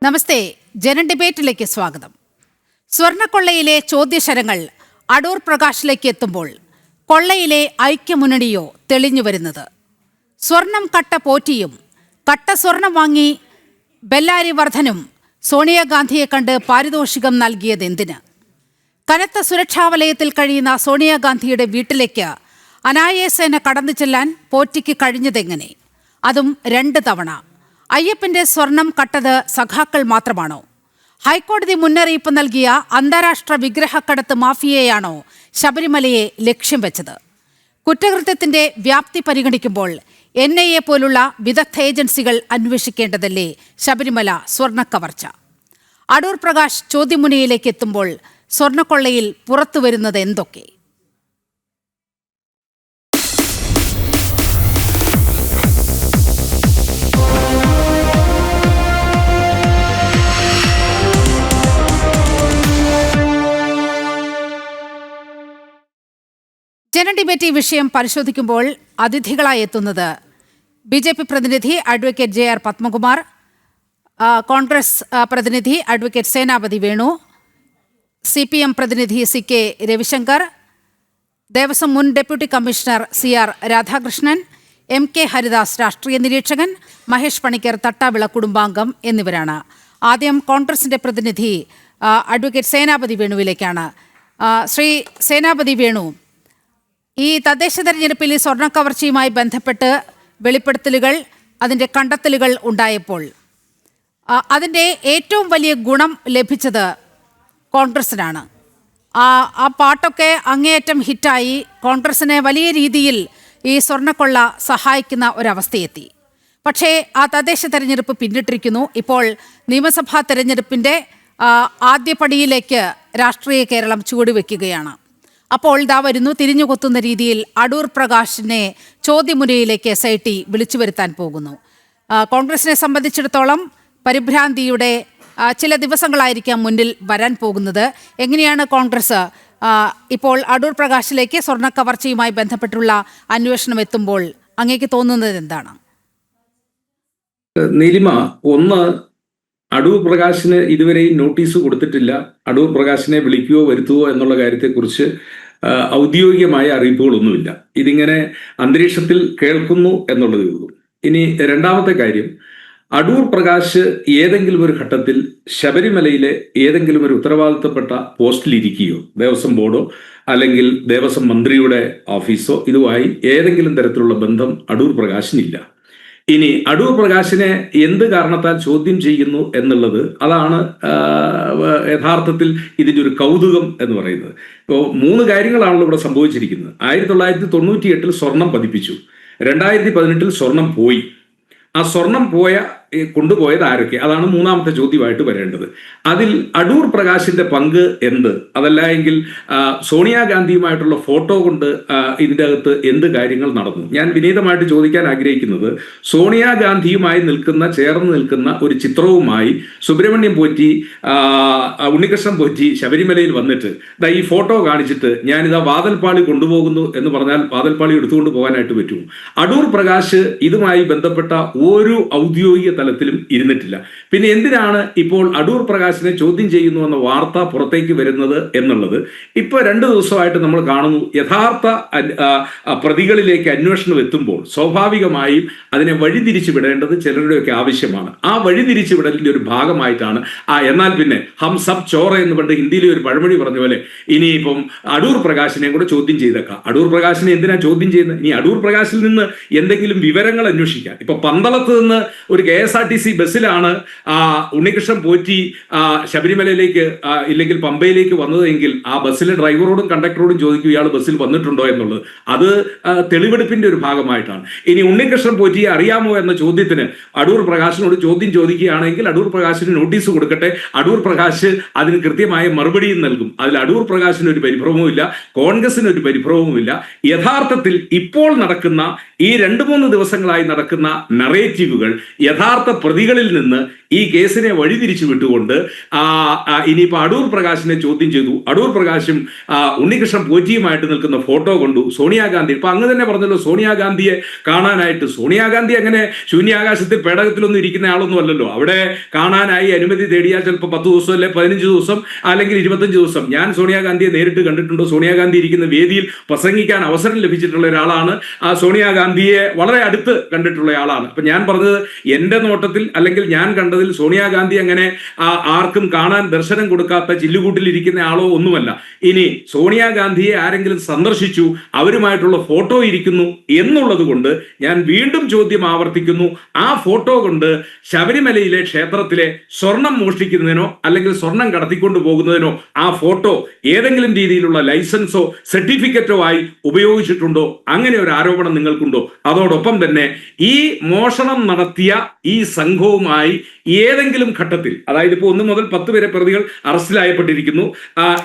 നമസ്തേ, ജനൻ ഡിബേറ്റിലേക്ക് സ്വാഗതം. സ്വർണ്ണക്കൊള്ളയിലെ ചോദ്യശരങ്ങൾ അടൂർ പ്രകാശിലേക്ക് എത്തുമ്പോൾ കൊള്ളയിലെ ഐക്യമുന്നണിയോ തെളിഞ്ഞു വരുന്നത്? സ്വർണം കട്ട പോറ്റിയും കട്ട സ്വർണം വാങ്ങി ബെല്ലാരി വർദ്ധനും സോണിയാഗാന്ധിയെ കണ്ട് പാരിതോഷികം നൽകിയത് എന്തിന്? കനത്ത സുരക്ഷാ വലയത്തിൽ കഴിയുന്ന സോണിയാഗാന്ധിയുടെ വീട്ടിലേക്ക് അനായാസേന കടന്നു ചെല്ലാൻ പോറ്റിക്ക് കഴിഞ്ഞതെങ്ങനെ? അതും 2 തവണ. അയ്യപ്പന്റെ സ്വർണം കട്ടത് സഖാക്കൾ മാത്രമാണോ? ഹൈക്കോടതി മുന്നറിയിപ്പ് നൽകിയ അന്താരാഷ്ട്ര വിഗ്രഹക്കടത്ത് മാഫിയയാണോ ശബരിമലയെ ലക്ഷ്യം വെച്ചത്? കുറ്റകൃത്യത്തിന്റെ വ്യാപ്തി പരിഗണിക്കുമ്പോൾ NIA പോലുള്ള വിദഗ്ധ ഏജൻസികൾ അന്വേഷിക്കേണ്ടതല്ലേ ശബരിമല സ്വർണ്ണക്കവർച്ച? അടൂർ പ്രകാശ് ചോദ്യമുനയിലേക്ക് എത്തുമ്പോൾ സ്വർണ്ണക്കൊള്ളയിൽ പുറത്തുവരുന്നത് എന്തൊക്കെ? ജനൻ ഡിബേറ്റ് ഈ വിഷയം പരിശോധിക്കുമ്പോൾ അതിഥികളായി എത്തുന്നത് BJP പ്രതിനിധി അഡ്വക്കേറ്റ് JR പത്മകുമാർ, കോൺഗ്രസ് പ്രതിനിധി അഡ്വക്കേറ്റ് സേനാപതി വേണു, CPM പ്രതിനിധി CK രവിശങ്കർ, ദേവസ്വം മുൻ deputy commissioner CR Radhakrishnan, MK Haridas രാഷ്ട്രീയ നിരീക്ഷകൻ, മഹേഷ് പണിക്കർ തട്ടാവിള കുടുംബാംഗം എന്നിവരാണ്. ആദ്യം കോൺഗ്രസിന്റെ പ്രതിനിധി അഡ്വക്കേറ്റ് സേനാപതി വേണുവിലേക്കാണ്. ശ്രീ സേനാപതി വേണു, ഈ തദ്ദേശ തെരഞ്ഞെടുപ്പിൽ ഈ സ്വർണ്ണക്കവർച്ചയുമായി ബന്ധപ്പെട്ട് വെളിപ്പെടുത്തലുകൾ, അതിൻ്റെ കണ്ടെത്തലുകൾ ഉണ്ടായപ്പോൾ അതിൻ്റെ ഏറ്റവും വലിയ ഗുണം ലഭിച്ചത് കോൺഗ്രസിനാണ്. ആ പാട്ടൊക്കെ അങ്ങേയറ്റം ഹിറ്റായി കോൺഗ്രസിനെ വലിയ രീതിയിൽ ഈ സ്വർണ്ണക്കൊള്ള സഹായിക്കുന്ന ഒരവസ്ഥയെത്തി. പക്ഷേ ആ തദ്ദേശ തെരഞ്ഞെടുപ്പ് പിന്നിട്ടിരിക്കുന്നു. ഇപ്പോൾ നിയമസഭാ തെരഞ്ഞെടുപ്പിൻ്റെ ആദ്യപടിയിലേക്ക് രാഷ്ട്രീയ കേരളം ചുവടുവെക്കുകയാണ്. അപ്പോൾ ഇതാ വരുന്നു, തിരിഞ്ഞുകൊത്തുന്ന രീതിയിൽ അടൂർ പ്രകാശിനെ ചോദ്യമുനയിലേക്ക് SIT വിളിച്ചു വരുത്താൻ പോകുന്നു. കോൺഗ്രസിനെ സംബന്ധിച്ചിടത്തോളം പരിഭ്രാന്തിയുടെ ചില ദിവസങ്ങളായിരിക്കാം മുന്നിൽ വരാൻ പോകുന്നത്. എങ്ങനെയാണ് കോൺഗ്രസ് ഇപ്പോൾ അടൂർ പ്രകാശിലേക്ക് സ്വർണ്ണക്കവർച്ചയുമായി ബന്ധപ്പെട്ടുള്ള അന്വേഷണം എത്തുമ്പോൾ അങ്ങേക്ക് തോന്നുന്നത് എന്താണ്? നീലിമ, ഒന്ന്, അടൂർ പ്രകാശിന് ഇതുവരെയും നോട്ടീസ് കൊടുത്തിട്ടില്ല. അടൂർ പ്രകാശിനെ വിളിക്കുകയോ വരുത്തുകയോ എന്നുള്ള കാര്യത്തെക്കുറിച്ച് ഔദ്യോഗികമായ അറിയിപ്പുകളൊന്നുമില്ല. ഇതിങ്ങനെ അന്തരീക്ഷത്തിൽ കേൾക്കുന്നു എന്നുള്ളതേ ഉള്ളൂ. ഇനി രണ്ടാമത്തെ കാര്യം, അടൂർ പ്രകാശ് ഏതെങ്കിലും ഒരു ഘട്ടത്തിൽ ശബരിമലയിലെ ഏതെങ്കിലും ഒരു ഉത്തരവാദിത്തപ്പെട്ട പോസ്റ്റിലിരിക്കുകയോ ദേവസ്വം ബോർഡോ അല്ലെങ്കിൽ ദേവസ്വം മന്ത്രിയുടെ ഓഫീസോ ഇതുമായി ഏതെങ്കിലും തരത്തിലുള്ള ബന്ധം അടൂർ പ്രകാശിനില്ല. ഇനി അടൂർ പ്രകാശിനെ എന്ത് കാരണത്താൽ ചോദ്യം ചെയ്യുന്നു എന്നുള്ളത്, അതാണ് യഥാർത്ഥത്തിൽ ഇതിൻ്റെ ഒരു കൗതുകം എന്ന് പറയുന്നത്. ഇപ്പോൾ 3 കാര്യങ്ങളാണല്ലോ ഇവിടെ സംഭവിച്ചിരിക്കുന്നത്. 1998 സ്വർണം പതിപ്പിച്ചു, 2018 സ്വർണം പോയി. ആ സ്വർണം കൊണ്ടുപോയത് ആരൊക്കെ? അതാണ് 3ാമത്തെ ചോദ്യമായിട്ട് വരേണ്ടത്. അതിൽ അടൂർ പ്രകാശിന്റെ പങ്ക് എന്ത്? അതല്ല എങ്കിൽ സോണിയാഗാന്ധിയുമായിട്ടുള്ള ഫോട്ടോ കൊണ്ട് ഇതിൻ്റെ അകത്ത് എന്ത് കാര്യങ്ങൾ നടന്നു? ഞാൻ വിനീതമായിട്ട് ചോദിക്കാൻ ആഗ്രഹിക്കുന്നത്, സോണിയാഗാന്ധിയുമായി ചേർന്ന് നിൽക്കുന്ന ഒരു ചിത്രവുമായി സുബ്രഹ്മണ്യം പോറ്റി, ഉണ്ണികൃഷ്ണൻ പോറ്റി ശബരിമലയിൽ വന്നിട്ട് ഈ ഫോട്ടോ കാണിച്ചിട്ട് ഞാനിതാ വാതൽപ്പാളി കൊണ്ടുപോകുന്നു എന്ന് പറഞ്ഞാൽ വാതൽപ്പാളി എടുത്തുകൊണ്ട് പോകാനായിട്ട് പറ്റുമോ? അടൂർ പ്രകാശ് ഇതുമായി ബന്ധപ്പെട്ട ഒരു ഔദ്യോഗിക തലത്തിലും ഇരുന്നിട്ടില്ല. പിന്നെ എന്തിനാണ് ഇപ്പോൾ അടൂർ പ്രകാശിനെ ചോദ്യം ചെയ്യുന്നു എന്ന വാർത്ത പുറത്തേക്ക് വരുന്നത് എന്നുള്ളത് ഇപ്പൊ 2 ദിവസമായിട്ട് നമ്മൾ കാണുന്നു. യഥാർത്ഥ പ്രതികളിലേക്ക് അന്വേഷണം എത്തുമ്പോൾ സ്വാഭാവികമായും അതിനെ വഴിതിരിച്ചു വിടേണ്ടത് ചിലരുടെയൊക്കെ ആവശ്യമാണ്. ആ വഴിതിരിച്ചു വിടലിന്റെ ഒരു ഭാഗമായിട്ടാണ് എന്നാൽ പിന്നെ ഹം സബ് ചോറ എന്ന് പണ്ട് ഹിന്ദിയിലെ ഒരു പഴമൊഴി പറഞ്ഞ പോലെ ഇനിയിപ്പം അടൂർ പ്രകാശിനെ കൂടെ ചോദ്യം ചെയ്തേക്കാം. അടൂർ പ്രകാശിനെ എന്തിനാ ചോദ്യം ചെയ്യുന്നത്? ഇനി അടൂർ പ്രകാശിൽ നിന്ന് എന്തെങ്കിലും വിവരങ്ങൾ അന്വേഷിക്കാൻ. ഇപ്പൊ പന്തളത്ത് നിന്ന് ഒരു KSRTC ബസ്സിലാണ് ഉണ്ണികൃഷ്ണൻ പോറ്റി ശബരിമലയിലേക്ക് ഇല്ലെങ്കിൽ പമ്പയിലേക്ക് വന്നതെങ്കിൽ ആ ബസ്സിലെ ഡ്രൈവറോടും കണ്ടക്ടറോടും ചോദിക്കും ഇയാൾ ബസ്സിൽ വന്നിട്ടുണ്ടോ എന്നുള്ളത്. അത് തെളിവെടുപ്പിന്റെ ഒരു ഭാഗമായിട്ടാണ്. ഇനി ഉണ്ണികൃഷ്ണൻ പോറ്റിയെ അറിയാമോ എന്ന ചോദ്യത്തിന് അടൂർ പ്രകാശിനോട് ചോദ്യം ചോദിക്കുകയാണെങ്കിൽ അടൂർ പ്രകാശിന് നോട്ടീസ് കൊടുക്കട്ടെ. അടൂർ പ്രകാശ് അതിന് കൃത്യമായ മറുപടിയും നൽകും. അതിൽ അടൂർ പ്രകാശിന് ഒരു പരിഭ്രമവുമില്ല, കോൺഗ്രസിന് ഒരു പരിഭ്രമവുമില്ല. യഥാർത്ഥത്തിൽ ഇപ്പോൾ നടക്കുന്ന ഈ 2-3 ദിവസങ്ങളായി നടക്കുന്ന നറേറ്റീവുകൾ യഥാർത്ഥ യഥാർത്ഥ പ്രതികളിൽ നിന്ന് ഈ കേസിനെ വഴിതിരിച്ചു വിട്ടുകൊണ്ട് ഇനിയിപ്പോൾ അടൂർ പ്രകാശിനെ ചോദ്യം ചെയ്തു. അടൂർ പ്രകാശും ഉണ്ണികൃഷ്ണൻ പോറ്റിയുമായിട്ട് നിൽക്കുന്ന ഫോട്ടോ കൊണ്ടു. സോണിയാഗാന്ധി ഇപ്പൊ അങ്ങ് തന്നെ പറഞ്ഞല്ലോ, സോണിയാഗാന്ധിയെ കാണാനായിട്ട്. സോണിയാഗാന്ധി അങ്ങനെ ശൂന്യാകാശത്തിൽ പേടകത്തിലൊന്നും ഇരിക്കുന്ന ആളൊന്നും അല്ലല്ലോ. അവിടെ കാണാനായി അനുമതി തേടിയാൽ ചിലപ്പോൾ 10 ദിവസം അല്ലെ 15 ദിവസം അല്ലെങ്കിൽ 25 ദിവസം. ഞാൻ സോണിയാഗാന്ധിയെ നേരിട്ട് കണ്ടിട്ടുണ്ടോ? സോണിയാഗാന്ധി ഇരിക്കുന്ന വേദിയിൽ പ്രസംഗിക്കാൻ അവസരം ലഭിച്ചിട്ടുള്ള ഒരാളാണ്. സോണിയാഗാന്ധിയെ വളരെ അടുത്ത് കണ്ടിട്ടുള്ള ആളാണ്. അപ്പൊ ഞാൻ പറഞ്ഞത്, എന്റെ നോട്ടത്തിൽ അല്ലെങ്കിൽ ഞാൻ കണ്ടതിൽ സോണിയാഗാന്ധി അങ്ങനെ ആർക്കും കാണാൻ ദർശനം കൊടുക്കാത്ത ചില്ലുകൂട്ടിലിരിക്കുന്ന ആളോ ഒന്നുമല്ല. ഇനി സോണിയാഗാന്ധിയെ ആരെങ്കിലും സന്ദർശിച്ചു, അവരുമായിട്ടുള്ള ഫോട്ടോ ഇരിക്കുന്നു എന്നുള്ളത് കൊണ്ട് ഞാൻ വീണ്ടും ചോദ്യം ആവർത്തിക്കുന്നു. ആ ഫോട്ടോ കൊണ്ട് ശബരിമലയിലെ ക്ഷേത്രത്തിലെ സ്വർണം മോഷ്ടിക്കുന്നതിനോ അല്ലെങ്കിൽ സ്വർണം കടത്തിക്കൊണ്ടു പോകുന്നതിനോ ആ ഫോട്ടോ ഏതെങ്കിലും രീതിയിലുള്ള ലൈസൻസോ സർട്ടിഫിക്കറ്റോ ആയി ഉപയോഗിച്ചിട്ടുണ്ടോ? അങ്ങനെ ഒരു ആരോപണം നിങ്ങൾക്കുണ്ടോ? അതോടൊപ്പം തന്നെ ഈ മോഷണം നടത്തിയ ഈ സംഘവുമായി ഏതെങ്കിലും ഘട്ടത്തിൽ, അതായത് ഇപ്പോൾ 1 മുതൽ 10 വരെ പ്രതികൾ അറസ്റ്റിലായപ്പെട്ടിരിക്കുന്നു.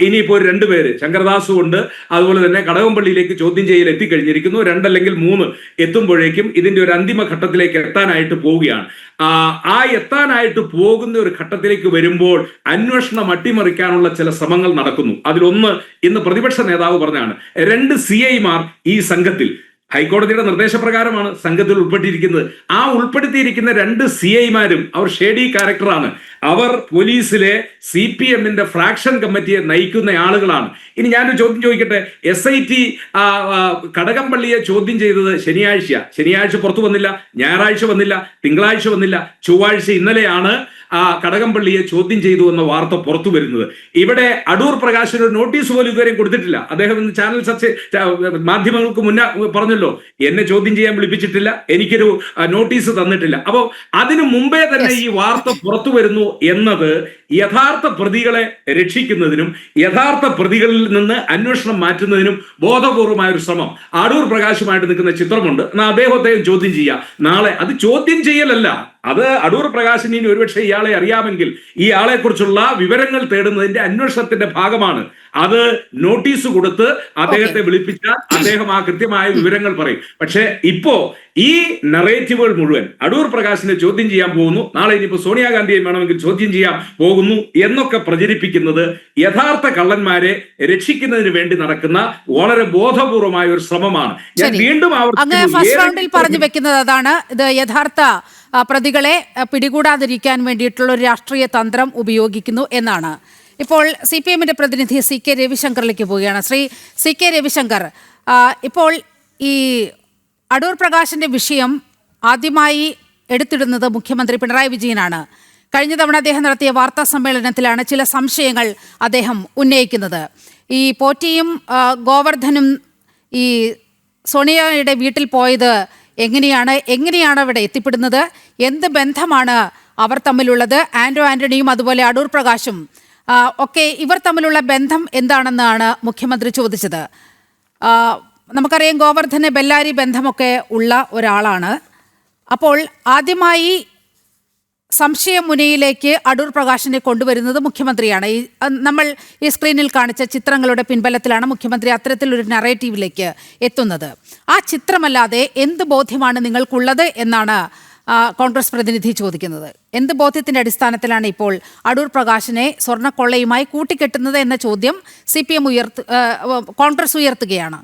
ഇനിയിപ്പോൾ 2 പേര് ശങ്കരദാസും ഉണ്ട്, അതുപോലെ തന്നെ കടകംപള്ളിയിലേക്ക് ചോദ്യം ചെയ്യൽ എത്തിക്കഴിഞ്ഞിരിക്കുന്നു. 2 അല്ലെങ്കിൽ 3 എത്തുമ്പോഴേക്കും ഇതിന്റെ ഒരു അന്തിമ ഘട്ടത്തിലേക്ക് എത്താനായിട്ട് പോവുകയാണ്. എത്താനായിട്ട് പോകുന്ന ഒരു ഘട്ടത്തിലേക്ക് വരുമ്പോൾ അന്വേഷണം അട്ടിമറിക്കാനുള്ള ചില ശ്രമങ്ങൾ നടക്കുന്നു. അതിലൊന്ന് ഇന്ന് പ്രതിപക്ഷ നേതാവ് പറഞ്ഞാണ്, 2 CI-മാർ ഈ സംഘത്തിൽ, ഹൈക്കോടതിയുടെ നിർദ്ദേശപ്രകാരമാണ് സംഘത്തിൽ ഉൾപ്പെട്ടിരിക്കുന്നത്. ഉൾപ്പെടുത്തിയിരിക്കുന്ന 2 CI-മാരും അവർ ഷേഡി ക്യാരക്ടറാണ്. അവർ പോലീസിലെ CPM-ന്റെ ഫ്രാക്ഷൻ കമ്മിറ്റിയെ നയിക്കുന്ന ആളുകളാണ്. ഇനി ഞാനൊരു ചോദ്യം ചോദിക്കട്ടെ. SIT കടകംപള്ളിയെ ചോദ്യം ചെയ്തത് ശനിയാഴ്ച പുറത്തു വന്നില്ല, ഞായറാഴ്ച വന്നില്ല, തിങ്കളാഴ്ച വന്നില്ല, ചൊവ്വാഴ്ച ഇന്നലെയാണ് കടകംപള്ളിയെ ചോദ്യം ചെയ്തു എന്ന വാർത്ത പുറത്തു വരുന്നത്. ഇവിടെ അടൂർ പ്രകാശിന് ഒരു നോട്ടീസ് പോലും ഇതുവരെയും കൊടുത്തിട്ടില്ല. അദ്ദേഹം ഇന്ന് ചാനൽ മാധ്യമങ്ങൾക്ക് മുന്നേ പറഞ്ഞല്ലോ, എന്നെ ചോദ്യം ചെയ്യാൻ വിളിപ്പിച്ചിട്ടില്ല, എനിക്കൊരു നോട്ടീസ് തന്നിട്ടില്ല. അപ്പോൾ അതിനു മുമ്പേ തന്നെ ഈ വാർത്ത പുറത്തു വരുന്നു എന്നത് യഥാർത്ഥ പ്രതികളെ രക്ഷിക്കുന്നതിനും യഥാർത്ഥ പ്രതികളിൽ നിന്ന് അന്വേഷണം മാറ്റുന്നതിനും ബോധപൂർവമായ ഒരു ശ്രമം. അടൂർ പ്രകാശുമായിട്ട് നിൽക്കുന്ന ചിത്രമുണ്ട്, എന്നാൽ അദ്ദേഹത്തെയും ചോദ്യം ചെയ്യാം. നാളെ അത് ചോദ്യം ചെയ്യലല്ല, അത് അടൂർ പ്രകാശിന് ഒരുപക്ഷെ ഇയാളെ അറിയാമെങ്കിൽ ഈ ആളെ കുറിച്ചുള്ള വിവരങ്ങൾ തേടുന്നതിന്റെ അന്വേഷണത്തിന്റെ ഭാഗമാണ്. അത് നോട്ടീസ് കൊടുത്ത് അദ്ദേഹത്തെ വിളിപ്പിച്ചാൽ അദ്ദേഹം ആ കൃത്യമായ വിവരങ്ങൾ പറയും. പക്ഷെ ഇപ്പോ ഈ നറേറ്റീവുകൾ മുഴുവൻ അടൂർ പ്രകാശിനെ ചോദ്യം ചെയ്യാൻ പോകുന്നു, നാളെ ഇനിയിപ്പോ സോണിയാഗാന്ധിയെ വേണമെങ്കിൽ ചോദ്യം ചെയ്യാൻ പോകുന്നു എന്നൊക്കെ പ്രചരിപ്പിക്കുന്നത് യഥാർത്ഥ കള്ളന്മാരെ രക്ഷിക്കുന്നതിന് വേണ്ടി നടക്കുന്ന വളരെ ബോധപൂർവമായ ഒരു ശ്രമമാണ്. ഞാൻ വീണ്ടും ഫസ്റ്റ് റൗണ്ടിൽ പറഞ്ഞു വെക്കുന്നത് അതാണ്, ഇത് യഥാർത്ഥ പ്രതികളെ പിടികൂടാതിരിക്കാൻ വേണ്ടിയിട്ടുള്ള ഒരു രാഷ്ട്രീയ തന്ത്രം ഉപയോഗിക്കുന്നു എന്നാണ്. ഇപ്പോൾ CPM-ന്റെ പ്രതിനിധി CK രവിശങ്കറിലേക്ക് പോവുകയാണ്. ശ്രീ CK രവിശങ്കർ, ഇപ്പോൾ ഈ അടൂർ പ്രകാശിന്റെ വിഷയം ആദ്യമായി എടുത്തിടുന്നത് മുഖ്യമന്ത്രി പിണറായി വിജയനാണ്. കഴിഞ്ഞ തവണ അദ്ദേഹം നടത്തിയ വാർത്താ സമ്മേളനത്തിലാണ് ചില സംശയങ്ങൾ അദ്ദേഹം ഉന്നയിക്കുന്നത്. ഈ പോറ്റിയും ഗോവർദ്ധനും ഈ സോണിയയുടെ വീട്ടിൽ പോയത് എങ്ങനെയാണ് അവിടെ എത്തിപ്പെടുന്നത്, എന്ത് ബന്ധമാണ് അവർ തമ്മിലുള്ളത്, ആന്റണിയും അതുപോലെ അടൂർ പ്രകാശും ഒക്കെ ഇവർ തമ്മിലുള്ള ബന്ധം എന്താണെന്നാണ് മുഖ്യമന്ത്രി ചോദിച്ചത്. നമുക്കറിയാം ഗോവർദ്ധന് ബെല്ലാരി ബന്ധമൊക്കെ ഉള്ള ഒരാളാണ്. അപ്പോൾ ആദ്യമായി സംശയമുനയിലേക്ക് അടൂർ പ്രകാശിനെ കൊണ്ടുവരുന്നത് മുഖ്യമന്ത്രിയാണ്. നമ്മൾ ഈ സ്ക്രീനിൽ കാണിച്ച ചിത്രങ്ങളുടെ പിൻബലത്തിലാണ് മുഖ്യമന്ത്രി അത്തരത്തിലൊരു നറേറ്റീവിലേക്ക് എത്തുന്നത്. ആ ചിത്രമല്ലാതെ എന്ത് ബോധ്യമാണ് നിങ്ങൾക്കുള്ളത് എന്നാണ് കോൺഗ്രസ് പ്രതിനിധി ചോദിക്കുന്നത്. എന്ത് ബോധ്യത്തിന്റെ അടിസ്ഥാനത്തിലാണ് ഇപ്പോൾ അടൂർ പ്രകാശിനെ സ്വർണ്ണക്കൊള്ളയുമായി കൂട്ടിക്കെട്ടുന്നത് എന്ന ചോദ്യം CPM കോൺഗ്രസ് ഉയർത്തുകയാണ്.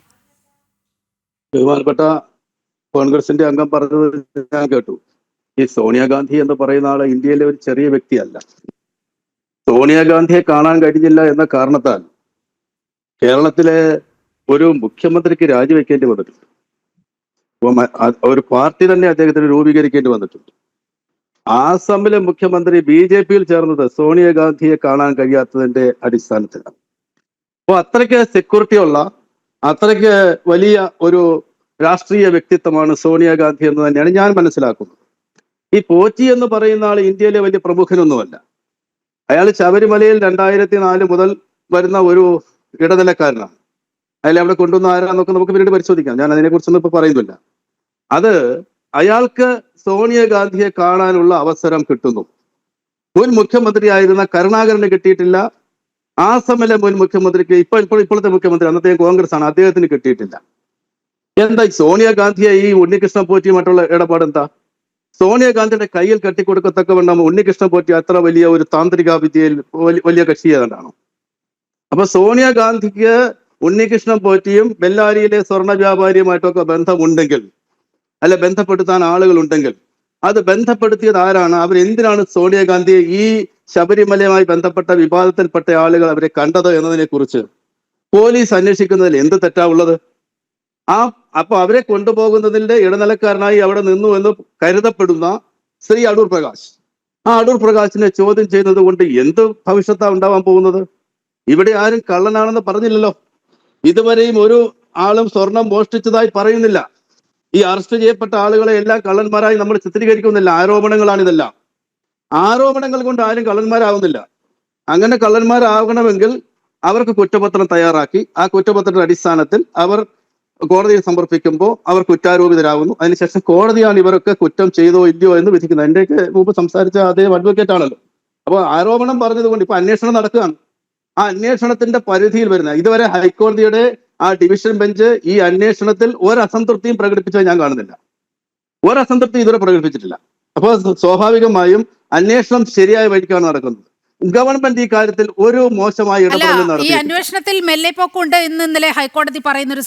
ബഹുമാനപ്പെട്ട കോൺഗ്രസിന്റെ അംഗം പറഞ്ഞത് ഞാൻ കേട്ടു. ഈ സോണിയാഗാന്ധി എന്ന് പറയുന്ന ആള് ഇന്ത്യയിലെ ഒരു ചെറിയ വ്യക്തിയല്ല. സോണിയാഗാന്ധിയെ കാണാൻ കഴിഞ്ഞില്ല എന്ന കാരണത്താൽ കേരളത്തിലെ ഒരു മുഖ്യമന്ത്രിക്ക് രാജിവെക്കേണ്ടി വന്നിട്ടുണ്ട്. ഒരു പാർട്ടി തന്നെ അദ്ദേഹത്തിന് രൂപീകരിക്കേണ്ടി വന്നിട്ടുണ്ട്. ആസാമിലെ മുഖ്യമന്ത്രി BJP-യിൽ ചേർന്നത് സോണിയാഗാന്ധിയെ കാണാൻ കഴിയാത്തതിന്റെ അടിസ്ഥാനത്തിലാണ്. അപ്പോൾ അത്രയ്ക്ക് സെക്യൂരിറ്റി ഉള്ള, അത്രയ്ക്ക് വലിയ ഒരു രാഷ്ട്രീയ വ്യക്തിത്വമാണ് സോണിയാഗാന്ധി എന്ന് തന്നെയാണ് ഞാൻ മനസ്സിലാക്കുന്നത്. ഈ പോറ്റി എന്ന് പറയുന്ന ആൾ ഇന്ത്യയിലെ വലിയ പ്രമുഖനൊന്നുമല്ല. അയാൾ ശബരിമലയിൽ 2004 മുതൽ വരുന്ന ഒരു ഇടനിലക്കാരനാണ്. അയാൾ അവിടെ കൊണ്ടുവന്ന ആരാന്നൊക്കെ നമുക്ക് പിന്നീട് പരിശോധിക്കാം. ഞാൻ അതിനെക്കുറിച്ചൊന്നും ഇപ്പൊ പറയുന്നില്ല. അത് അയാൾക്ക് സോണിയാഗാന്ധിയെ കാണാനുള്ള അവസരം കിട്ടുന്നു. മുൻ മുഖ്യമന്ത്രിയായിരുന്ന കരുണാകരന് കിട്ടിയിട്ടില്ല. ആസാമിലെ മുൻ മുഖ്യമന്ത്രിക്ക് ഇപ്പോഴത്തെ മുഖ്യമന്ത്രി അന്നത്തെ കോൺഗ്രസ് ആണ്, അദ്ദേഹത്തിന് കിട്ടിയിട്ടില്ല. എന്താ സോണിയാഗാന്ധിയെ ഈ ഉണ്ണികൃഷ്ണൻ പോറ്റിയുമായിട്ടുള്ള ഇടപാട് എന്താ? സോണിയാഗാന്ധിയുടെ കയ്യിൽ കെട്ടിക്കൊടുക്കത്തക്കവണ്ണം ഉണ്ണികൃഷ്ണൻ പോറ്റി അത്ര വലിയ ഒരു താന്ത്രിക വിദ്യയിൽ വലിയ കക്ഷിയാണോ? അപ്പൊ സോണിയാഗാന്ധിക്ക് ഉണ്ണികൃഷ്ണൻ പോറ്റിയും ബെല്ലാരിയിലെ സ്വർണ്ണ വ്യാപാരിയുമായിട്ടൊക്കെ ബന്ധമുണ്ടെങ്കിൽ, അല്ല ബന്ധപ്പെടുത്താൻ ആളുകൾ ഉണ്ടെങ്കിൽ, അത് ബന്ധപ്പെടുത്തിയത് ആരാണ്? അവരെന്തിനാണ് സോണിയാഗാന്ധിയെ ഈ ശബരിമലയുമായി ബന്ധപ്പെട്ട വിവാദത്തിൽപ്പെട്ട ആളുകൾ അവരെ കണ്ടത് എന്നതിനെ കുറിച്ച് പോലീസ് അന്വേഷിക്കുന്നതിൽ എന്ത് തെറ്റാ ഉള്ളത്? അപ്പൊ അവരെ കൊണ്ടുപോകുന്നതിന്റെ ഇടനിലക്കാരനായി അവിടെ നിന്നു എന്ന് കരുതപ്പെടുന്ന ശ്രീ അടൂർ പ്രകാശ്, ആ അടൂർ പ്രകാശിനെ ചോദ്യം ചെയ്യുന്നത് കൊണ്ട് എന്ത് ഭവിഷ്യത്താ ഉണ്ടാവാൻ പോകുന്നത്? ഇവിടെ ആരും കള്ളനാണെന്ന് പറഞ്ഞില്ലല്ലോ. ഇതുവരെയും ഒരു ആളും സ്വർണം മോഷ്ടിച്ചതായി പറയുന്നില്ല. ഈ അറസ്റ്റ് ചെയ്യപ്പെട്ട ആളുകളെ എല്ലാം കള്ളന്മാരായി നമ്മൾ ചിത്രീകരിക്കുന്നില്ല. ആരോപണങ്ങളാണ് ഇതെല്ലാം. ആരോപണങ്ങൾ കൊണ്ട് ആരും കള്ളന്മാരാവുന്നില്ല. അങ്ങനെ കള്ളന്മാരാകണമെങ്കിൽ അവർക്ക് കുറ്റപത്രം തയ്യാറാക്കി ആ കുറ്റപത്രത്തിന്റെ അടിസ്ഥാനത്തിൽ അവർ കോടതിയിൽ സമർപ്പിക്കുമ്പോൾ അവർ കുറ്റാരോപിതരാകുന്നു. അതിനുശേഷം കോടതിയാണ് ഇവരൊക്കെ കുറ്റം ചെയ്തോ ഇല്ലയോ എന്ന് വിധിക്കുന്നത്. എന്റെയൊക്കെ മുമ്പ് സംസാരിച്ച അതേ അഡ്വക്കേറ്റ് ആണല്ലോ. അപ്പൊ ആരോപണം പറഞ്ഞതുകൊണ്ട് ഇപ്പൊ അന്വേഷണം നടക്കുകയാണ്. ആ അന്വേഷണത്തിന്റെ പരിധിയിൽ വരുന്ന ഇതുവരെ ഹൈക്കോടതിയുടെ ആ ഡിവിഷൻ ബെഞ്ച് ഈ അന്വേഷണത്തിൽ ഒരസംതൃപ്തിയും പ്രകടിപ്പിച്ചത് ഞാൻ കാണുന്നില്ല. ഒരസംതൃപ്തി ഇതുവരെ പ്രകടിപ്പിച്ചിട്ടില്ല. അപ്പോൾ സ്വാഭാവികമായും അന്വേഷണം ശരിയായ വഴിക്കാണ് നടക്കുന്നത്. ഗവൺമെന്റ് ഈ കാര്യത്തിൽ ഒരു മോശമായ ഇടപെടൽ നടത്തി. ഈ അന്വേഷണത്തിൽ മെല്ലെപ്പോക്കുണ്ട് എന്ന് ഇന്നലെ ഹൈക്കോടതി പറയുന്ന ഒരു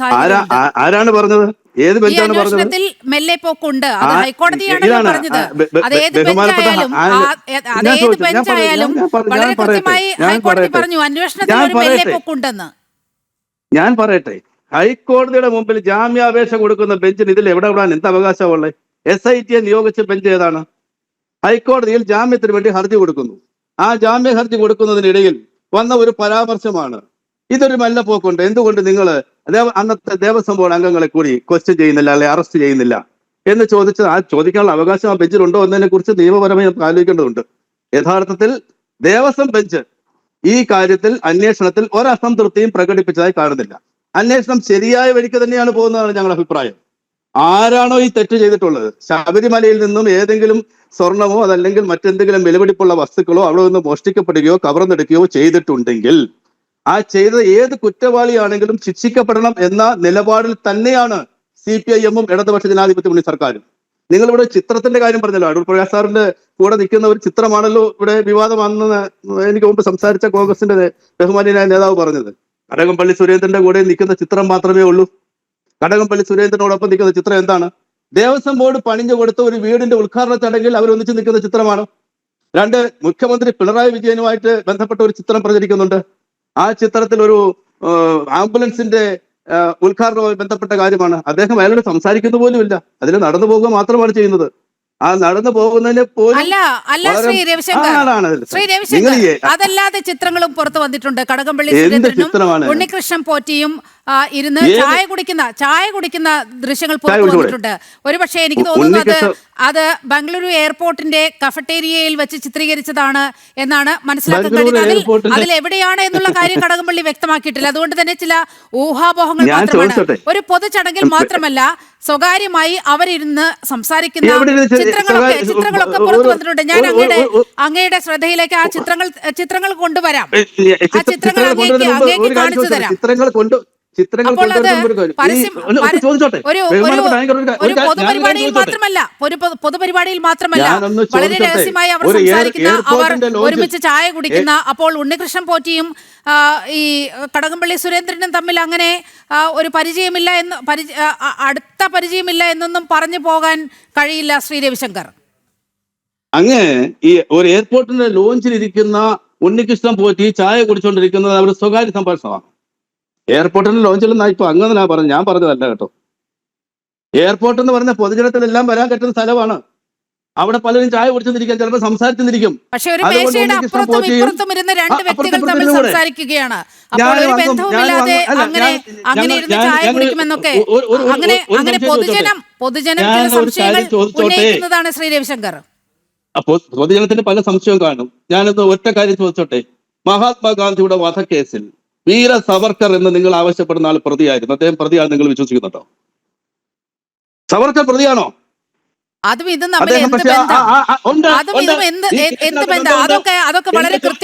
ആരാണ് പറഞ്ഞത്? ഏത് ബെഞ്ചാണ് പറഞ്ഞത്? മെല്ലെപ്പോക്കുണ്ട്. അത് ഹൈക്കോടതിയാണ് പറഞ്ഞത്. അതേത് ബെഞ്ചായാലും അതേത് ബെഞ്ചായാലും വളരെ കൃത്യമായി ഹൈക്കോടതി പറഞ്ഞു അന്വേഷണത്തിൽ ഒരു മെല്ലെപ്പോക്കുണ്ടെന്ന്. ഞാൻ പറയട്ടെ, ഹൈക്കോടതിയുടെ മുമ്പിൽ ജാമ്യാപേക്ഷ കൊടുക്കുന്ന ബെഞ്ചിന് ഇതിൽ എവിടെ വിടാൻ എന്ത് അവകാശമുള്ളത്? SIT നിയോഗിച്ച ബെഞ്ച് ഏതാണ്? ഹൈക്കോടതിയിൽ ജാമ്യത്തിന് വേണ്ടി ഹർജി കൊടുക്കുന്നു. ആ ജാമ്യ ഹർജി കൊടുക്കുന്നതിനിടയിൽ വന്ന ഒരു പരാമർശമാണ് ഇതൊരു മെല്ലെപ്പോക്കുണ്ട്, എന്തുകൊണ്ട് നിങ്ങൾ അന്നത്തെ ദേവസ്വം ബോർഡ് അംഗങ്ങളെ കൂടി ക്വസ്റ്റ്യൻ ചെയ്യുന്നില്ല, അല്ലെ അറസ്റ്റ് ചെയ്യുന്നില്ല എന്ന് ചോദിച്ചത്. ആ ചോദിക്കാനുള്ള അവകാശം ആ ബെഞ്ചിലുണ്ടോ എന്നതിനെ കുറിച്ച് നിയമപരമായി നമുക്ക് ആലോചിക്കേണ്ടതുണ്ട്. യഥാർത്ഥത്തിൽ ദേവസ്വം ബെഞ്ച് ഈ കാര്യത്തിൽ അന്വേഷണത്തിൽ ഒരസംതൃപ്തിയും പ്രകടിപ്പിച്ചതായി കാണുന്നില്ല. അന്വേഷണം ശരിയായ വഴിക്ക് തന്നെയാണ് പോകുന്നതാണ് ഞങ്ങളുടെ അഭിപ്രായം. ആരാണോ ഈ തെറ്റ് ചെയ്തിട്ടുള്ളത്, ശബരിമലയിൽ നിന്നും ഏതെങ്കിലും സ്വർണമോ അതല്ലെങ്കിൽ മറ്റെന്തെങ്കിലും വിലപിടിപ്പുള്ള വസ്തുക്കളോ അവിടെ നിന്ന് മോഷ്ടിക്കപ്പെടുകയോ കവർന്നെടുക്കുകയോ ചെയ്തിട്ടുണ്ടെങ്കിൽ ആ ചെയ്ത ഏത് കുറ്റവാളിയാണെങ്കിലും ശിക്ഷിക്കപ്പെടണം എന്ന നിലപാടിൽ തന്നെയാണ് CPIM-ഉം ഇടതുപക്ഷ ജനാധിപത്യ മുന്നണി സർക്കാരും. നിങ്ങളിവിടെ ചിത്രത്തിന്റെ കാര്യം പറഞ്ഞല്ലോ. അടൂർ പ്രകാശ് സാറിന്റെ കൂടെ നിൽക്കുന്ന ഒരു ചിത്രമാണല്ലോ ഇവിടെ വിവാദമാണെന്ന് എനിക്ക് മുമ്പ് സംസാരിച്ച കോൺഗ്രസിന്റെ ബഹുമാന്യനായ നേതാവ് പറഞ്ഞത്. കടകംപള്ളി സുരേന്ദ്രന്റെ കൂടെ നിൽക്കുന്ന ചിത്രം മാത്രമേ ഉള്ളൂ. കടകംപള്ളി സുരേന്ദ്രനോടൊപ്പം നിൽക്കുന്ന ചിത്രം എന്താണ്? ദേവസ്വം ബോർഡ് പണിഞ്ഞു കൊടുത്ത ഒരു വീടിന്റെ ഉദ്ഘാടന ചടങ്ങിൽ അവരൊന്നിച്ച് നിൽക്കുന്ന ചിത്രമാണ്. രണ്ട്, മുഖ്യമന്ത്രി പിണറായി വിജയനുമായിട്ട് ബന്ധപ്പെട്ട ഒരു ചിത്രം പ്രചരിക്കുന്നുണ്ട്. ആ ചിത്രത്തിൽ ഒരു ആംബുലൻസിന്റെ ഉദ്ഘാടനവുമായി ബന്ധപ്പെട്ട കാര്യമാണ്. അദ്ദേഹം അയാളോട് സംസാരിക്കുന്ന പോലുമില്ല, അതിൽ നടന്നു പോകുക മാത്രമാണ് ചെയ്യുന്നത്. ആ നടന്നു പോകുന്നതിനെ പോലും ശ്രീ രവിശങ്കർ അതല്ലാതെ ചിത്രങ്ങളും പുറത്തു വന്നിട്ടുണ്ട്. കടകംപള്ളി സുരേന്ദ്രനും ഉണ്ണികൃഷ്ണൻ പോറ്റിയും ഇരുന്ന് ചായ കുടിക്കുന്ന ദൃശ്യങ്ങൾ പുറത്തു വന്നിട്ടുണ്ട്. ഒരുപക്ഷെ എനിക്ക് തോന്നുന്നത് അത് ബംഗളൂരു എയർപോർട്ടിന്റെ കഫറ്റേരിയയിൽ വെച്ച് ചിത്രീകരിച്ചതാണ് എന്നാണ് മനസ്സിലാക്കാൻ കഴിയുന്നത്. അതിൽ എവിടെയാണ് എന്നുള്ള കാര്യം കടകംപള്ളി വ്യക്തമാക്കിയിട്ടില്ല. അതുകൊണ്ട് തന്നെ ചില ഊഹാപോഹങ്ങൾ മാത്രമാണ്. ഒരു പൊതുചടങ്ങിൽ മാത്രമല്ല, സ്വകാര്യമായി അവരിരുന്ന് സംസാരിക്കുന്ന ചിത്രങ്ങളൊക്കെ പുറത്തു വന്നിട്ടുണ്ട്. ഞാൻ അങ്ങയുടെ ശ്രദ്ധയിലേക്ക് ആ ചിത്രങ്ങൾ കൊണ്ടുവരാം. ആ ചിത്രങ്ങൾ അങ്ങേക്ക് കാണിച്ചു തരാം. അപ്പോൾ അത് ഒരു പൊതുപരിപാടിയിൽ മാത്രമല്ല വളരെ രഹസ്യമായി അവർ സംസാരിക്കുന്ന, അവർ ഒരുമിച്ച് ചായ കുടിക്കുന്ന. അപ്പോൾ ഉണ്ണികൃഷ്ണൻ പോറ്റിയും ഈ കടകംപള്ളി സുരേന്ദ്രനും തമ്മിൽ അങ്ങനെ ഒരു പരിചയമില്ല എന്ന് അടുത്ത പരിചയമില്ല എന്നൊന്നും പറഞ്ഞു പോകാൻ കഴിയില്ല. ശ്രീ രവിശങ്കർ, അങ്ങ് ഈ ഒരു എയർപോർട്ടിന്റെ ലോഞ്ചിലിരിക്കുന്ന ഉണ്ണികൃഷ്ണൻ പോറ്റി ചായ കുടിച്ചുകൊണ്ടിരിക്കുന്നത് അവരുടെ സ്വകാര്യ സംഭാഷണമാണ്. എയർപോർട്ടിന്റെ ലോഞ്ചിലെന്നാ ഇപ്പൊ അങ്ങനെ പറഞ്ഞു, ഞാൻ പറഞ്ഞതല്ല കേട്ടോ. എയർപോർട്ട് എന്ന് പറഞ്ഞ പൊതുജനത്തിലെല്ലാം വരാൻ പറ്റുന്ന സ്ഥലമാണ്. അവിടെ പലരും ചായ കുടിച്ചെന്നിരിക്കും, ചിലപ്പോൾ സംസാരിച്ചെന്നിരിക്കും. പക്ഷെ ഒരു മേശയുടെ അപ്പുറത്തും ഇപ്പുറത്തും ഇരുന്ന് രണ്ട് വ്യക്തികൾ തമ്മിൽ സംസാരിക്കുകയാണ്. അപ്പോൾ ഒരു ബന്ധവുമില്ലാതെ അങ്ങനെ ഇരുന്ന് ചായ കുടിക്കുമെന്നൊക്കെ അങ്ങനെ പൊതുജനം ചില സംശയങ്ങൾ ഉന്നയിക്കുന്നതാണ് ശ്രീ രവിശങ്കർ. അപ്പോൾ പൊതുജനത്തിന് പല സംശയവും കാണും. ഞാനൊന്ന് ഒറ്റ കാര്യം ചോദിച്ചോട്ടെ. മഹാത്മാഗാന്ധിയുടെ വധക്കേസിൽ വീര സവർക്കർ എന്ന് നിങ്ങൾ ആവശ്യപ്പെടുന്ന ആൾ പ്രതിയായിരുന്നു. അദ്ദേഹം പ്രതിയാണ് നിങ്ങൾ വിശ്വസിക്കുന്നുണ്ടോ? സവർക്കർ പ്രതിയാണോ? അതും ഇതും തമ്മിൽ അദ്ദേഹം എന്ത് പക്ഷേ ബന്ധം? ഉണ്ട്, അതും ഉണ്ട്. ഇതും എന്ത് ഈ എന്ത് കേസിനകത്ത് ബന്ധം? ബന്ധമുണ്ട്. അതൊക്കെ വളരെ എന്റെ ചോദ്യം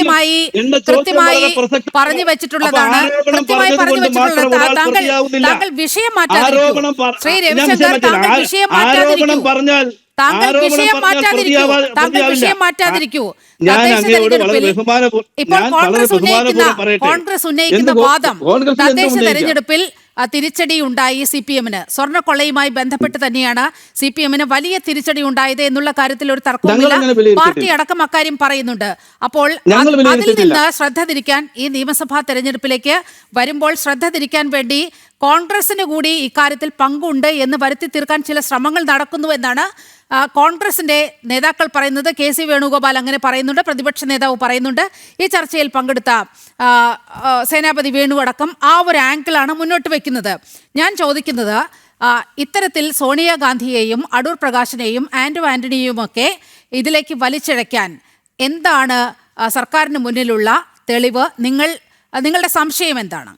കൃത്യമായി വളരെ പ്രസക്തമാണ്. പറഞ്ഞു വെച്ചിട്ടുള്ളതാണ്. ആരോപണം കൃത്യമായി പറഞ്ഞു പറഞ്ഞതുകൊണ്ട് വെച്ചിട്ടുള്ളത്. മാത്രം ഒരാൾ താങ്കൾ പ്രതിയാവുന്നില്ല. വിഷയം മാറ്റാതിരിക്കൂ. ആരോപണം ശ്രീ ഞാൻ രവിശങ്കർ, വിഷയം മാറ്റില്ല. താങ്കൾ വിഷയം ആരോപണം മാറ്റാതിരിക്കൂ. പറഞ്ഞാൽ താങ്കൾ വിഷയം മാറ്റാതിരിക്കൂ. താങ്കൾ വിഷയം മാറ്റാതിരിക്കൂ. ഞാൻ തദ്ദേശ അങ്ങയോട് വളരെ തെരഞ്ഞെടുപ്പിൽ ഇപ്പോൾ ഞാൻ വളരെ കോൺഗ്രസ് പറയട്ടെ. കോൺഗ്രസ് ഉന്നയിക്കുന്ന എന്ത് വാദം കോൺഗ്രസിൽ എന്ത് തദ്ദേശ ഉന്നയിക്കാം? തെരഞ്ഞെടുപ്പിൽ തിരിച്ചടി ഉണ്ടായി CPM-ന്. സ്വർണ്ണക്കൊള്ളയുമായി ബന്ധപ്പെട്ട് തന്നെയാണ് CPM-ന് വലിയ തിരിച്ചടി ഉണ്ടായത് എന്നുള്ള കാര്യത്തിൽ ഒരു തർക്കവുമില്ല. ഞങ്ങളങ്ങനെ വിലയിരുത്തിയിട്ടില്ല. പാർട്ടി അടക്കം അക്കാര്യം പറയുന്നുണ്ട്. അപ്പോൾ ഞങ്ങൾ അതിൽ വിലയിരുത്തിയിട്ടില്ല. നിന്ന് ശ്രദ്ധ തിരിക്കാൻ, ഈ നിയമസഭാ തെരഞ്ഞെടുപ്പിലേക്ക് വരുമ്പോൾ ശ്രദ്ധ തിരിക്കാൻ വേണ്ടി കോൺഗ്രസിന് കൂടി ഇക്കാര്യത്തിൽ പങ്കുണ്ട് എന്ന് വരുത്തി തീർക്കാൻ ചില ശ്രമങ്ങൾ നടക്കുന്നു എന്നാണ് കോൺഗ്രസിന്റെ നേതാക്കൾ പറയുന്നത്. KC വേണുഗോപാൽ അങ്ങനെ പറയുന്നുണ്ട്, പ്രതിപക്ഷ നേതാവ് പറയുന്നുണ്ട്. ഈ ചർച്ചയിൽ പങ്കെടുത്ത സേനാപതി വേണു അടക്കം ആ ഒരു ആംഗിളാണ് മുന്നോട്ട് വെക്കുന്നത്. ഞാൻ ചോദിക്കുന്നത്, ഇത്തരത്തിൽ സോണിയാഗാന്ധിയെയും അടൂർ പ്രകാശിനെയും ആന്റണിയെയുമൊക്കെ ഇതിലേക്ക് വലിച്ചിഴയ്ക്കാൻ എന്താണ് സർക്കാരിന് മുന്നിലുള്ള തെളിവ്? നിങ്ങളുടെ സംശയം എന്താണ്?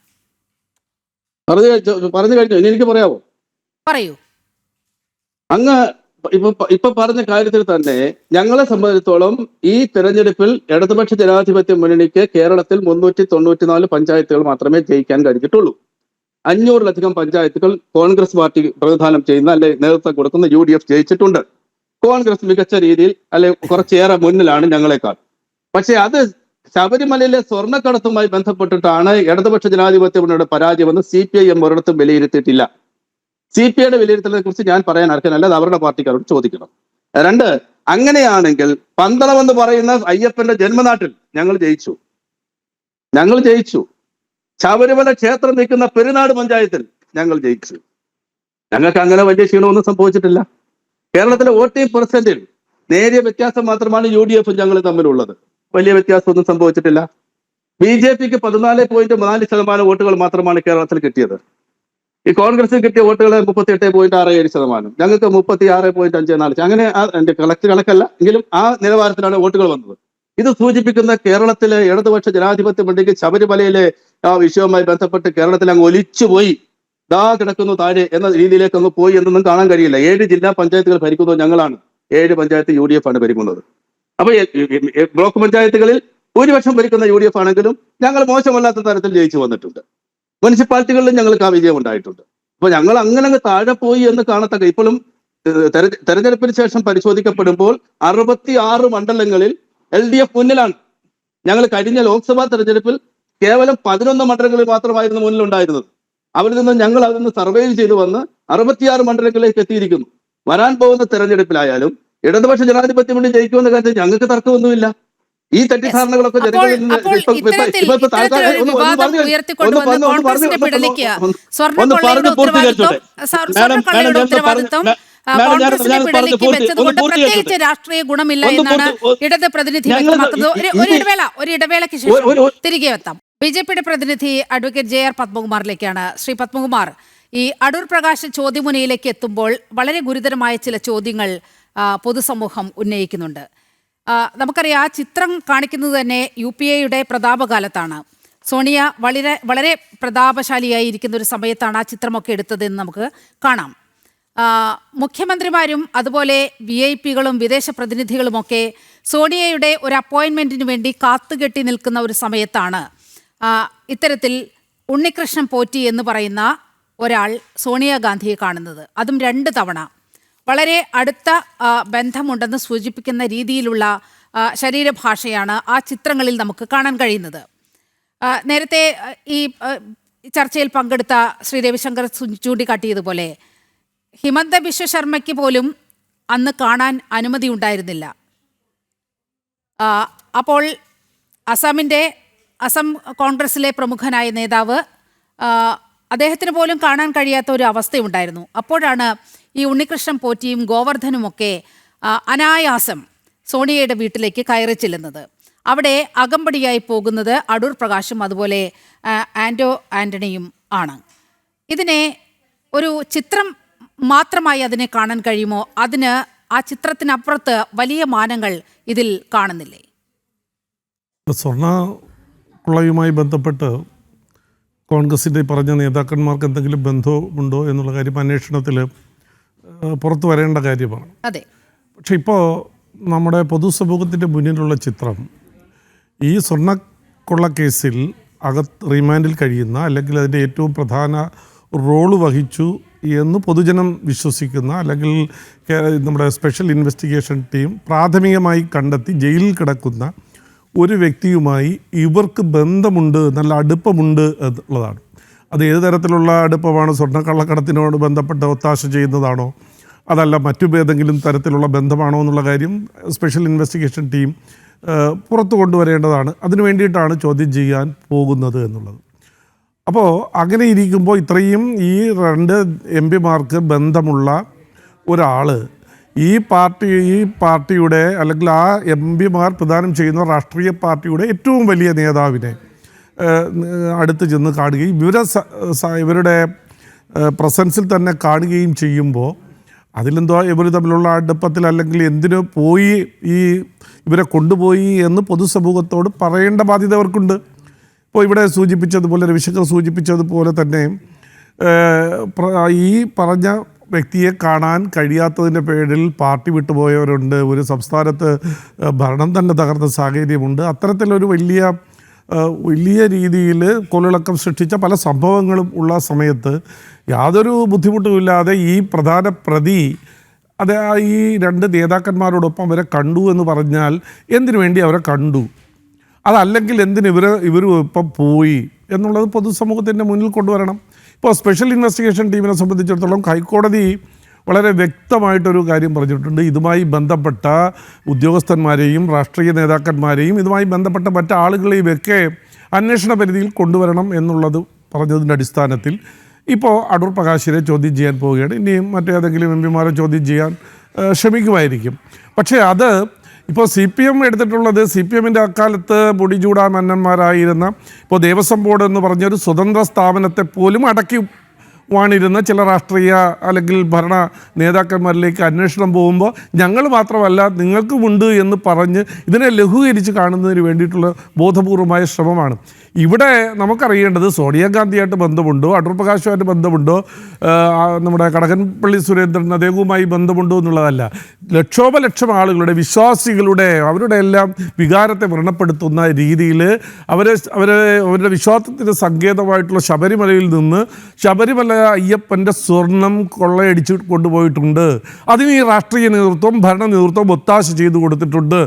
പറഞ്ഞു കഴിഞ്ഞു. ഇനി എനിക്ക് പറയാമോ? പറയൂ. അങ്ങ് ഇപ്പൊ പറഞ്ഞ കാര്യത്തിൽ തന്നെ ഞങ്ങളെ സംബന്ധിച്ചിടത്തോളം ഈ തെരഞ്ഞെടുപ്പിൽ ഇടതുപക്ഷ ജനാധിപത്യ മുന്നണിക്ക് കേരളത്തിൽ 394 പഞ്ചായത്തുകൾ മാത്രമേ ജയിക്കാൻ കഴിഞ്ഞിട്ടുള്ളൂ. 500-ലധികം പഞ്ചായത്തുകൾ കോൺഗ്രസ് പാർട്ടി പ്രതിനിധാനം ചെയ്യുന്ന അല്ലെ നേതൃത്വം കൊടുക്കുന്ന UDF ജയിച്ചിട്ടുണ്ട്. കോൺഗ്രസ് മികച്ച രീതിയിൽ അല്ലെ കുറച്ചേറെ മുന്നിലാണ് ഞങ്ങളെക്കാൾ. പക്ഷെ അത് ശബരിമലയിലെ സ്വർണ്ണക്കടത്തുമായി ബന്ധപ്പെട്ടിട്ടാണ് ഇടതുപക്ഷ ജനാധിപത്യ മുന്നണിയുടെ പരാജയമെന്ന് CPIM ഒരിടത്തും വിലയിരുത്തിയിട്ടില്ല. CPIയുടെ വിലയിരുത്തലിനെ കുറിച്ച് ഞാൻ പറയാൻ അർഹനല്ല, അത് അവരുടെ പാർട്ടിക്കാരോട് ചോദിക്കണം. 2, അങ്ങനെയാണെങ്കിൽ പന്തളം എന്ന് പറയുന്ന അയ്യപ്പന്റെ ജന്മനാട്ടിൽ ഞങ്ങൾ ജയിച്ചു. ശബരിമല ക്ഷേത്രം നിൽക്കുന്ന പെരുന്നാട് പഞ്ചായത്തിൽ ഞങ്ങൾ ജയിച്ചു. ഞങ്ങൾക്ക് അങ്ങനെ വലിയ ക്ഷീണമൊന്നും സംഭവിച്ചിട്ടില്ല. കേരളത്തിലെ വോട്ടിംഗ് പെർസെന്റിൽ നേരിയ വ്യത്യാസം മാത്രമാണ് UDF ഞങ്ങൾ തമ്മിലുള്ളത്. വലിയ വ്യത്യാസമൊന്നും സംഭവിച്ചിട്ടില്ല. BJPക്ക് 14.4% വോട്ടുകൾ മാത്രമാണ് കേരളത്തിൽ കിട്ടിയത്. ഈ കോൺഗ്രസിന് കിട്ടിയ വോട്ടുകൾ 38.67%, ഞങ്ങൾക്ക് 36.54%. അങ്ങനെ എന്റെ കണക്കല്ല എങ്കിലും ആ നിലവാരത്തിലാണ് വോട്ടുകൾ വന്നത്. ഇത് സൂചിപ്പിക്കുന്ന കേരളത്തിലെ ഇടതുപക്ഷ ജനാധിപത്യ മുന്നണിക്ക് ശബരിമലയിലെ ആ വിഷയവുമായി ബന്ധപ്പെട്ട് കേരളത്തിൽ അങ്ങ് ഒലിച്ചുപോയി, ദാ കിടക്കുന്നു താഴെ എന്ന രീതിയിലേക്ക് അങ്ങ് പോയി എന്നൊന്നും കാണാൻ കഴിയില്ല. 7 ജില്ലാ പഞ്ചായത്തുകൾ ഭരിക്കുന്നത് ഞങ്ങളാണ്. 7 പഞ്ചായത്ത് UDF ആണ് ഭരിക്കുന്നത്. അപ്പൊ ബ്ലോക്ക് പഞ്ചായത്തുകളിൽ ഭൂരിപക്ഷം ഭരിക്കുന്ന UDF ആണെങ്കിലും ഞങ്ങൾ മോശമല്ലാത്ത തരത്തിൽ ജയിച്ചു വന്നിട്ടുണ്ട്. മുനിസിപ്പാലിറ്റികളിലും ഞങ്ങൾക്ക് ആ വിജയം ഉണ്ടായിട്ടുണ്ട്. അപ്പൊ ഞങ്ങൾ അങ്ങനെ താഴെ പോയി എന്ന് കാണത്തക്ക ഇപ്പോഴും തെരഞ്ഞെടുപ്പിന് ശേഷം പരിശോധിക്കപ്പെടുമ്പോൾ 66 മണ്ഡലങ്ങളിൽ LDF മുന്നിലാണ്. ഞങ്ങൾ കഴിഞ്ഞ ലോക്സഭാ തെരഞ്ഞെടുപ്പിൽ കേവലം 11 മണ്ഡലങ്ങളിൽ മാത്രമായിരുന്നു മുന്നിലുണ്ടായിരുന്നത്. അവരിൽ നിന്ന് ഞങ്ങൾ അതിൽ നിന്ന് സർവൈവ് ചെയ്തു വന്ന് 66 മണ്ഡലങ്ങളിലേക്ക് എത്തിയിരിക്കുന്നു. വരാൻ പോകുന്ന തെരഞ്ഞെടുപ്പിലായാലും ഇടതുപക്ഷ ജനാധിപത്യ മുന്നണി ജയിക്കുമെന്ന കാര്യത്തിൽ ഞങ്ങൾക്ക് തർക്കമൊന്നുമില്ല. ഈ തെറ്റിദ്ധാരണകളൊക്കെ പ്രത്യേകിച്ച് രാഷ്ട്രീയ ഗുണമില്ല എന്നാണ് ഇടത് പ്രതിനിധി വ്യക്തമാക്കുന്നത്. ഒരു ഇടവേളയ്ക്ക് ശേഷം തിരികെ എത്താം. BJPയുടെ പ്രതിനിധി അഡ്വക്കേറ്റ് JR പത്മകുമാറിലേക്കാണ്. ശ്രീ പത്മകുമാർ, ഈ അടൂർ പ്രകാശ് ചോദ്യമുനയിലേക്ക് എത്തുമ്പോൾ വളരെ ഗുരുതരമായ ചില ചോദ്യങ്ങൾ പൊതുസമൂഹം ഉന്നയിക്കുന്നുണ്ട്. നമുക്കറിയാം, ആ ചിത്രം കാണിക്കുന്നത് തന്നെ UPAയുടെ പ്രതാപകാലത്താണ്. സോണിയ വളരെ പ്രതാപശാലിയായിരിക്കുന്ന ഒരു സമയത്താണ് ആ ചിത്രമൊക്കെ എടുത്തതെന്ന് നമുക്ക് കാണാം. മുഖ്യമന്ത്രിമാരും അതുപോലെ VIP-കളും വിദേശ പ്രതിനിധികളുമൊക്കെ സോണിയയുടെ ഒരു അപ്പോയിൻമെൻറ്റിന് വേണ്ടി കാത്തുകെട്ടി നിൽക്കുന്ന ഒരു സമയത്താണ് ഇത്തരത്തിൽ ഉണ്ണികൃഷ്ണൻ പോറ്റി എന്ന് പറയുന്ന ഒരാൾ സോണിയാഗാന്ധിയെ കാണുന്നത്. അതും 2 തവണ. വളരെ അടുത്ത ബന്ധമുണ്ടെന്ന് സൂചിപ്പിക്കുന്ന രീതിയിലുള്ള ശരീരഭാഷയാണ് ആ ചിത്രങ്ങളിൽ നമുക്ക് കാണാൻ കഴിയുന്നത്. നേരത്തെ ഈ ചർച്ചയിൽ പങ്കെടുത്ത ശ്രീ രവിശങ്കർ ചൂണ്ടിക്കാട്ടിയതുപോലെ ഹിമന്ത ബിശ്വ ശർമ്മയ്ക്ക് പോലും അന്ന് കാണാൻ അനുമതി ഉണ്ടായിരുന്നില്ല. അപ്പോൾ അസം കോൺഗ്രസിലെ പ്രമുഖനായ നേതാവ്, അദ്ദേഹത്തിന് പോലും കാണാൻ കഴിയാത്ത ഒരു അവസ്ഥയുണ്ടായിരുന്നു. അപ്പോഴാണ് ഈ ഉണ്ണികൃഷ്ണൻ പോറ്റിയും ഗോവർദ്ധനുമൊക്കെ അനായാസം സോണിയയുടെ വീട്ടിലേക്ക് കയറി ചെല്ലുന്നത്. അവിടെ അകമ്പടിയായി പോകുന്നത് അടൂർ പ്രകാശും അതുപോലെ ആന്റണിയും ആണ്. ഇതിനെ ഒരു ചിത്രം മാത്രമായി അതിനെ കാണാൻ കഴിയുമോ? ആ ചിത്രത്തിനപ്പുറത്ത് വലിയ മാനങ്ങൾ ഇതിൽ കാണുന്നില്ലേ? സ്വർണ്ണക്കൊള്ളയുമായി ബന്ധപ്പെട്ട് കോൺഗ്രസിൻ്റെ പറഞ്ഞ നേതാക്കന്മാർക്ക് എന്തെങ്കിലും ബന്ധമുണ്ടോ എന്നുള്ള കാര്യം അന്വേഷണത്തിൽ പുറത്തു വരേണ്ട കാര്യമാണ്. അതെ. പക്ഷെ ഇപ്പോൾ നമ്മുടെ പൊതുസമൂഹത്തിൻ്റെ മുന്നിലുള്ള ചിത്രം ഈ സ്വർണ്ണക്കൊള്ള കേസിൽ റിമാൻഡിൽ കഴിയുന്ന അല്ലെങ്കിൽ അതിൻ്റെ ഏറ്റവും പ്രധാന റോള് വഹിച്ചു എന്ന് പൊതുജനം വിശ്വസിക്കുന്ന അല്ലെങ്കിൽ നമ്മുടെ സ്പെഷ്യൽ ഇൻവെസ്റ്റിഗേഷൻ ടീം പ്രാഥമികമായി കണ്ടെത്തി ജയിലിൽ കിടക്കുന്ന ഒരു വ്യക്തിയുമായി ഇവർക്ക് ബന്ധമുണ്ട്, നല്ല അടുപ്പമുണ്ട് എന്നുള്ളതാണ്. അത് ഏത് തരത്തിലുള്ള അടുപ്പമാണ്? സ്വർണ്ണക്കള്ളക്കടത്തിനോട് ബന്ധപ്പെട്ട് ഒത്താശ ചെയ്യുന്നതാണോ, അതല്ല മറ്റു ഏതെങ്കിലും തരത്തിലുള്ള ബന്ധമാണോ എന്നുള്ള കാര്യം സ്പെഷ്യൽ ഇൻവെസ്റ്റിഗേഷൻ ടീം പുറത്തു കൊണ്ടുവരേണ്ടതാണ്. അതിനു വേണ്ടിയിട്ടാണ് ചോദ്യം ചെയ്യാൻ പോകുന്നത് എന്നുള്ളത്. അപ്പോൾ അങ്ങനെ ഇരിക്കുമ്പോൾ ഇത്രയും ഈ 2 എംപിമാർക്ക് ബന്ധമുള്ള ഒരാൾ ഈ പാർട്ടിയുടെ അല്ലെങ്കിൽ ആ എംപിമാർ പ്രദാനം ചെയ്യുന്ന രാഷ്ട്രീയ പാർട്ടിയുടെ ഏറ്റവും വലിയ നേതാവിനെ അടുത്ത് ചെന്ന് കാണുകയും ഇവരുടെ പ്രസൻസിൽ തന്നെ കാണുകയും ചെയ്യുമ്പോൾ അതിലെന്തോ ഇവർ തമ്മിലുള്ള അടുപ്പത്തിൽ അല്ലെങ്കിൽ എന്തിനു പോയി ഇവരെ കൊണ്ടുപോയി എന്ന് പൊതുസമൂഹത്തോട് പറയേണ്ട ബാധ്യത അവർക്കുണ്ട്. ഇപ്പോൾ ഇവിടെ സൂചിപ്പിച്ചതുപോലെ, രവിശങ്കർ സൂചിപ്പിച്ചതുപോലെ തന്നെ ഈ പറഞ്ഞ വ്യക്തിയെ കാണാൻ കഴിയാത്തതിൻ്റെ പേരിൽ പാർട്ടി വിട്ടുപോയവരുണ്ട്. ഒരു സംസ്ഥാനത്ത് ഭരണം തന്നെ തകർന്ന സാഹചര്യമുണ്ട്. അത്തരത്തിലൊരു വലിയ രീതിയിൽ കൊള്ളിളക്കം സൃഷ്ടിച്ച പല സംഭവങ്ങളും ഉള്ള സമയത്ത് യാതൊരു ബുദ്ധിമുട്ടുമില്ലാതെ ഈ പ്രധാന പ്രതി ഈ 2 നേതാക്കന്മാരോടൊപ്പം അവരെ കണ്ടു എന്ന് പറഞ്ഞാൽ എന്തിനു വേണ്ടി അവരെ കണ്ടു, അതല്ലെങ്കിൽ എന്തിന് ഇവർ ഇപ്പം പോയി എന്നുള്ളത് പൊതുസമൂഹത്തിൻ്റെ മുന്നിൽ കൊണ്ടുവരണം. ഇപ്പോൾ സ്പെഷ്യൽ ഇൻവെസ്റ്റിഗേഷൻ ടീമിനെ സംബന്ധിച്ചിടത്തോളം ഹൈക്കോടതി വളരെ വ്യക്തമായിട്ടൊരു കാര്യം പറഞ്ഞിട്ടുണ്ട്. ഇതുമായി ബന്ധപ്പെട്ട ഉദ്യോഗസ്ഥന്മാരെയും രാഷ്ട്രീയ നേതാക്കന്മാരെയും ഇതുമായി ബന്ധപ്പെട്ട മറ്റാളുകളെയും ഒക്കെ അന്വേഷണ പരിധിയിൽ കൊണ്ടുവരണം എന്നുള്ളത് പറഞ്ഞതിൻ്റെ അടിസ്ഥാനത്തിൽ ഇപ്പോൾ അടൂർ പ്രകാശിനെ ചോദ്യം ചെയ്യാൻ പോവുകയാണ്. ഇനിയും മറ്റേതെങ്കിലും എംപിമാരെ ചോദ്യം ചെയ്യാൻ ശ്രമിക്കുമായിരിക്കും. പക്ഷേ അത് ഇപ്പോൾ CPM എടുത്തിട്ടുള്ളത്, CPMൻ്റെ അക്കാലത്ത് പൊടിചൂടാ മന്നന്മാരായിരുന്ന ഇപ്പോൾ ദേവസ്വം ബോർഡ് എന്ന് പറഞ്ഞൊരു സ്വതന്ത്ര സ്ഥാപനത്തെ പോലും അടക്കി വാണിരുന്ന ചില രാഷ്ട്രീയ അല്ലെങ്കിൽ ഭരണ നേതാക്കന്മാരിലേക്ക് അന്വേഷണം പോകുമ്പോൾ ഞങ്ങൾ മാത്രമല്ല നിങ്ങൾക്കുമുണ്ട് എന്ന് പറഞ്ഞ് ഇതിനെ ലഘൂകരിച്ച് കാണുന്നതിന് വേണ്ടിയിട്ടുള്ള ബോധപൂർവമായ ശ്രമമാണ്. ഇവിടെ നമുക്കറിയേണ്ടത് സോണിയാഗാന്ധിയായിട്ട് ബന്ധമുണ്ടോ, അടൂർ പ്രകാശുമായിട്ട് ബന്ധമുണ്ടോ, നമ്മുടെ കടകംപള്ളി സുരേന്ദ്രൻ അദ്ദേഹവുമായി ബന്ധമുണ്ടോ എന്നുള്ളതല്ല. ലക്ഷോപലക്ഷം ആളുകളുടെ വിശ്വാസികളുടെ അവരുടെ എല്ലാം വികാരത്തെ വ്രണപ്പെടുത്തുന്ന രീതിയിൽ അവരുടെ വിശ്വാസത്തിൻ്റെ സങ്കേതമായിട്ടുള്ള ശബരിമലയിൽ നിന്ന് ശബരിമല അയ്യപ്പൻ്റെ സ്വർണം കൊള്ളയടിച്ച് കൊണ്ടുപോയിട്ടുണ്ട്. അതിന് ഈ രാഷ്ട്രീയ നേതൃത്വം ഭരണ നേതൃത്വം ഒത്താശ ചെയ്തു കൊടുത്തിട്ടുണ്ട്.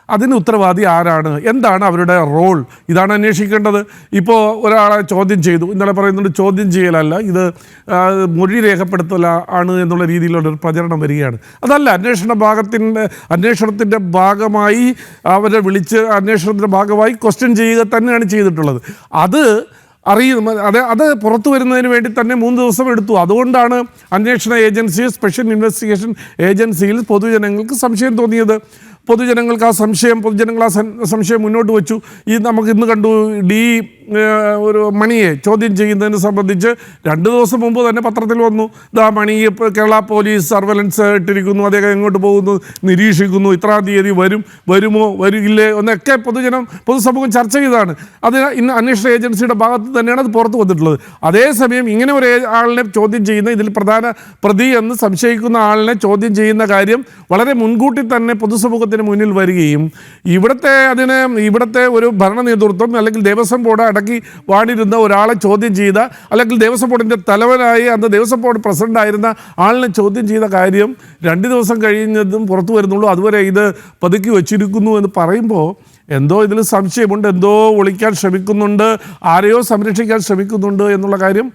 അതിന് ഉത്തരവാദി ആരാണ്, എന്താണ് അവരുടെ റോൾ, ഇതാണ് അന്വേഷിക്കേണ്ടത്. ഇപ്പോൾ ഒരാളെ ചോദ്യം ചെയ്തു, ഇന്നലെ പറയുന്നുണ്ട് ചോദ്യം ചെയ്യലല്ല, ഇത് മൊഴി രേഖപ്പെടുത്തലാണ് എന്നുള്ള രീതിയിലുള്ളൊരു പ്രചരണം വരികയാണ്. അതല്ല, അന്വേഷണത്തിൻ്റെ ഭാഗമായി അവരെ വിളിച്ച് അന്വേഷണത്തിൻ്റെ ഭാഗമായി ക്വസ്റ്റ്യൻ ചെയ്യുക തന്നെയാണ് ചെയ്തിട്ടുള്ളത്. അത് പുറത്തു വരുന്നതിന് വേണ്ടി തന്നെ 3 ദിവസം എടുത്തു. അതുകൊണ്ടാണ് അന്വേഷണ ഏജൻസി, സ്പെഷ്യൽ ഇൻവെസ്റ്റിഗേഷൻ ഏജൻസിയിൽ പൊതുജനങ്ങൾക്ക് സംശയം തോന്നിയത്. പൊതുജനങ്ങൾ ആ സംശയം മുന്നോട്ട് വെച്ചു. നമുക്ക് ഇന്ന് കണ്ടു ഒരു മണിയെ ചോദ്യം ചെയ്യുന്നതിനെ സംബന്ധിച്ച് 2 ദിവസം മുമ്പ് തന്നെ പത്രത്തിൽ വന്നു, മണിയെ കേരള പോലീസ് സർവലൻസ് ഇട്ടിരിക്കുന്നു, അദ്ദേഹം എങ്ങോട്ട് പോകുന്നു നിരീക്ഷിക്കുന്നു, ഇത്രാം തീയതി വരുമോ വരില്ലേ എന്നൊക്കെ പൊതുസമൂഹം ചർച്ച ചെയ്തതാണ്. അത് ഇന്ന് അന്വേഷണ ഏജൻസിയുടെ ഭാഗത്ത് തന്നെയാണ് അത് പുറത്തു വന്നിട്ടുള്ളത്. അതേസമയം ഇങ്ങനെ ഒരു ആളിനെ ചോദ്യം ചെയ്യുന്ന, ഇതിൽ പ്രധാന പ്രതി എന്ന് സംശയിക്കുന്ന ആളിനെ ചോദ്യം ചെയ്യുന്ന കാര്യം വളരെ മുൻകൂട്ടി തന്നെ പൊതുസമൂഹത്തിന് മുന്നിൽ വരികയും ഇവിടുത്തെ ഒരു ഭരണ നേതൃത്വം അല്ലെങ്കിൽ ദേവസ്വം ബോർഡ് അടക്കി വാണിരുന്ന ഒരാളെ ചോദ്യം ചെയ്ത, അല്ലെങ്കിൽ ദേവസ്വം ബോർഡിൻ്റെ തലവനായി അന്ന് ദേവസ്വം ബോർഡ് പ്രസിഡന്റ് ആയിരുന്ന ആളിനെ ചോദ്യം ചെയ്ത കാര്യം 2 ദിവസം കഴിഞ്ഞതും പുറത്തു വരുന്നുള്ളൂ. അതുവരെ ഇത് പതുക്കി വച്ചിരിക്കുന്നു എന്ന് പറയുമ്പോൾ എന്തോ ഇതിൽ സംശയമുണ്ട്, എന്തോ ഒളിക്കാൻ ശ്രമിക്കുന്നുണ്ട്, ആരെയോ സംരക്ഷിക്കാൻ ശ്രമിക്കുന്നുണ്ട് എന്നുള്ള കാര്യം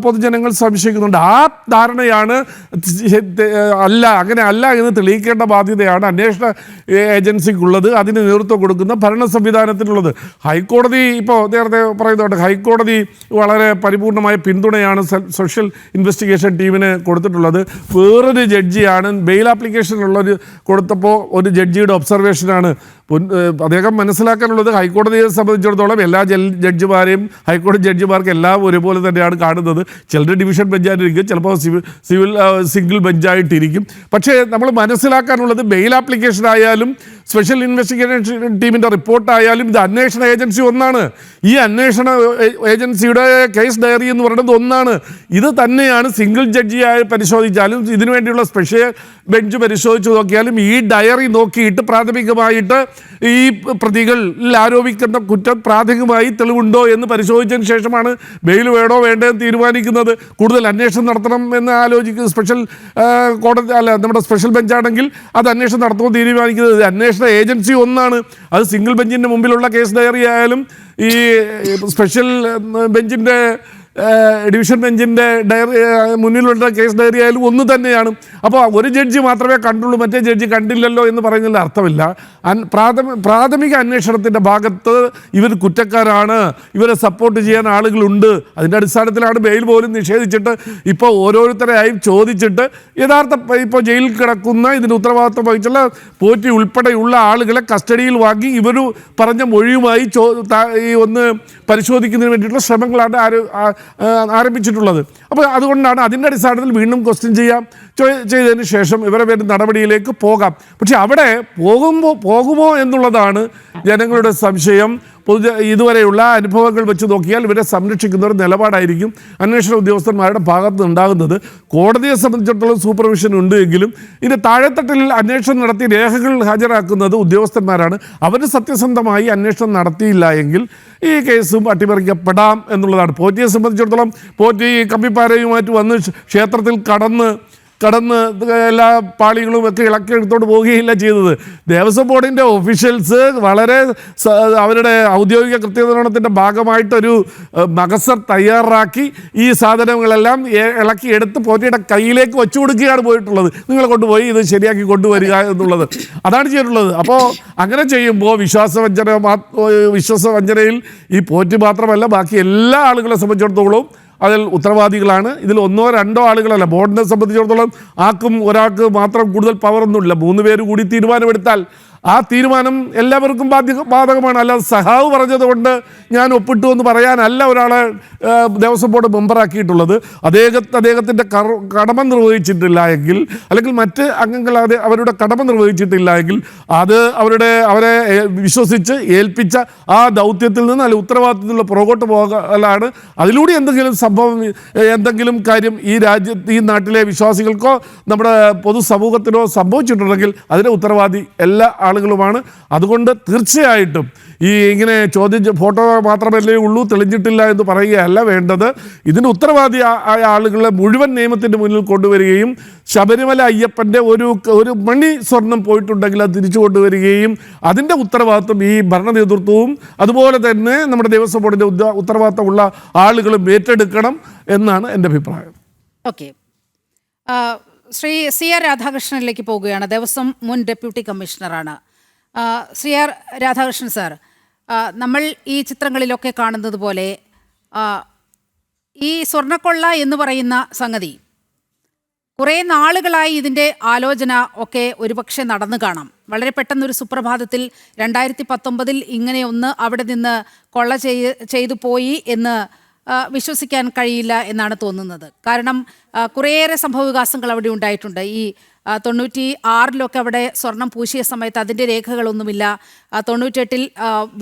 പൊതുജനങ്ങൾ സംശയിക്കുന്നുണ്ട്. ആ ധാരണയാണ് അങ്ങനെ അല്ല എന്ന് തെളിയിക്കേണ്ട ബാധ്യതയാണ് അന്വേഷണ ഏജൻസിക്കുള്ളത്, അതിന് നേതൃത്വം കൊടുക്കുന്ന ഭരണ സംവിധാനത്തിനുള്ളത്. ഹൈക്കോടതി ഇപ്പോൾ നേരത്തെ പറയുന്നുണ്ട്, ഹൈക്കോടതി വളരെ പരിപൂർണമായ പിന്തുണയാണ് സ്പെഷ്യൽ ഇൻവെസ്റ്റിഗേഷൻ ടീമിന് കൊടുത്തിട്ടുള്ളത്. വേറൊരു ജഡ്ജിയാണ് ബെയിൽ ആപ്ലിക്കേഷനുള്ളൊരു കൊടുത്തപ്പോൾ ഒരു ജഡ്ജിയുടെ ഒബ്സർവേഷനാണ്. അദ്ദേഹം മനസ്സിലാക്കാനുള്ളത്, ഹൈക്കോടതിയെ സംബന്ധിച്ചിടത്തോളം എല്ലാ ജഡ്ജിമാരെയും ഹൈക്കോടതി ജഡ്ജിമാർക്ക് എല്ലാം ഒരുപോലെ തന്നെയാണ് കാണുന്നത്. ചിലർ ഡിവിഷൻ ബെഞ്ചായിട്ടിരിക്കും, ചിലപ്പോൾ സിംഗിൾ ബെഞ്ചായിട്ടിരിക്കും. പക്ഷേ നമ്മൾ മനസ്സിലാക്കാനുള്ളത്, ബെയിൽ ആപ്ലിക്കേഷൻ ആയാലും സ്പെഷ്യൽ ഇൻവെസ്റ്റിഗേഷൻ ടീമിൻ്റെ റിപ്പോർട്ടായാലും ഇത് അന്വേഷണ ഏജൻസി ഒന്നാണ്. ഈ അന്വേഷണ ഏജൻസിയുടെ കേസ് ഡയറി എന്ന് പറയുന്നത് ഒന്നാണ്. ഇത് തന്നെയാണ് സിംഗിൾ ജഡ്ജിയായി പരിശോധിച്ചാലും ഇതിനു വേണ്ടിയുള്ള സ്പെഷ്യൽ ബെഞ്ച് പരിശോധിച്ച് നോക്കിയാലും ഈ ഡയറി നോക്കിയിട്ട് പ്രാഥമികമായിട്ട് ഈ പ്രതികളിൽ ആരോപിക്കുന്ന കുറ്റം പ്രാഥമികമായി തെളിവുണ്ടോ എന്ന് പരിശോധിച്ചതിന് ശേഷമാണ് ബെയിൽ വേണോ വേണ്ടതെന്ന് തീരുമാനിക്കുന്നത്. കൂടുതൽ അന്വേഷണം നടത്തണം എന്ന് ആലോചിക്കുന്നത് സ്പെഷ്യൽ കോടതി അല്ല, നമ്മുടെ സ്പെഷ്യൽ ബെഞ്ചാണെങ്കിൽ അത് അന്വേഷണം നടത്തുമ്പോൾ തീരുമാനിക്കുന്നത് അന്വേഷണ ഏജൻസി ഒന്നാണ്. അത് സിംഗിൾ ബെഞ്ചിൻ്റെ മുമ്പിലുള്ള കേസ് ഡയറി ആയാലും ഈ സ്പെഷ്യൽ ബെഞ്ചിൻ്റെ ഡിവിഷൻ ബെഞ്ചിൻ്റെ മുന്നിലുള്ള കേസ് ഡയറി ആയാലും ഒന്ന് തന്നെയാണ്. അപ്പോൾ ഒരു ജഡ്ജി മാത്രമേ കണ്ടുള്ളൂ, മറ്റേ ജഡ്ജി കണ്ടില്ലല്ലോ എന്ന് പറയുന്നതിൽ അർത്ഥമില്ല. പ്രാഥമിക അന്വേഷണത്തിൻ്റെ ഭാഗത്ത് ഇവർ കുറ്റക്കാരാണ്, ഇവരെ സപ്പോർട്ട് ചെയ്യാൻ ആളുകളുണ്ട്, അതിൻ്റെ അടിസ്ഥാനത്തിലാണ് ബെയിൽ പോലും നിഷേധിച്ചിട്ട് ഇപ്പോൾ ഓരോരുത്തരെയായും ചോദിച്ചിട്ട് ഇപ്പോൾ ജയിലിൽ കിടക്കുന്ന ഇതിന് ഉത്തരവാദിത്വം വഹിച്ചുള്ള പോറ്റി ഉൾപ്പെടെയുള്ള ആളുകളെ കസ്റ്റഡിയിൽ വാങ്ങി ഇവർ പറഞ്ഞ മൊഴിയുമായി ഒന്ന് പരിശോധിക്കുന്നതിന് വേണ്ടിയിട്ടുള്ള ശ്രമങ്ങളാണ് ആരംഭിച്ചിട്ടുള്ളത്. അപ്പോൾ അതുകൊണ്ടാണ് അതിൻ്റെ അടിസ്ഥാനത്തിൽ വീണ്ടും ക്വസ്റ്റ്യൻ ചെയ്തതിന് ശേഷം ഇവരെ വേണ്ട നടപടിയിലേക്ക് പോകാം. പക്ഷെ അവിടെ പോകുമോ എന്നുള്ളതാണ് ജനങ്ങളുടെ സംശയം. ഇതുവരെയുള്ള അനുഭവങ്ങൾ വെച്ച് നോക്കിയാൽ ഇവരെ സംരക്ഷിക്കുന്ന ഒരു നിലപാടായിരിക്കും അന്വേഷണ ഉദ്യോഗസ്ഥന്മാരുടെ ഭാഗത്ത് ഉണ്ടാകുന്നത്. കോടതിയെ സംബന്ധിച്ചിടത്തോളം സൂപ്പർവിഷൻ ഉണ്ട് എങ്കിലും ഇതിൻ്റെ താഴെത്തട്ടിൽ അന്വേഷണം നടത്തി രേഖകൾ ഹാജരാക്കുന്നത് ഉദ്യോഗസ്ഥന്മാരാണ്. അവർ സത്യസന്ധമായി അന്വേഷണം നടത്തിയില്ല എങ്കിൽ ഈ കേസും അട്ടിമറിക്കപ്പെടാം എന്നുള്ളതാണ്. പോറ്റിയെ സംബന്ധിച്ചിടത്തോളം പോറ്റി കമ്പിപ്പാരയുമായിട്ട് വന്ന് ക്ഷേത്രത്തിൽ കടന്ന് എല്ലാ പാളികളും ഒക്കെ ഇളക്കിയെടുത്തോണ്ട് പോവുകയില്ല ചെയ്തത്. ദേവസ്വം ബോർഡിൻ്റെ ഒഫീഷ്യൽസ് വളരെ അവരുടെ ഔദ്യോഗിക കൃത്യനിർവഹണത്തിൻ്റെ ഭാഗമായിട്ടൊരു മകസർ തയ്യാറാക്കി ഈ സാധനങ്ങളെല്ലാം ഇളക്കിയെടുത്ത് പോറ്റിയുടെ കയ്യിലേക്ക് വെച്ചു കൊടുക്കുകയാണ് പോയിട്ടുള്ളത്. നിങ്ങൾ കൊണ്ടുപോയി ഇത് ശരിയാക്കി കൊണ്ടുവരിക എന്നുള്ളത് അതാണ് ചെയ്തിട്ടുള്ളത്. അപ്പോൾ അങ്ങനെ ചെയ്യുമ്പോൾ വിശ്വാസവഞ്ചനയിൽ ഈ പോറ്റി മാത്രമല്ല ബാക്കി എല്ലാ ആളുകളെ സംബന്ധിച്ചിടത്തോളം അതിൽ ഉത്തരവാദികളാണ്. ഇതിൽ ഒന്നോ രണ്ടോ ആളുകളല്ല. ബോർഡിനെ സംബന്ധിച്ചിടത്തോളം ഒരാൾക്ക് മാത്രം കൂടുതൽ പവറൊന്നുമില്ല. 3 പേര് കൂടി തീരുമാനമെടുത്താൽ ആ തീരുമാനം എല്ലാവർക്കും ബാധകമാണ്. അല്ലാതെ സഹാവ് പറഞ്ഞതുകൊണ്ട് ഞാൻ ഒപ്പിട്ടു എന്ന് പറയാനല്ല ഒരാളെ ദേവസ്വം ബോർഡ് മെമ്പറാക്കിയിട്ടുള്ളത്. അദ്ദേഹത്തിൻ്റെ കടമ നിർവഹിച്ചിട്ടില്ല എങ്കിൽ, അല്ലെങ്കിൽ മറ്റ് അംഗങ്ങൾ അവരുടെ കടമ നിർവഹിച്ചിട്ടില്ല എങ്കിൽ അവരെ വിശ്വസിച്ച് ഏൽപ്പിച്ച ആ ദൗത്യത്തിൽ നിന്ന് അല്ലെങ്കിൽ ഉത്തരവാദിത്തത്തിൽ നിന്ന് പുറകോട്ട് പോകലാണ്. അതിലൂടെ എന്തെങ്കിലും കാര്യം ഈ നാട്ടിലെ വിശ്വാസികൾക്കോ നമ്മുടെ പൊതുസമൂഹത്തിനോ സംഭവിച്ചിട്ടുണ്ടെങ്കിൽ അതിൻ്റെ ഉത്തരവാദി എല്ലാ ആളുകളുമാണ്. അതുകൊണ്ട് തീർച്ചയായിട്ടും ഇങ്ങനെ ഫോട്ടോ മാത്രമല്ലേ ഉള്ളൂ, തെളിഞ്ഞിട്ടില്ല എന്ന് പറയുകയല്ല വേണ്ടത്. ഇതിന് ഉത്തരവാദി ആയ ആളുകളെ മുഴുവൻ നിയമത്തിൻ്റെ മുന്നിൽ കൊണ്ടുവരികയും ശബരിമല അയ്യപ്പൻ്റെ ഒരു മണി സ്വർണം പോയിട്ടുണ്ടെങ്കിൽ അത് തിരിച്ചു കൊണ്ടുവരികയും അതിൻ്റെ ഉത്തരവാദിത്വം ഈ ഭരണ നേതൃത്വവും അതുപോലെ തന്നെ നമ്മുടെ ദേവസ്വം ബോർഡിൻ്റെ ഉത്തരവാദിത്തമുള്ള ആളുകളും ഏറ്റെടുക്കണം എന്നാണ് എൻ്റെ അഭിപ്രായം. ഓക്കെ, ശ്രീ CR രാധാകൃഷ്ണനിലേക്ക് പോവുകയാണ്. ദേവസ്വം മുൻ ഡെപ്യൂട്ടി കമ്മീഷണറാണ്. CR രാധാകൃഷ്ണൻ സാർ, നമ്മൾ ഈ ചിത്രങ്ങളിലൊക്കെ കാണുന്നത് പോലെ ഈ സ്വർണ്ണക്കൊള്ള എന്ന് പറയുന്ന സംഗതി കുറേ നാളുകളായി ഇതിൻ്റെ ആലോചന ഒക്കെ ഒരുപക്ഷെ നടന്നു കാണാം. വളരെ പെട്ടെന്നൊരു സുപ്രഭാതത്തിൽ 2019 ഇങ്ങനെ ഒന്ന് അവിടെ നിന്ന് കൊള്ള ചെയ്തു പോയി എന്ന് വിശ്വസിക്കാൻ കഴിയില്ല എന്നാണ് തോന്നുന്നത്. കാരണം കുറേയേറെ സംഭവവികാസങ്ങൾ അവിടെ ഉണ്ടായിട്ടുണ്ട്. ഈ 96 അവിടെ സ്വർണം പൂശിയ സമയത്ത് അതിൻ്റെ രേഖകളൊന്നുമില്ല. 98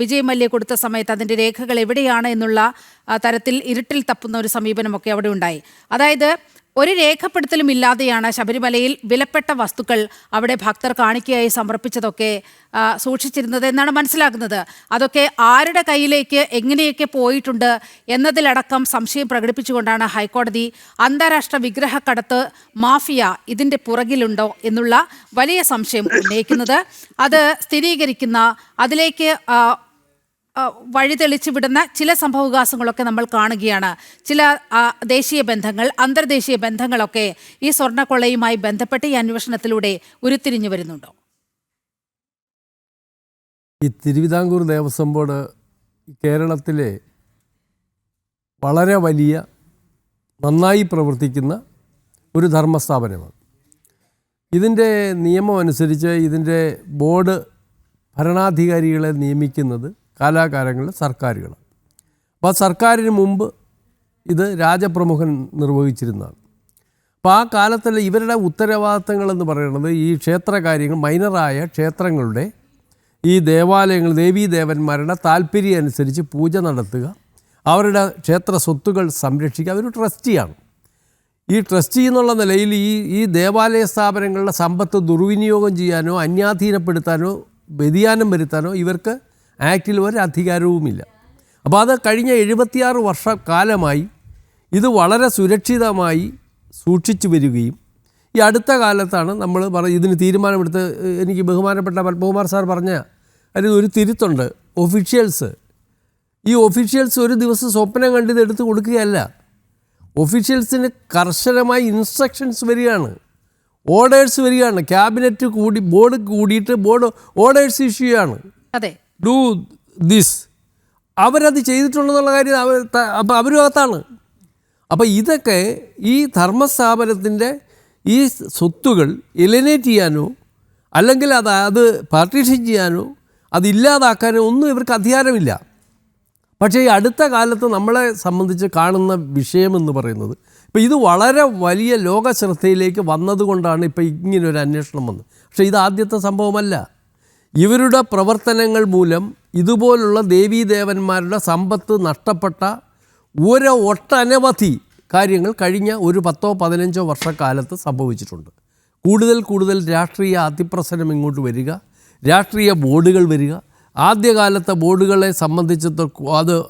വിജയ് മല്യ കൊടുത്ത സമയത്ത് അതിൻ്റെ രേഖകൾ എവിടെയാണ് എന്നുള്ള തരത്തിൽ ഇരുട്ടിൽ തപ്പുന്ന ഒരു സമീപനമൊക്കെ അവിടെ ഉണ്ടായി. അതായത് ഒരു രേഖപ്പെടുത്തലും ഇല്ലാതെയാണ് ശബരിമലയിൽ വിലപ്പെട്ട വസ്തുക്കൾ അവിടെ ഭക്തർ കാണിക്കയായി സമർപ്പിച്ചതൊക്കെ സൂക്ഷിച്ചിരുന്നത് എന്നാണ് മനസ്സിലാക്കുന്നത്. അതൊക്കെ ആരുടെ കയ്യിലേക്ക് എങ്ങനെയൊക്കെ പോയിട്ടുണ്ട് എന്നതിലടക്കം സംശയം പ്രകടിപ്പിച്ചുകൊണ്ടാണ് ഹൈക്കോടതി അന്താരാഷ്ട്ര വിഗ്രഹക്കടത്ത് മാഫിയ ഇതിൻ്റെ പുറകിലുണ്ടോ എന്നുള്ള വലിയ സംശയം ഉന്നയിക്കുന്നത്. അത് സ്ഥിരീകരിക്കുന്ന അതിലേക്ക് വഴിതെളിച്ചു വിടുന്ന ചില സംഭവവികാസങ്ങളൊക്കെ നമ്മൾ കാണുകയാണ്. ചില ദേശീയ ബന്ധങ്ങൾ, അന്തർദേശീയ ബന്ധങ്ങളൊക്കെ ഈ സ്വർണ്ണക്കൊള്ളയുമായി ബന്ധപ്പെട്ട് ഈ അന്വേഷണത്തിലൂടെ ഉരുത്തിരിഞ്ഞു വരുന്നുണ്ടോ? ഈ തിരുവിതാംകൂർ ദേവസ്വം ബോർഡ് കേരളത്തിലെ വളരെ വലിയ നന്നായി പ്രവർത്തിക്കുന്ന ഒരു ധർമ്മസ്ഥാപനമാണ്. ഇതിൻ്റെ നിയമം അനുസരിച്ച് ഇതിൻ്റെ ബോർഡ് ഭരണാധികാരികളെ നിയമിക്കുന്നത് കാലാകാലങ്ങളിൽ സർക്കാരുകളാണ്. അപ്പോൾ സർക്കാരിന് മുമ്പ് ഇത് രാജപ്രമുഖൻ നിർവഹിച്ചിരുന്നതാണ്. അപ്പോൾ ആ കാലത്തുള്ള ഇവരുടെ ഉത്തരവാദിത്തങ്ങളെന്ന് പറയുന്നത് ഈ ക്ഷേത്ര കാര്യങ്ങൾ, മൈനറായ ക്ഷേത്രങ്ങളുടെ ഈ ദേവാലയങ്ങൾ ദേവീദേവന്മാരുടെ താല്പര്യം അനുസരിച്ച് പൂജ നടത്തുക, അവരുടെ ക്ഷേത്ര സ്വത്തുകൾ സംരക്ഷിക്കുക. അതൊരു ട്രസ്റ്റിയാണ്. ഈ ട്രസ്റ്റി എന്നുള്ള നിലയിൽ ഈ ദേവാലയ സ്ഥാപനങ്ങളുടെ സമ്പത്ത് ദുർവിനിയോഗം ചെയ്യാനോ അന്യാധീനപ്പെടുത്താനോ വ്യതിയാനം വരുത്താനോ ഇവർക്ക് ആക്റ്റിൽ ഒരു അധികാരവുമില്ല. അപ്പോൾ അത് കഴിഞ്ഞ 76 വർഷക്കാലമായി ഇത് വളരെ സുരക്ഷിതമായി സൂക്ഷിച്ചു വരികയും ഈ അടുത്ത കാലത്താണ് നമ്മൾ ഇതിന് തീരുമാനമെടുത്ത് എനിക്ക് ബഹുമാനപ്പെട്ട പത്മകുമാർ സാർ പറഞ്ഞ അതിൽ ഒരു തിരുത്തുണ്ട്. ഈ ഒഫീഷ്യൽസ് ഒരു ദിവസം സ്വപ്നം കണ്ടിത് എടുത്ത് കൊടുക്കുകയല്ല. ഒഫീഷ്യൽസിന് കർശനമായി ഇൻസ്ട്രക്ഷൻസ് വരികയാണ്, ഓർഡേഴ്സ് വരികയാണ്. ക്യാബിനറ്റ് ബോർഡ് കൂടിയിട്ട് ബോർഡ് ഓർഡേഴ്സ് ഇഷ്യൂ ചെയ്യാണ്. അതെ, ഡു ദിസ്. അവരത് ചെയ്തിട്ടുണ്ടെന്നുള്ള കാര്യം അപ്പോൾ അവരും അകത്താണ്. അപ്പോൾ ഇതൊക്കെ ഈ ധർമ്മസ്ഥാപനത്തിൻ്റെ ഈ സ്വത്തുകൾ എലിനേറ്റ് ചെയ്യാനോ അല്ലെങ്കിൽ അത് പാർട്ടീഷൻ ചെയ്യാനോ അതില്ലാതാക്കാനോ ഒന്നും ഇവർക്ക് അധികാരമില്ല. പക്ഷേ ഈ അടുത്ത കാലത്ത് നമ്മളെ സംബന്ധിച്ച് കാണുന്ന വിഷയമെന്ന് പറയുന്നത് ഇപ്പോൾ ഇത് വളരെ വലിയ ലോക ശ്രദ്ധയിലേക്ക് വന്നതുകൊണ്ടാണ് ഇപ്പോൾ ഇങ്ങനൊരു അന്വേഷണം വന്നത്. പക്ഷേ ഇത് ആദ്യത്തെ സംഭവമല്ല. ഇവരുടെ പ്രവർത്തനങ്ങൾ മൂലം ഇതുപോലുള്ള ദേവീദേവന്മാരുടെ സമ്പത്ത് നഷ്ടപ്പെട്ട ഒട്ടനവധി കാര്യങ്ങൾ കഴിഞ്ഞ ഒരു 10-15 വർഷക്കാലത്ത് സംഭവിച്ചിട്ടുണ്ട്. കൂടുതൽ രാഷ്ട്രീയ അതിപ്രസരം ഇങ്ങോട്ട് വരിക, രാഷ്ട്രീയ ബോർഡുകൾ വരിക. ആദ്യകാലത്തെ ബോർഡുകളെ സംബന്ധിച്ച്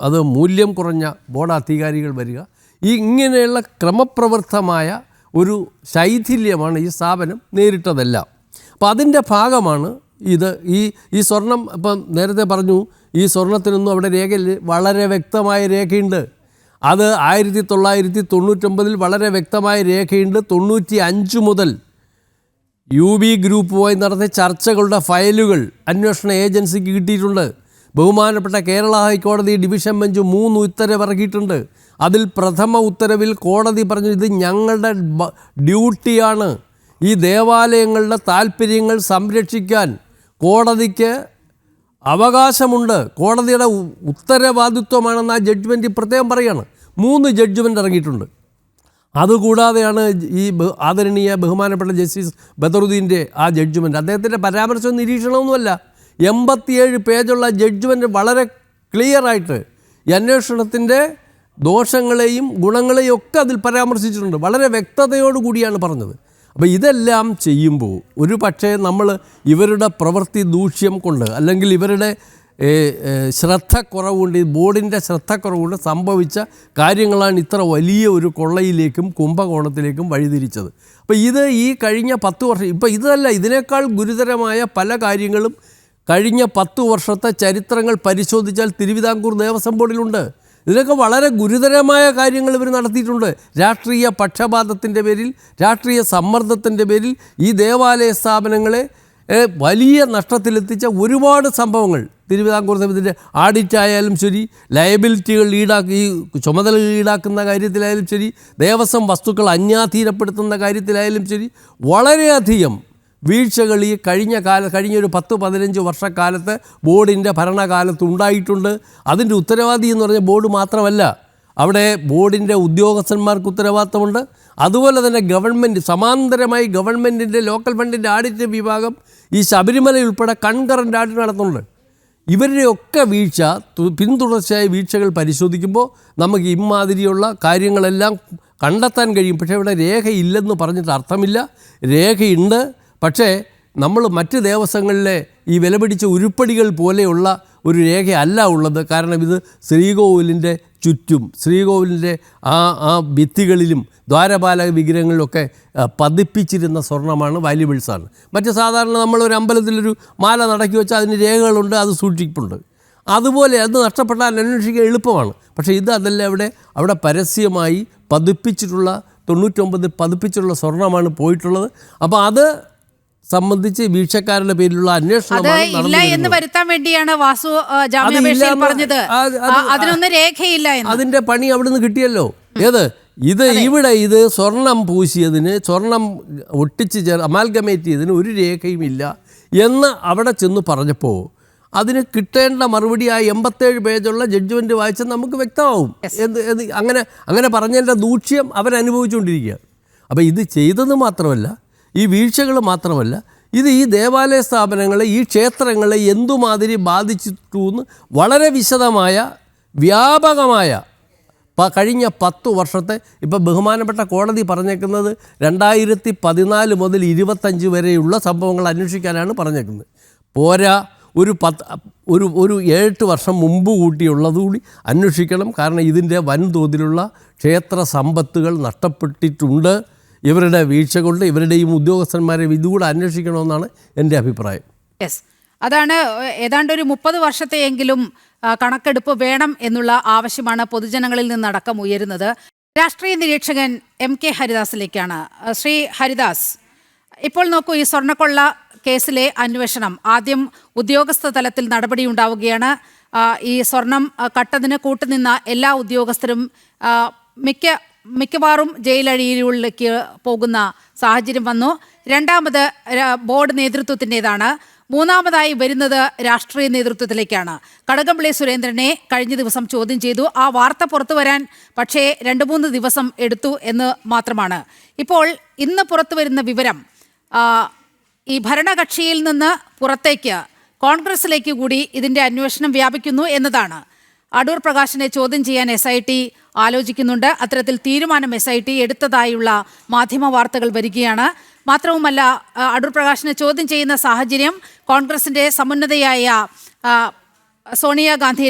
അത് മൂല്യം കുറഞ്ഞ ബോർഡ് അധികാരികൾ വരിക. ഇങ്ങനെയുള്ള ക്രമപ്രവൃത്തമായ ഒരു ശൈഥില്യമാണ് ഈ സ്ഥാപനം നേരിട്ടതെല്ലാം. അപ്പോൾ അതിൻ്റെ ഭാഗമാണ് ഇത്. ഈ സ്വർണം ഇപ്പം നേരത്തെ പറഞ്ഞു, ഈ സ്വർണത്തിനൊന്നും അവിടെ രേഖയിൽ വളരെ വ്യക്തമായ രേഖയുണ്ട്. അത് 1999 വളരെ വ്യക്തമായ രേഖയുണ്ട്. 95 മുതൽ UB ഗ്രൂപ്പുമായി നടത്തിയ ചർച്ചകളുടെ ഫയലുകൾ അന്വേഷണ ഏജൻസിക്ക് കിട്ടിയിട്ടുണ്ട്. ബഹുമാനപ്പെട്ട കേരള ഹൈക്കോടതി ഡിവിഷൻ ബെഞ്ച് 3 ഉത്തരവ് ഇറക്കിയിട്ടുണ്ട്. അതിൽ പ്രഥമ ഉത്തരവിൽ കോടതി പറഞ്ഞു, ഇത് ഞങ്ങളുടെ ഡ്യൂട്ടിയാണ്, ഈ ദേവാലയങ്ങളുടെ താല്പര്യങ്ങൾ സംരക്ഷിക്കാൻ കോടതിക്ക് അവകാശമുണ്ട്, കോടതിയുടെ ഉത്തരവാദിത്വമാണെന്ന് ആ ജഡ്ജ്മെൻറ്റ് പ്രത്യേകം പറയുകയാണ്. 3 ജഡ്ജ്മെൻറ്റ് ഇറങ്ങിയിട്ടുണ്ട്. അതുകൂടാതെയാണ് ഈ ആദരണീയ ബഹുമാനപ്പെട്ട ജസ്റ്റിസ് ബദറുദ്ദീൻ്റെ ആ ജഡ്ജ്മെൻറ്റ്. അദ്ദേഹത്തിൻ്റെ പരാമർശവും നിരീക്ഷണമൊന്നുമല്ല, 87 പേജുള്ള ജഡ്ജ്മെൻറ്റ് വളരെ ക്ലിയറായിട്ട് ഈ അന്വേഷണത്തിൻ്റെ ദോഷങ്ങളെയും ഗുണങ്ങളെയും ഒക്കെ അതിൽ പരാമർശിച്ചിട്ടുണ്ട്. വളരെ വ്യക്തതയോടുകൂടിയാണ് പറഞ്ഞത്. അപ്പോൾ ഇതെല്ലാം ചെയ്യുമ്പോൾ ഒരു പക്ഷേ നമ്മൾ ഇവരുടെ പ്രവൃത്തി ദൂഷ്യം കൊണ്ട് അല്ലെങ്കിൽ ഇവരുടെ ശ്രദ്ധക്കുറവുകൊണ്ട്, ഈ ബോർഡിൻ്റെ ശ്രദ്ധക്കുറവുകൊണ്ട് സംഭവിച്ച കാര്യങ്ങളാണ് ഇത്ര വലിയ ഒരു കൊള്ളയിലേക്കും കുംഭകോണത്തിലേക്കും വഴിതിരിച്ചത്. അപ്പോൾ ഇത് ഈ കഴിഞ്ഞ 10 വർഷം, ഇപ്പോൾ ഇതല്ല, ഇതിനേക്കാൾ ഗുരുതരമായ പല കാര്യങ്ങളും കഴിഞ്ഞ 10 വർഷത്തെ ചരിത്രങ്ങൾ പരിശോധിച്ചാൽ തിരുവിതാംകൂർ ദേവസ്വം ബോർഡിലുണ്ട്. ഇതിനൊക്കെ വളരെ ഗുരുതരമായ കാര്യങ്ങൾ ഇവർ നടത്തിയിട്ടുണ്ട്. രാഷ്ട്രീയ പക്ഷപാതത്തിൻ്റെ പേരിൽ, രാഷ്ട്രീയ സമ്മർദ്ദത്തിൻ്റെ പേരിൽ ഈ ദേവാലയ സ്ഥാപനങ്ങളെ വലിയ നഷ്ടത്തിലെത്തിച്ച ഒരുപാട് സംഭവങ്ങൾ തിരുവിതാംകൂർ ദേവത്തിൻ്റെ ആഡിറ്റായാലും ശരി, ലയബിലിറ്റികൾ ഈ ചുമതലകൾ ഈടാക്കുന്ന കാര്യത്തിലായാലും ശരി, ദേവസ്വം വസ്തുക്കൾ അന്യാധീനപ്പെടുത്തുന്ന കാര്യത്തിലായാലും ശരി, വളരെയധികം വീഴ്ചകൾ ഈ കഴിഞ്ഞൊരു 10-15 വർഷക്കാലത്ത് ബോർഡിൻ്റെ ഭരണകാലത്ത് ഉണ്ടായിട്ടുണ്ട്. അതിൻ്റെ ഉത്തരവാദി എന്ന് പറഞ്ഞാൽ ബോർഡ് മാത്രമല്ല, അവിടെ ബോർഡിൻ്റെ ഉദ്യോഗസ്ഥന്മാർക്ക് ഉത്തരവാദിത്തമുണ്ട്. അതുപോലെ തന്നെ ഗവൺമെൻറ്, സമാന്തരമായി ഗവൺമെൻറ്റിൻ്റെ ലോക്കൽ ഫണ്ടിൻ്റെ ആഡിറ്റ് വിഭാഗം ഈ ശബരിമല ഉൾപ്പെടെ കൺകറൻ്റ് ആഡിറ്റ് നടത്തുന്നുണ്ട്. ഇവരുടെയൊക്കെ വീഴ്ച, പിന്തുടർച്ചയായ വീഴ്ചകൾ പരിശോധിക്കുമ്പോൾ നമുക്ക് ഇമാതിരിയുള്ള കാര്യങ്ങളെല്ലാം കണ്ടെത്താൻ കഴിയും. പക്ഷേ ഇവിടെ രേഖയില്ലെന്ന് പറഞ്ഞിട്ട് അർത്ഥമില്ല. രേഖയുണ്ട്, പക്ഷേ നമ്മൾ മറ്റ് ദേവസ്വങ്ങളിലെ ഈ വിലപിടിച്ച ഉരുപ്പടികൾ പോലെയുള്ള ഒരു രേഖയല്ല ഉള്ളത്. കാരണം ഇത് ശ്രീകോവിലിൻ്റെ ചുറ്റും, ശ്രീകോവിലിൻ്റെ ആ ഭിത്തികളിലും ദ്വാരപാലക വിഗ്രഹങ്ങളിലൊക്കെ പതിപ്പിച്ചിരുന്ന സ്വർണ്ണമാണ്, വാല്യുബിൾസാണ്. മറ്റ് സാധാരണ നമ്മളൊരു അമ്പലത്തിലൊരു മാല നടക്കി വെച്ചാൽ അതിന് രേഖകളുണ്ട്, അത് സൂക്ഷിപ്പുണ്ട്. അതുപോലെ അത് നഷ്ടപ്പെട്ടാൽ അന്വേഷിക്കാൻ എളുപ്പമാണ്. പക്ഷേ ഇത് അതല്ല, അവിടെ പരസ്യമായി പതിപ്പിച്ചിട്ടുള്ള 99 പതിപ്പിച്ചിട്ടുള്ള സ്വർണ്ണമാണ് പോയിട്ടുള്ളത്. അപ്പോൾ അത് സംബന്ധിച്ച് വീഴ്ചക്കാരുടെ പേരിലുള്ള അന്വേഷണം എന്ന് വരുത്താൻ വേണ്ടിയാണ് വാസു ജാമ്യാപേക്ഷയിൽ പറഞ്ഞത്. അതിനൊന്നും രേഖയില്ല. അതിന്റെ പണി അവിടുന്ന് കിട്ടിയല്ലോ. ഇത് സ്വർണം പൂശിയതിന്, സ്വർണം ഒട്ടിച്ച് അമാൽഗമേറ്റ് ചെയ്തതിന് ഒരു രേഖയുമില്ല എന്ന് അവിടെ ചെന്ന് പറഞ്ഞപ്പോൾ അതിന് കിട്ടേണ്ട മറുപടി ആ 87 പേജുള്ള ജഡ്ജ്മെൻറ്റ് വായിച്ചാൽ നമുക്ക് വ്യക്തമാവും. അങ്ങനെ പറഞ്ഞതിൻ്റെ ദൂഷ്യം അവരനുഭവിച്ചുകൊണ്ടിരിക്കുക. അപ്പോൾ ഇത് ചെയ്തത് മാത്രമല്ല, ഈ വീഴ്ചകൾ മാത്രമല്ല, ഇത് ഈ ദേവാലയ സ്ഥാപനങ്ങളെ, ഈ ക്ഷേത്രങ്ങളെ എന്തുമാതിരി ബാധിച്ചിട്ടു എന്ന് വളരെ വിശദമായ വ്യാപകമായ കഴിഞ്ഞ 10 വർഷത്തെ ഇപ്പോൾ ബഹുമാനപ്പെട്ട കോടതി പറഞ്ഞേക്കുന്നത് 2014 മുതൽ 25 വരെയുള്ള സംഭവങ്ങൾ അന്വേഷിക്കാനാണ് പറഞ്ഞേക്കുന്നത്. പോരാ, ഒരു 8 വർഷം മുമ്പ് കൂട്ടിയുള്ളതുകൂടി അന്വേഷിക്കണം. കാരണം ഇതിൻ്റെ വൻതോതിലുള്ള ക്ഷേത്ര സമ്പത്തുകൾ നഷ്ടപ്പെട്ടിട്ടുണ്ട്. ഇവരുടെ വീഴ്ച കൊണ്ട് ഇവരുടെയും ഉദ്യോഗസ്ഥന്മാരെ ഇതുകൂടെ അന്വേഷിക്കണമെന്നാണ് എൻ്റെ അഭിപ്രായം. യെസ്, അതാണ് ഏതാണ്ട് ഒരു 30 വർഷത്തെയെങ്കിലും കണക്കെടുപ്പ് വേണം എന്നുള്ള ആവശ്യമാണ് പൊതുജനങ്ങളിൽ നിന്നടക്കം ഉയരുന്നത്. രാഷ്ട്രീയ നിരീക്ഷകൻ MK ഹരിദാസിലേക്കാണ്. ശ്രീ ഹരിദാസ്, ഇപ്പോൾ നോക്കൂ, ഈ സ്വർണ്ണക്കൊള്ള കേസിലെ അന്വേഷണം ആദ്യം ഉദ്യോഗസ്ഥ തലത്തിൽ നടപടി ഉണ്ടാവുകയാണ്. ഈ സ്വർണം കട്ടതിന് കൂട്ടുനിന്ന എല്ലാ ഉദ്യോഗസ്ഥരും മിക്കവാറും ജയിലഴിയിലേക്ക് പോകുന്ന സാഹചര്യം വന്നു. രണ്ടാമത് ബോർഡ് നേതൃത്വത്തിൻ്റെതാണ്. മൂന്നാമതായി വരുന്നത് രാഷ്ട്രീയ നേതൃത്വത്തിലേക്കാണ്. കടകംപള്ളി സുരേന്ദ്രനെ കഴിഞ്ഞ ദിവസം ചോദ്യം ചെയ്തു. ആ വാർത്ത പുറത്തു വരാൻ പക്ഷേ 2-3 ദിവസം എടുത്തു എന്ന് മാത്രമാണ്. ഇപ്പോൾ ഇന്ന് പുറത്തു വരുന്ന വിവരം ഈ ഭരണകക്ഷിയിൽ നിന്ന് പുറത്തേക്ക് കോൺഗ്രസിലേക്ക് കൂടി ഇതിൻ്റെ അന്വേഷണം വ്യാപിക്കുന്നു എന്നതാണ്. അടൂർ പ്രകാശിനെ ചോദ്യം ചെയ്യാൻ SIT ആലോചിക്കുന്നുണ്ട്. അത്തരത്തിൽ തീരുമാനം SIT എടുത്തതായുള്ള മാധ്യമ വാർത്തകൾ വരികയാണ്. മാത്രവുമല്ല, അടൂർ പ്രകാശിനെ ചോദ്യം ചെയ്യുന്ന സാഹചര്യം കോൺഗ്രസിൻ്റെ സമുന്നതയായ സോണിയാഗാന്ധി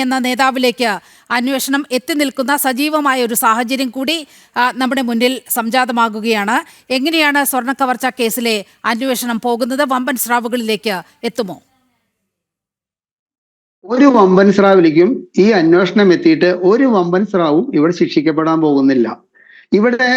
എന്ന നേതാവിലേക്ക് അന്വേഷണം എത്തി നിൽക്കുന്ന സജീവമായ ഒരു സാഹചര്യം കൂടി നമ്മുടെ മുന്നിൽ സംജാതമാകുകയാണ്. എങ്ങനെയാണ് സ്വർണ്ണക്കവർച്ച കേസിലെ അന്വേഷണം പോകുന്നത്? വമ്പൻ സ്രാവുകളിലേക്ക് എത്തുമോ? ഒരു വമ്പൻ സ്രാവിലേക്കും ഈ അന്വേഷണം എത്തിയിട്ട് ഒരു വമ്പൻ സ്രാവും ഇവിടെ ശിക്ഷിക്കപ്പെടാൻ പോകുന്നില്ല. ഇവിടെ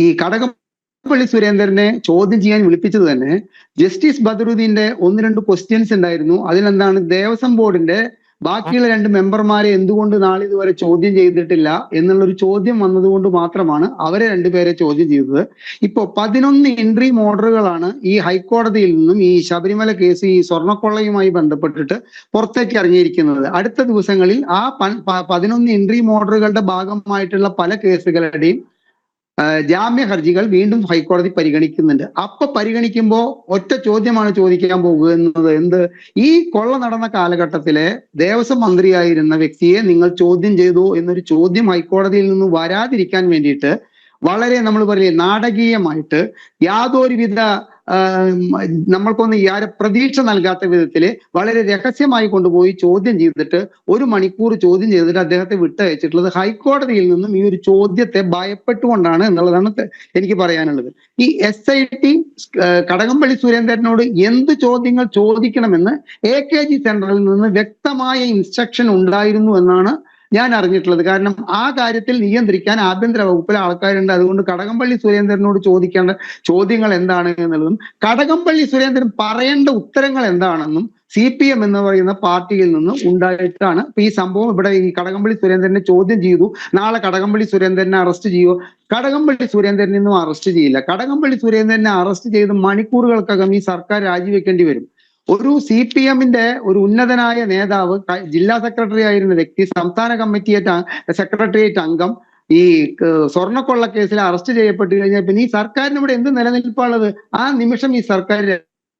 ഈ കടകംപള്ളി സുരേന്ദ്രനെ ചോദ്യം ചെയ്യാൻ വിളിപ്പിച്ചത് തന്നെ ജസ്റ്റിസ് ബദറുദ്ദീന്റെ 1-2 ക്വസ്റ്റ്യൻസ് ഉണ്ടായിരുന്നു. അതിലെന്താണ്, ദേവസ്വം ബോർഡിന്റെ ബാക്കിയുള്ള 2 മെമ്പർമാരെ എന്തുകൊണ്ട് നാളിതുവരെ ചോദ്യം ചെയ്തിട്ടില്ല എന്നുള്ളൊരു ചോദ്യം വന്നതുകൊണ്ട് മാത്രമാണ് അവരെ 2 പേരെ ചോദ്യം ചെയ്തത്. ഇപ്പോ 11 ഇൻട്രീം ഓർഡറുകളാണ് ഈ ഹൈക്കോടതിയിൽ നിന്നും ഈ ശബരിമല കേസ്, ഈ സ്വർണ്ണക്കൊള്ളയുമായി ബന്ധപ്പെട്ടിട്ട് പുറത്തേക്ക് ഇറങ്ങിയിരിക്കുന്നത്. അടുത്ത ദിവസങ്ങളിൽ ആ 11 ഇൻട്രീം ഓർഡറുകളുടെ ഭാഗമായിട്ടുള്ള പല കേസുകളുടെയും ജാമ്യ ഹർജികൾ വീണ്ടും ഹൈക്കോടതി പരിഗണിക്കുന്നുണ്ട്. അപ്പൊ പരിഗണിക്കുമ്പോൾ ഒറ്റ ചോദ്യമാണ് ചോദിക്കാൻ പോകുന്നത്. ഈ കൊള്ള നടന്ന കാലഘട്ടത്തിലെ ദേവസ്വം മന്ത്രിയായിരുന്ന വ്യക്തിയെ നിങ്ങൾ ചോദ്യം ചെയ്തു എന്നൊരു ചോദ്യം ഹൈക്കോടതിയിൽ നിന്ന് വരാതിരിക്കാൻ വേണ്ടിയിട്ട് വളരെ, നമ്മൾ പറയില്ലേ, നാടകീയമായിട്ട് യാതൊരുവിധ നമ്മൾക്കൊന്നും പ്രതീക്ഷ നൽകാത്ത വിധത്തില് വളരെ രഹസ്യമായി കൊണ്ടുപോയി ചോദ്യം ചെയ്തിട്ട് 1 മണിക്കൂർ ചോദ്യം ചെയ്തിട്ട് അദ്ദേഹത്തെ വിട്ടയച്ചിട്ടുള്ളത് ഹൈക്കോടതിയിൽ നിന്നും ഈ ഒരു ചോദ്യത്തെ ഭയപ്പെട്ടുകൊണ്ടാണ് എന്നുള്ളതാണ് എനിക്ക് പറയാനുള്ളത്. ഈ SIT കടകംപള്ളി സുരേന്ദ്രനോട് എന്ത് ചോദ്യങ്ങൾ ചോദിക്കണമെന്ന് AKG സെന്ററിൽ നിന്ന് വ്യക്തമായ ഇൻസ്ട്രക്ഷൻ ഉണ്ടായിരുന്നു എന്നാണ് ഞാൻ അറിഞ്ഞിട്ടുള്ളത്. കാരണം ആ കാര്യത്തിൽ നിയന്ത്രിക്കാൻ ആഭ്യന്തര വകുപ്പിലെ ആൾക്കാരുണ്ട്. അതുകൊണ്ട് കടകംപള്ളി സുരേന്ദ്രനോട് ചോദിക്കേണ്ട ചോദ്യങ്ങൾ എന്താണ് എന്നുള്ളതും കടകംപള്ളി സുരേന്ദ്രൻ പറയേണ്ട ഉത്തരങ്ങൾ എന്താണെന്നും CPM എന്ന് പറയുന്ന പാർട്ടിയിൽ നിന്ന് ഉണ്ടായിട്ടാണ് ഇപ്പൊ ഈ സംഭവം. ഇവിടെ ഈ കടകംപള്ളി സുരേന്ദ്രനെ ചോദ്യം ചെയ്തു. നാളെ കടകംപള്ളി സുരേന്ദ്രനെ അറസ്റ്റ് ചെയ്യുമോ? കടകംപള്ളി സുരേന്ദ്രനൊന്നും അറസ്റ്റ് ചെയ്യില്ല. കടകംപള്ളി സുരേന്ദ്രനെ അറസ്റ്റ് ചെയ്ത് മണിക്കൂറുകൾക്കകം ഈ സർക്കാർ രാജിവെക്കേണ്ടി വരും. ഒരു CPM-ന്റെ ഒരു ഉന്നതനായ നേതാവ്, ജില്ലാ സെക്രട്ടറി ആയിരുന്ന വ്യക്തി, സംസ്ഥാന സെക്രട്ടേറിയറ്റ് അംഗം ഈ സ്വർണ്ണക്കൊള്ള കേസിൽ അറസ്റ്റ് ചെയ്യപ്പെട്ടു കഴിഞ്ഞാൽ പിന്നെ ഈ സർക്കാരിന് ഇവിടെ എന്ത് നിലനിൽപ്പാണുള്ളത്? ആ നിമിഷം ഈ സർക്കാർ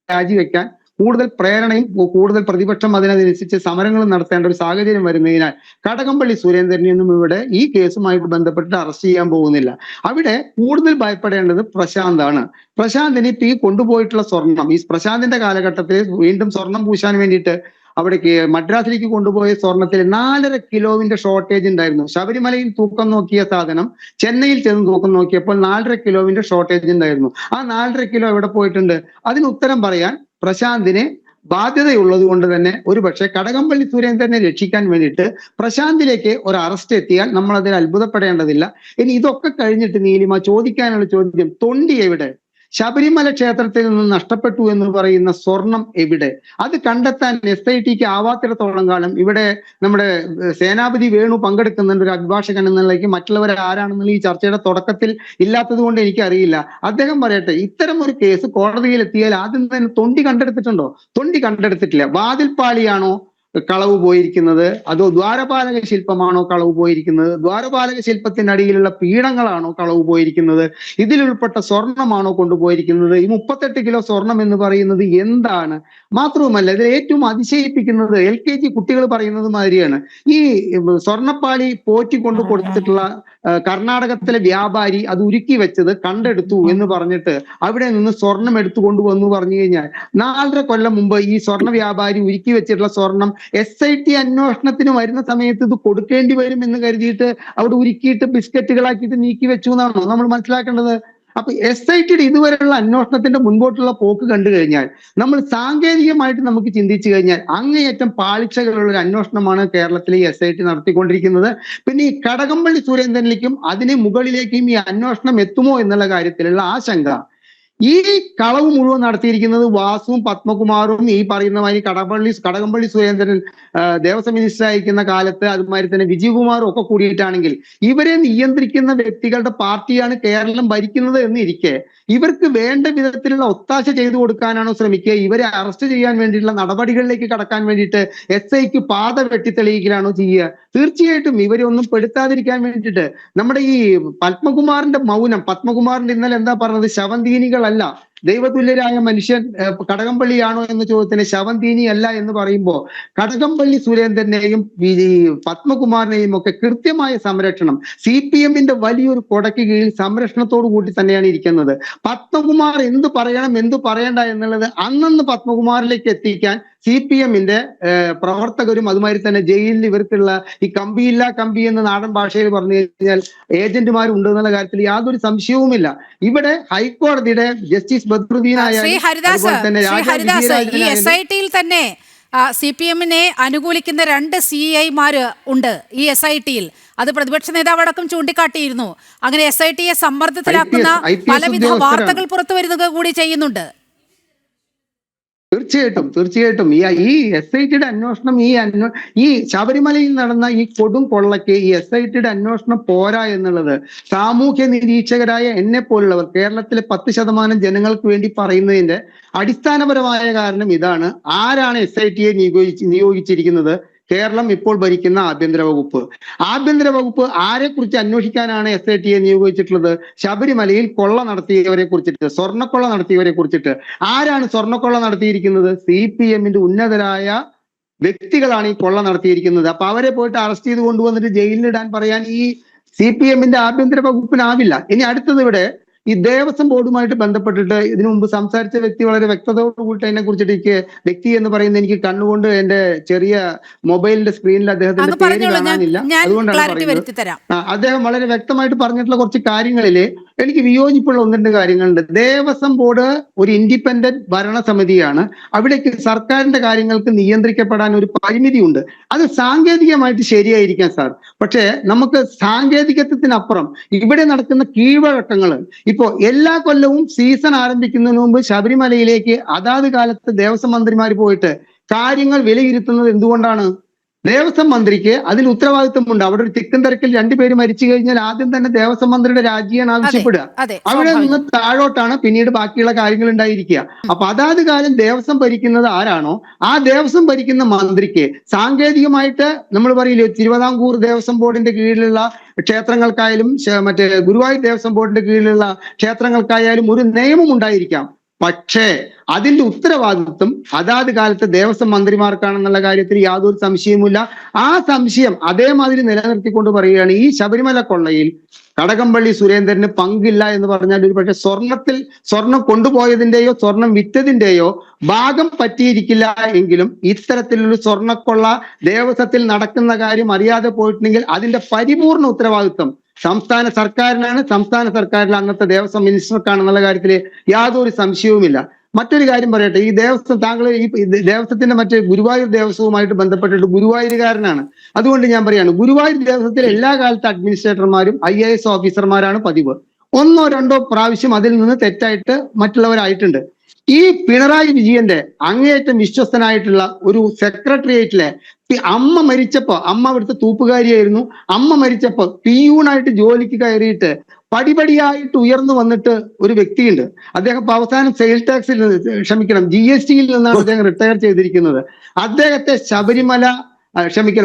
രാജിവെക്കാൻ കൂടുതൽ പ്രേരണയും കൂടുതൽ പ്രതിപക്ഷം അതിനനുസരിച്ച് സമരങ്ങളും നടത്തേണ്ട ഒരു സാഹചര്യം വരുന്നതിനാൽ കടകംപള്ളി സുരേന്ദ്രനെയൊന്നും ഇവിടെ ഈ കേസുമായിട്ട് ബന്ധപ്പെട്ട് അറസ്റ്റ് ചെയ്യാൻ പോകുന്നില്ല. അവിടെ കൂടുതൽ ഭയപ്പെടേണ്ടത് പ്രശാന്താണ്. പ്രശാന്തിന് ഇപ്പൊ ഈ കൊണ്ടുപോയിട്ടുള്ള സ്വർണം, ഈ പ്രശാന്തിന്റെ കാലഘട്ടത്തിൽ വീണ്ടും സ്വർണം പൂശാൻ വേണ്ടിയിട്ട് അവിടേക്ക് മദ്രാസിലേക്ക് കൊണ്ടുപോയ സ്വർണത്തിൽ 4.5 കിലോവിന്റെ ഷോർട്ടേജ് ഉണ്ടായിരുന്നു. ശബരിമലയിൽ തൂക്കം നോക്കിയ സാധനം ചെന്നൈയിൽ ചെന്ന് തൂക്കം നോക്കിയപ്പോൾ 4.5 കിലോവിന്റെ ഷോർട്ടേജ് ഉണ്ടായിരുന്നു. ആ 4.5 കിലോ എവിടെ പോയിട്ടുണ്ട്? അതിന് ഉത്തരം പറയാൻ പ്രശാന്തിന് ബാധ്യതയുള്ളത് കൊണ്ട് തന്നെ ഒരുപക്ഷെ കടകംപള്ളി സുരേന്ദ്രനെ രക്ഷിക്കാൻ വേണ്ടിയിട്ട് പ്രശാന്തിലേക്ക് ഒരു അറസ്റ്റ് എത്തിയാൽ നമ്മൾ അതിൽ അത്ഭുതപ്പെടേണ്ടതില്ല. ഇനി ഇതൊക്കെ കഴിഞ്ഞിട്ട് നീലിമ ചോദിക്കാനുള്ള ചോദ്യം, തൊണ്ടി എവിടെ? ശബരിമല ക്ഷേത്രത്തിൽ നിന്ന് നഷ്ടപ്പെട്ടു എന്ന് പറയുന്ന സ്വർണം എവിടെ? അത് കണ്ടെത്താൻ SITക്ക് ആവാത്തിടത്തോളം കാലം ഇവിടെ നമ്മുടെ സേനാപതി വേണു പങ്കെടുക്കുന്നുണ്ട് ഒരു അഭിഭാഷകൻ എന്നുള്ളതിലേക്ക്. മറ്റുള്ളവർ ആരാണെന്നുള്ള ഈ ചർച്ചയുടെ തുടക്കത്തിൽ ഇല്ലാത്തത് കൊണ്ട് എനിക്കറിയില്ല. അദ്ദേഹം പറയട്ടെ, ഇത്തരം ഒരു കേസ് കോടതിയിൽ എത്തിയാൽ ആദ്യം തന്നെ തൊണ്ടി കണ്ടെടുത്തിട്ടുണ്ടോ? തൊണ്ടി കണ്ടെടുത്തിട്ടില്ല. വാതിൽപ്പാളിയാണോ കളവ് പോയിരിക്കുന്നത്, അതോ ദ്വാരപാലക ശില്പമാണോ കളവ് പോയിരിക്കുന്നത്, ദ്വാരപാലക ശില്പത്തിന്റെ അടിയിലുള്ള പീഠങ്ങളാണോ കളവ് പോയിരിക്കുന്നത്, ഇതിലുൾപ്പെട്ട സ്വർണമാണോ കൊണ്ടുപോയിരിക്കുന്നത്? ഈ 38 കിലോ സ്വർണം എന്ന് പറയുന്നത് എന്താണ്? മാത്രവുമല്ല, ഇതിൽ ഏറ്റവും അതിശയിപ്പിക്കുന്നത് LKG കുട്ടികൾ പറയുന്നത് മാതിരിയാണ്. ഈ സ്വർണ്ണപ്പാളി പോറ്റിക്കൊണ്ട് കൊടുത്തിട്ടുള്ള കർണാടകത്തിലെ വ്യാപാരി അത് ഉരുക്കി വെച്ചത് കണ്ടെടുത്തു എന്ന് പറഞ്ഞിട്ട് അവിടെ നിന്ന് സ്വർണം എടുത്തു കൊണ്ടുവന്നു പറഞ്ഞു കഴിഞ്ഞാൽ 4.5 കൊല്ലം മുമ്പ് ഈ സ്വർണ്ണ വ്യാപാരി ഉരുക്കി വെച്ചിട്ടുള്ള സ്വർണം SIT അന്വേഷണത്തിന് വരുന്ന സമയത്ത് ഇത് കൊടുക്കേണ്ടി വരും എന്ന് കരുതിയിട്ട് അവിടെ ഉരുക്കിയിട്ട് ബിസ്ക്കറ്റുകളാക്കിയിട്ട് നീക്കി വെച്ചു എന്നാണോ നമ്മൾ മനസ്സിലാക്കേണ്ടത്? അപ്പൊ SITയുടെ ഇതുവരെയുള്ള അന്വേഷണത്തിന്റെ മുൻപോട്ടുള്ള പോക്ക് കണ്ടു കഴിഞ്ഞാൽ, നമ്മൾ സാങ്കേതികമായിട്ട് നമുക്ക് ചിന്തിച്ചു കഴിഞ്ഞാൽ അങ്ങേയറ്റം പാളിച്ചകളുള്ള ഒരു അന്വേഷണമാണ് കേരളത്തിലെ ഈ SIT നടത്തിക്കൊണ്ടിരിക്കുന്നത്. പിന്നെ ഈ കടകംപള്ളി സുരേന്ദ്രനിലേക്കും അതിന് മുകളിലേക്കും ഈ അന്വേഷണം എത്തുമോ എന്നുള്ള കാര്യത്തിലുള്ള ആശങ്ക. ഈ കളവ് മുഴുവൻ നടത്തിയിരിക്കുന്നത് വാസുവും പത്മകുമാറും ഈ പറയുന്ന മാതിരി കടകംപള്ളി സുരേന്ദ്രൻ ദേവസ്വം മിനിസ്റ്റർ ആയിരിക്കുന്ന കാലത്ത് അതുമാതിരി തന്നെ വിജയകുമാറും ഒക്കെ കൂടിയിട്ടാണെങ്കിൽ ഇവരെ നിയന്ത്രിക്കുന്ന വ്യക്തികളുടെ പാർട്ടിയാണ് കേരളം ഭരിക്കുന്നത് എന്നിരിക്കെ ഇവർക്ക് വേണ്ട വിധത്തിലുള്ള ഒത്താശ ചെയ്തു കൊടുക്കാനാണോ ശ്രമിക്കുക? ഇവരെ അറസ്റ്റ് ചെയ്യാൻ വേണ്ടിയിട്ടുള്ള നടപടികളിലേക്ക് കടക്കാൻ വേണ്ടിയിട്ട് SIക്ക് പാത വെട്ടിത്തെളിയിക്കലാണോ ചെയ്യുക? തീർച്ചയായിട്ടും ഇവരെ ഒന്നും പെടുത്താതിരിക്കാൻ വേണ്ടിയിട്ട് നമ്മുടെ ഈ പത്മകുമാറിന്റെ മൗനം, പത്മകുമാറിന്റെ ഇന്നലെ എന്താ പറഞ്ഞത്, ശവന്തീനികളല്ല, ദൈവതുല്യരായ മനുഷ്യൻ കടകംപള്ളിയാണോ എന്ന ചോദ്യത്തിന് ശവന്തീനി അല്ല എന്ന് പറയുമ്പോൾ കടകംപള്ളി സുരേന്ദ്രനെയും പത്മകുമാറിനെയും ഒക്കെ കൃത്യമായ സംരക്ഷണം CPMന്റെ വലിയൊരു കൊടക്ക് കീഴിൽ സംരക്ഷണത്തോടു കൂടി തന്നെയാണ് ഇരിക്കുന്നത്. പത്മകുമാർ എന്ത് പറയണം എന്ത് പറയണ്ട എന്നുള്ളത് അന്നന്ന് പത്മകുമാറിലേക്ക് എത്തിക്കാൻ CPMന്റെ പ്രവർത്തകരും അതുമാതിരി തന്നെ ജയിലിൽ ഇവർക്കുള്ള ഈ കമ്പിയില്ല കമ്പി എന്ന നാടൻ ഭാഷയിൽ പറഞ്ഞു കഴിഞ്ഞാൽ ഏജന്റുമാരും ഉണ്ട് എന്നുള്ള കാര്യത്തിൽ യാതൊരു സംശയവുമില്ല. ഇവിടെ ഹൈക്കോടതിയുടെ ജസ്റ്റിസ് ശ്രീ ഹരിദാസ്, ഈ SITയിൽ തന്നെ CPMനെ അനുകൂലിക്കുന്ന 2 CIമാര് ഉണ്ട് ഈ SITയിൽ. അത് പ്രതിപക്ഷ നേതാവടക്കം ചൂണ്ടിക്കാട്ടിയിരുന്നു. അങ്ങനെ SITയെ സമ്മർദ്ദത്തിലാക്കുന്ന പലവിധ വാർത്തകൾ പുറത്തു വരുന്നത് കൂടി ചെയ്യുന്നുണ്ട്. തീർച്ചയായിട്ടും ഈ SITയുടെ അന്വേഷണം ഈ ശബരിമലയിൽ നടന്ന ഈ കൊടും കൊള്ളയ്ക്ക് ഈ SITയുടെ അന്വേഷണം പോരാ എന്നുള്ളത് സാമൂഹ്യ നിരീക്ഷകരായ എന്നെ പോലുള്ളവർ കേരളത്തിലെ 10% ജനങ്ങൾക്ക് വേണ്ടി പറയുന്നതിന്റെ അടിസ്ഥാനപരമായ കാരണം ഇതാണ്. ആരാണ് SITയെ നിയോഗിച്ചിരിക്കുന്നത്? കേരളം ഇപ്പോൾ ഭരിക്കുന്ന ആഭ്യന്തര വകുപ്പ് ആരെക്കുറിച്ച് അന്വേഷിക്കാനാണ് SITയെ നിയോഗിച്ചിട്ടുള്ളത്? ശബരിമലയിൽ കൊള്ള നടത്തിയവരെ കുറിച്ചിട്ട്, സ്വർണ്ണക്കൊള്ള നടത്തിയവരെ കുറിച്ചിട്ട്. ആരാണ് സ്വർണ്ണക്കൊള്ള നടത്തിയിരിക്കുന്നത്? CPMന്റെ ഉന്നതരായ വ്യക്തികളാണ് ഈ കൊള്ള നടത്തിയിരിക്കുന്നത്. അപ്പൊ അവരെ പോയിട്ട് അറസ്റ്റ് ചെയ്ത് കൊണ്ടുവന്നിട്ട് ജയിലിലിടാൻ പറയാൻ ഈ CPMന്റെ ആഭ്യന്തര വകുപ്പിനാവില്ല. ഇനി അടുത്തത് ഇവിടെ ഈ ദേവസ്വം ബോർഡുമായിട്ട് ബന്ധപ്പെട്ടിട്ട് ഇതിനു മുമ്പ് സംസാരിച്ച വ്യക്തി വളരെ വ്യക്തതയോടുകൂടി അതിനെ കുറിച്ചിട്ട് എനിക്ക് വ്യക്തി എന്ന് പറയുന്നത് എനിക്ക് കണ്ണുകൊണ്ട് എന്റെ ചെറിയ മൊബൈലിന്റെ സ്ക്രീനിൽ അദ്ദേഹത്തിന്റെ പേര് കാണാനില്ല, അതുകൊണ്ടാണ് പറയുന്നത്. അദ്ദേഹം വളരെ വ്യക്തമായിട്ട് പറഞ്ഞിട്ടുള്ള കുറച്ച് കാര്യങ്ങളില് എനിക്ക് വിയോജിപ്പുള്ള 1-2 കാര്യങ്ങളുണ്ട്. ദേവസ്വം ബോർഡ് ഒരു ഇൻഡിപെൻഡന്റ് ഭരണസമിതിയാണ്. അവിടേക്ക് സർക്കാരിന്റെ കാര്യങ്ങൾക്ക് നിയന്ത്രിക്കപ്പെടാൻ ഒരു പരിമിതിയുണ്ട്. അത് സാങ്കേതികമായിട്ട് ശരിയായിരിക്കാം സാർ, പക്ഷേ നമുക്ക് സാങ്കേതികത്വത്തിനപ്പുറം ഇവിടെ നടക്കുന്ന കീഴ്വഴക്കങ്ങൾ ഇപ്പോ എല്ലാ കൊല്ലവും സീസൺ ആരംഭിക്കുന്നതിന് മുമ്പ് ശബരിമലയിലേക്ക് അതാത് കാലത്ത് ദേവസ്വം മന്ത്രിമാർ പോയിട്ട് കാര്യങ്ങൾ വിലയിരുത്തുന്നത് എന്തുകൊണ്ടാണ്? ദേവസ്വം മന്ത്രിക്ക് അതിൽ ഉത്തരവാദിത്വമുണ്ട്. അവിടെ ഒരു തിക്കും തിരക്കിൽ 2 പേര് മരിച്ചു കഴിഞ്ഞാൽ ആദ്യം തന്നെ ദേവസ്വം മന്ത്രിയുടെ രാജിയാണ് ആവശ്യപ്പെടുക. അവിടെ നിന്ന് താഴോട്ടാണ് പിന്നീട് ബാക്കിയുള്ള കാര്യങ്ങൾ ഉണ്ടായിരിക്കുക. അപ്പൊ അതാത് കാലം ദേവസ്വം ഭരിക്കുന്നത് ആരാണോ ആ ദേവസ്വം ഭരിക്കുന്ന മന്ത്രിക്ക് സാങ്കേതികമായിട്ട് നമ്മൾ പറയില്ലേ, തിരുവിതാംകൂർ ദേവസ്വം ബോർഡിന്റെ കീഴിലുള്ള ക്ഷേത്രങ്ങൾക്കായാലും മറ്റേ ഗുരുവായൂർ ദേവസ്വം ബോർഡിന്റെ കീഴിലുള്ള ക്ഷേത്രങ്ങൾക്കായാലും ഒരു നിയമം ഉണ്ടായിരിക്കാം. പക്ഷേ അതിന്റെ ഉത്തരവാദിത്വം അതാത് കാലത്ത് ദേവസ്വം മന്ത്രിമാർക്കാണെന്നുള്ള കാര്യത്തിൽ യാതൊരു സംശയവുമില്ല. ആ സംശയം അതേമാതിരി നിലനിർത്തിക്കൊണ്ട് പറയുകയാണ് ഈ ശബരിമല കൊള്ളയിൽ കടകംപള്ളി സുരേന്ദ്രന് പങ്കില്ല എന്ന് പറഞ്ഞാൽ ഒരു പക്ഷെ സ്വർണം കൊണ്ടുപോയതിന്റെയോ സ്വർണം വിറ്റതിന്റെയോ ഭാഗം പറ്റിയിരിക്കില്ല എങ്കിലും ഇത്തരത്തിലൊരു സ്വർണ്ണക്കൊള്ള ദേവസ്വത്തിൽ നടക്കുന്ന കാര്യം അറിയാതെ പോയിട്ടുണ്ടെങ്കിൽ അതിന്റെ പരിപൂർണ ഉത്തരവാദിത്വം സംസ്ഥാന സർക്കാരിനാണ്. സംസ്ഥാന സർക്കാരിൽ അന്നത്തെ ദേവസ്വം മിനിസ്റ്റർക്കാണെന്നുള്ള കാര്യത്തിൽ യാതൊരു സംശയവുമില്ല. മറ്റൊരു കാര്യം പറയട്ടെ, ഈ താങ്കൾ ഈ ദേവസ്വത്തിന്റെ മറ്റേ ഗുരുവായൂർ ദേവസ്വവുമായിട്ട് ബന്ധപ്പെട്ടിട്ട് ഗുരുവായൂരുകാരനാണ്. അതുകൊണ്ട് ഞാൻ പറയാണ്, ഗുരുവായൂർ ദേവസ്വത്തിലെ എല്ലാ കാലത്തെ അഡ്മിനിസ്ട്രേറ്റർമാരും IAS ഓഫീസർമാരാണ് പതിവ്. 1 or 2 പ്രാവശ്യം അതിൽ നിന്ന് തെറ്റായിട്ട് മറ്റുള്ളവരായിട്ടുണ്ട്. ഈ പിണറായി വിജയന്റെ അങ്ങേയറ്റം വിശ്വസ്തനായിട്ടുള്ള ഒരു സെക്രട്ടേറിയറ്റിലെ അമ്മ മരിച്ചപ്പോ, അമ്മ അവിടുത്തെ തൂപ്പുകാരിയായിരുന്നു, അമ്മ മരിച്ചപ്പോ പിയൂണായിട്ട് ജോലിക്ക് കയറിയിട്ട് പടിപടിയായിട്ട് ഉയർന്നു വന്നിട്ട് ഒരു വ്യക്തിയുണ്ട്. അദ്ദേഹം ഇപ്പൊ അവസാനം സെയിൽ ടാക്സിൽ GST നിന്നാണ് അദ്ദേഹം റിട്ടയർ ചെയ്തിരിക്കുന്നത്. അദ്ദേഹത്തെ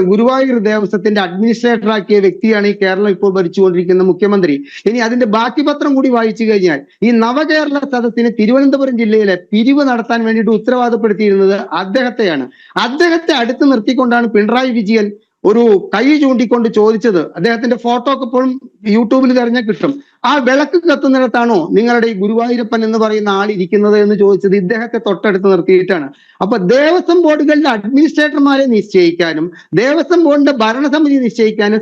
ഗുരുവായൂർ ദേവസ്വത്തിന്റെ അഡ്മിനിസ്ട്രേറ്റർ ആക്കിയ വ്യക്തിയാണ് ഈ കേരളം ഇപ്പോൾ ഭരിച്ചുകൊണ്ടിരിക്കുന്ന മുഖ്യമന്ത്രി. ഇനി അതിന്റെ ബാക്കി പത്രം കൂടി വായിച്ചു കഴിഞ്ഞാൽ ഈ നവകേരള സദസ്സിന് തിരുവനന്തപുരം ജില്ലയിലെ പിരിവ് നടത്താൻ വേണ്ടിയിട്ട് ഉത്തരവാദപ്പെടുത്തിയിരുന്നത് അദ്ദേഹത്തെയാണ്. അദ്ദേഹത്തെ അടുത്ത് നിർത്തിക്കൊണ്ടാണ് പിണറായി വിജയൻ ഒരു കൈ ചൂണ്ടിക്കൊണ്ട് ചോദിച്ചത്. അദ്ദേഹത്തിന്റെ ഫോട്ടോ ഒക്കെ ഇപ്പോഴും യൂട്യൂബിൽ തെരഞ്ഞാൽ കിട്ടും. ആ വിളക്ക് കത്തുന്നിടത്താണോ നിങ്ങളുടെ ഈ ഗുരുവായൂരപ്പൻ എന്ന് പറയുന്ന ആൾ ഇരിക്കുന്നത് എന്ന് ചോദിച്ചത് ഇദ്ദേഹത്തെ തൊട്ടടുത്ത് നിർത്തിയിട്ടാണ്. അപ്പൊ ദേവസ്വം ബോർഡുകളുടെ അഡ്മിനിസ്ട്രേറ്റർമാരെ നിശ്ചയിക്കാനും ദേവസ്വം ബോർഡിന്റെ ഭരണസമിതി നിശ്ചയിക്കാനും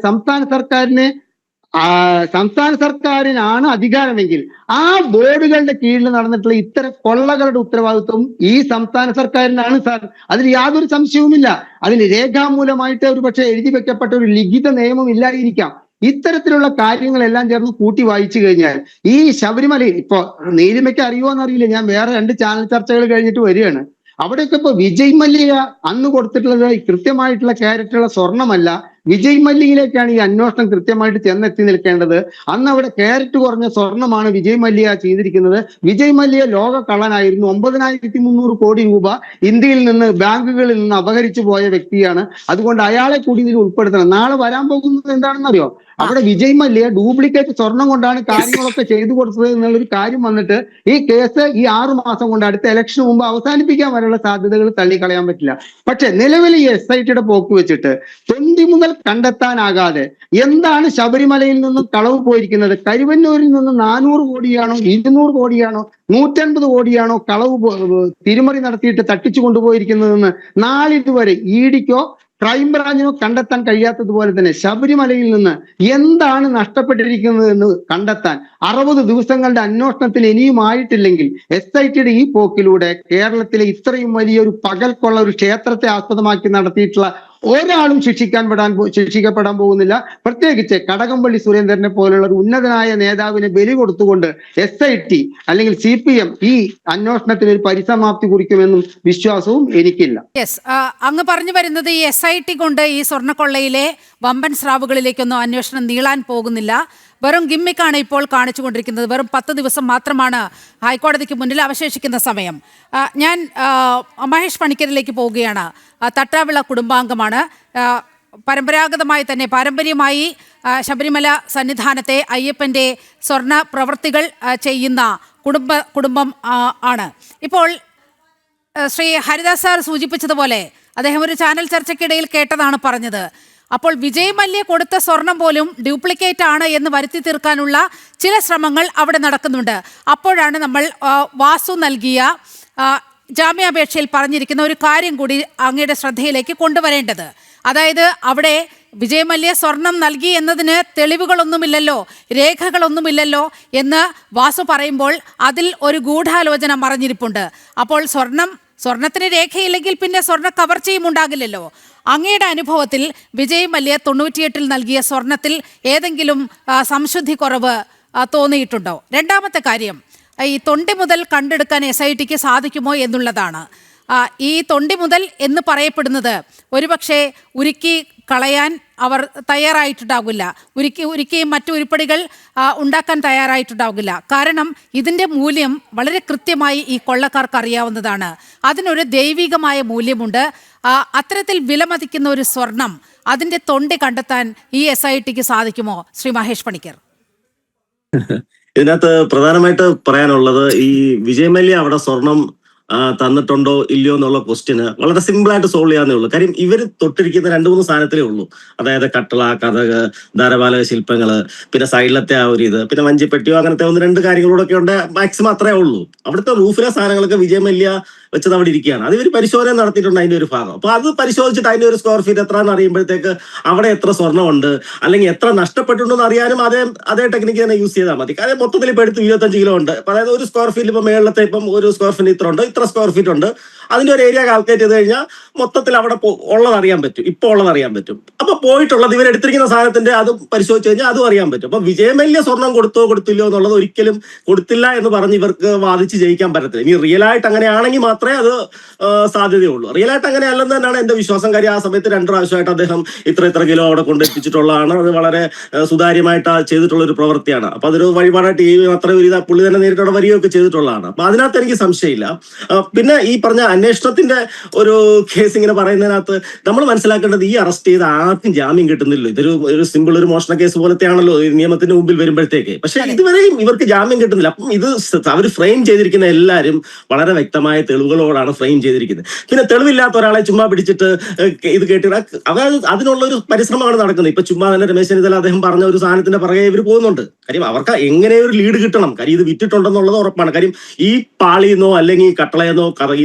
സംസ്ഥാന സർക്കാരിനാണ് അധികാരമെങ്കിൽ ആ ബോർഡുകളുടെ കീഴിൽ നടന്നിട്ടുള്ള ഇത്തരം കൊള്ളകളുടെ ഉത്തരവാദിത്വം ഈ സംസ്ഥാന സർക്കാരിനാണ് സാർ. അതിൽ യാതൊരു സംശയവുമില്ല. അതിന് രേഖാമൂലമായിട്ട് ഒരു പക്ഷേ എഴുതി വെക്കപ്പെട്ട ഒരു ലിഖിത നിയമം ഇല്ലായിരിക്കാം. ഇത്തരത്തിലുള്ള കാര്യങ്ങളെല്ലാം ചേർന്ന് കൂട്ടി വായിച്ചു കഴിഞ്ഞാൽ ഈ ശബരിമല ഇപ്പൊ നീലിമയ്ക്ക് അറിയുമോന്നറിയില്ല, ഞാൻ വേറെ 2 ചാനൽ ചർച്ചകൾ കഴിഞ്ഞിട്ട് വരികയാണ്. അവിടെയൊക്കെ ഇപ്പൊ വിജയ് മല്യ അന്ന് കൊടുത്തിട്ടുള്ളത് കൃത്യമായിട്ടുള്ള ക്യാരറ്റുള്ള സ്വർണ്ണമല്ല. വിജയ് മല്യയിലേക്കാണ് ഈ അന്വേഷണം കൃത്യമായിട്ട് ചെന്നെത്തി നിൽക്കേണ്ടത്. അന്ന് അവിടെ ക്യാരറ്റ് കുറഞ്ഞ സ്വർണ്ണമാണ് വിജയ് മല്യ ചെയ്തിരിക്കുന്നത്. വിജയ് മല്യ ലോക കള്ളനായിരുന്നു. 9300 കോടി രൂപ ഇന്ത്യയിൽ നിന്ന് ബാങ്കുകളിൽ നിന്ന് അപഹരിച്ചു പോയ വ്യക്തിയാണ്. അതുകൊണ്ട് അയാളെ കൂടി ഇതിൽ ഉൾപ്പെടുത്തണം. നാളെ വരാൻ പോകുന്നത് എന്താണെന്നറിയോ? അവിടെ വിജയ് മല്യ ഡ്യൂപ്ലിക്കേറ്റ് സ്വർണം കൊണ്ടാണ് കാര്യങ്ങളൊക്കെ ചെയ്തു കൊടുത്തത് എന്നുള്ളൊരു കാര്യം വന്നിട്ട് ഈ കേസ് ഈ 6 മാസം കൊണ്ട് അടുത്ത ഇലക്ഷന് മുമ്പ് അവസാനിപ്പിക്കാൻ വരെയുള്ള സാധ്യതകൾ തള്ളിക്കളയാൻ പറ്റില്ല. പക്ഷെ നിലവിൽ ഈ SITയുടെ പോക്ക് വെച്ചിട്ട് 20 മുതൽ കണ്ടെത്താനാകാതെ എന്താണ് ശബരിമലയിൽ നിന്നും കളവ് പോയിരിക്കുന്നത്? കരുവന്നൂരിൽ നിന്ന് 400 കോടിയാണോ 200 കോടിയാണോ 150 കോടിയാണോ കളവ് തിരിമറി നടത്തിയിട്ട് തട്ടിച്ചു കൊണ്ടുപോയിരിക്കുന്നതെന്ന് നാളിതുവരെ EDക്കോ ക്രൈംബ്രാഞ്ചിനോ കണ്ടെത്താൻ കഴിയാത്തതുപോലെ തന്നെ ശബരിമലയിൽ നിന്ന് എന്താണ് നഷ്ടപ്പെട്ടിരിക്കുന്നത് എന്ന് കണ്ടെത്താൻ 60 ദിവസങ്ങളുടെ അന്വേഷണത്തിന് ഇനിയും ആയിട്ടില്ലെങ്കിൽ SITയുടെ ഈ പോക്കിലൂടെ കേരളത്തിലെ ഇത്രയും വലിയൊരു പകൽക്കൊള്ള ഒരു ക്ഷേത്രത്തെ ആസ്പദമാക്കി നടത്തിയിട്ടുള്ള ഒരാളും ശിക്ഷിക്കപ്പെടാൻ പോകുന്നില്ല. പ്രത്യേകിച്ച് കടകംപള്ളി സുരേന്ദ്രനെ പോലുള്ള ഒരു ഉന്നതനായ നേതാവിനെ ബലി കൊടുത്തുകൊണ്ട് SIT അല്ലെങ്കിൽ CPM ഈ അന്വേഷണത്തിന് ഒരു പരിസമാപ്തി കുറിക്കുമെന്നും വിശ്വാസവും എനിക്കില്ല. യെസ്, അങ്ങ് പറഞ്ഞു വരുന്നത് ഈ SIT കൊണ്ട് ഈ സ്വർണ്ണക്കൊള്ളയിലെ വമ്പൻ സ്രാവുകളിലേക്കൊന്നും അന്വേഷണം നീളാൻ പോകുന്നില്ല. വെറും ഗിമ്മിക്കാണ് ഇപ്പോൾ കാണിച്ചുകൊണ്ടിരിക്കുന്നത്. വെറും 10 ദിവസം മാത്രമാണ് ഹൈക്കോടതിക്ക് മുന്നിൽ അവശേഷിക്കുന്ന സമയം. ഞാൻ മഹേഷ് പണിക്കരിലേക്ക് പോവുകയാണ്. തട്ടാവിള കുടുംബാംഗമാണ്. പാരമ്പര്യമായി ശബരിമല സന്നിധാനത്തെ അയ്യപ്പൻ്റെ സ്വർണ്ണ പ്രവൃത്തികൾ ചെയ്യുന്ന കുടുംബം ആണ്. ഇപ്പോൾ ശ്രീ ഹരിദാസ് സാർ സൂചിപ്പിച്ചതുപോലെ അദ്ദേഹം ഒരു ചാനൽ ചർച്ചയ്ക്കിടയിൽ കേട്ടതാണ് പറഞ്ഞത്. അപ്പോൾ വിജയ് മല്യ കൊടുത്ത സ്വർണം പോലും ഡ്യൂപ്ലിക്കേറ്റ് ആണ് എന്ന് വരുത്തി തീർക്കാനുള്ള ചില ശ്രമങ്ങൾ അവിടെ നടക്കുന്നുണ്ട്. അപ്പോഴാണ് നമ്മൾ വാസു നൽകിയ ജാമ്യാപേക്ഷയിൽ പറഞ്ഞിരിക്കുന്ന ഒരു കാര്യം കൂടി അങ്ങയുടെ ശ്രദ്ധയിലേക്ക് കൊണ്ടുവരേണ്ടത്. അതായത് അവിടെ വിജയ് മല്യ സ്വർണം നൽകി എന്നതിന് തെളിവുകളൊന്നുമില്ലല്ലോ, രേഖകളൊന്നുമില്ലല്ലോ എന്ന് വാസു പറയുമ്പോൾ അതിൽ ഒരു ഗൂഢാലോചന മറഞ്ഞിരിപ്പുണ്ട്. അപ്പോൾ സ്വർണത്തിന് രേഖയില്ലെങ്കിൽ പിന്നെ സ്വർണ്ണ കവർച്ചയും ഉണ്ടാകില്ലല്ലോ. അങ്ങയുടെ അനുഭവത്തിൽ വിജയ് മല്യ 98 നൽകിയ സ്വർണത്തിൽ ഏതെങ്കിലും സംശുദ്ധി കുറവ് തോന്നിയിട്ടുണ്ടോ? രണ്ടാമത്തെ കാര്യം, ഈ തൊണ്ടി മുതൽ കണ്ടെടുക്കാൻ SITക്ക് സാധിക്കുമോ എന്നുള്ളതാണ്. ഈ തൊണ്ടി മുതൽ എന്ന് പറയപ്പെടുന്നത് ഒരുപക്ഷെ ഉരുക്കി കളയാൻ അവർ തയ്യാറായിട്ടുണ്ടാകില്ല, ഉരുക്കി മറ്റു ഉരുപ്പടികൾ ഉണ്ടാക്കാൻ തയ്യാറായിട്ടുണ്ടാകില്ല. കാരണം ഇതിൻ്റെ മൂല്യം വളരെ കൃത്യമായി ഈ കൊള്ളക്കാർക്ക് അറിയാവുന്നതാണ്. അതിനൊരു ദൈവികമായ മൂല്യമുണ്ട്. അത്തരത്തിൽ വിലമതിക്കുന്ന ഒരു സ്വർണം, അതിൻ്റെ തൊണ്ടി കണ്ടെത്താൻ ഈ SITക്ക് സാധിക്കുമോ? ശ്രീ മഹേഷ് പണിക്കർ. ഇതിനകത്ത് പ്രധാനമായിട്ട് പറയാനുള്ളത്, ഈ വിജയ് മല്യ അവിടെ സ്വർണം തന്നിട്ടുണ്ടോ ഇല്ലയോ എന്നുള്ള ക്വസ്റ്റ്യന് വളരെ സിമ്പിൾ ആയിട്ട് സോൾവ് ചെയ്യാന്നേ ഉള്ളൂ. കാര്യം ഇവർ തൊട്ടിരിക്കുന്ന 2-3 സാധനത്തിലേ ഉള്ളൂ. അതായത് കട്ടള, കഥക്, ധാരപാലക ശില്പങ്ങള്, പിന്നെ സൈഡിലത്തെ ആ ഒരു ഇത്, പിന്നെ വഞ്ചിപ്പെട്ടിയോ അങ്ങനത്തെ 1-2 കാര്യങ്ങളോടൊക്കെ ഉണ്ട്. മാക്സിമം അത്രേ ഉള്ളൂ. അവിടുത്തെ റൂഫിലെ സാധനങ്ങളൊക്കെ വിജയ് മല്യ വെച്ചത് അവിടെ ഇരിക്കുകയാണ്. അത് ഇവർ പരിശോധന നടത്തിയിട്ടുണ്ട് അതിന്റെ ഒരു ഭാഗം. അപ്പൊ അത് പരിശോധിച്ചിട്ട് അതിന്റെ ഒരു സ്ക്വയർ ഫീറ്റ് എത്രയെന്ന് അറിയുമ്പോഴത്തേക്ക് അവിടെ എത്ര സ്വർണ്ണമുണ്ട് അല്ലെങ്കിൽ എത്ര നഷ്ടപ്പെട്ടുണ്ടെന്ന് അറിയാനും അതേ ടെക്നിക്ക് തന്നെ യൂസ് ചെയ്താൽ മതി. കാര്യം മൊത്തത്തിൽ ഇപ്പൊ എടുത്ത് 25 കിലോ ഉണ്ട്. അതായത് ഒരു സ്ക്വയർ ഫീറ്റ് ഇപ്പൊ മേളത്തെ ഇപ്പം ഒരു സ്ക്വയർ ഫീറ്റ് ഇത്ര ഉണ്ട്, ഇത്ര എത്ര സ്ക്വയർ ഫീറ്റ് ഉണ്ട്, അതിന്റെ ഒരു ഏരിയ കാൽക്കുലേറ്റ് ചെയ്ത് കഴിഞ്ഞാൽ മൊത്തത്തിൽ അവിടെ ഉള്ളത് അറിയാൻ പറ്റും, ഇപ്പോൾ ഉള്ളത് അറിയാൻ പറ്റും. അപ്പൊ പോയിട്ടുള്ളത് ഇവരെടുത്തിരിക്കുന്ന സാധനത്തിന്റെ അത് പരിശോധിച്ച് കഴിഞ്ഞാൽ അതും അറിയാൻ പറ്റും. അപ്പൊ വിജയമല്യ സ്വർണം കൊടുത്തോ കൊടുത്തില്ലോ എന്നുള്ളത് ഒരിക്കലും കൊടുത്തില്ല എന്ന് പറഞ്ഞ് ഇവർക്ക് വാദിച്ച് ജയിക്കാൻ പറ്റത്തില്ല. ഇനി റിയൽ ആയിട്ട് അങ്ങനെയാണെങ്കിൽ മാത്രമേ അത് സാധ്യതയുള്ളൂ. റിയൽ ആയിട്ട് അങ്ങനെ അല്ലെന്ന് തന്നെയാണ് എന്റെ വിശ്വാസം. കാര്യം ആ സമയത്ത് 2 പ്രാവശ്യമായിട്ട് അദ്ദേഹം ഇത്ര കിലോ അവിടെ കൊണ്ടെത്തിച്ചിട്ടുള്ളതാണ്. അത് വളരെ സുതാര്യമായിട്ട് ചെയ്തിട്ടുള്ള ഒരു പ്രവൃത്തിയാണ്. അപ്പൊ അതൊരു വഴിപാടായിട്ട് ഈ അത്ര ഒരു പുള്ളി തന്നെ നേരിട്ടുള്ള വരികയൊക്കെ ചെയ്തിട്ടുള്ളതാണ്. അപ്പൊ അതിനകത്ത് എനിക്ക് സംശയമില്ല. പിന്നെ ഈ പറഞ്ഞ അന്വേഷണത്തിന്റെ ഒരു കേസ് ഇങ്ങനെ പറയുന്നതിനകത്ത് നമ്മൾ മനസ്സിലാക്കേണ്ടത് ഈ അറസ്റ്റ് ചെയ്ത് ആർക്കും ജാമ്യം കിട്ടുന്നില്ല. ഒരു സിമ്പിൾ ഒരു മോഷണ കേസ് പോലത്തെയാണല്ലോ നിയമത്തിന്റെ മുമ്പിൽ വരുമ്പോഴത്തേക്ക്. പക്ഷെ ഇതുവരെയും ഇവർക്ക് ജാമ്യം കിട്ടുന്നില്ല. അപ്പം ഇത് അവർ ഫ്രെയിം ചെയ്തിരിക്കുന്ന എല്ലാവരും വളരെ വ്യക്തമായ തെളിവുകളോടാണ് ഫ്രെയിം ചെയ്തിരിക്കുന്നത്. പിന്നെ തെളിവില്ലാത്ത ഒരാളെ ചുമ്മാ പിടിച്ചിട്ട് ഇത് കേട്ടിട അതിനുള്ള ഒരു പരിശ്രമമാണ് നടക്കുന്നത്. ഇപ്പൊ ചുമ്മാ തന്നെ രമേശ് ചെന്നിത്തല അദ്ദേഹം പറഞ്ഞ ഒരു സാധനത്തിന്റെ പുറകെ ഇവർ പോകുന്നുണ്ട്. കാര്യം അവർക്ക് എങ്ങനെ ഒരു ലീഡ് കിട്ടണം. കാര്യം ഇത് വിറ്റിട്ടുണ്ടെന്നുള്ളത് ഉറപ്പാണ്. കാര്യം ഈ പാളിന്നോ അല്ലെങ്കിൽ കട്ടളയെന്നോ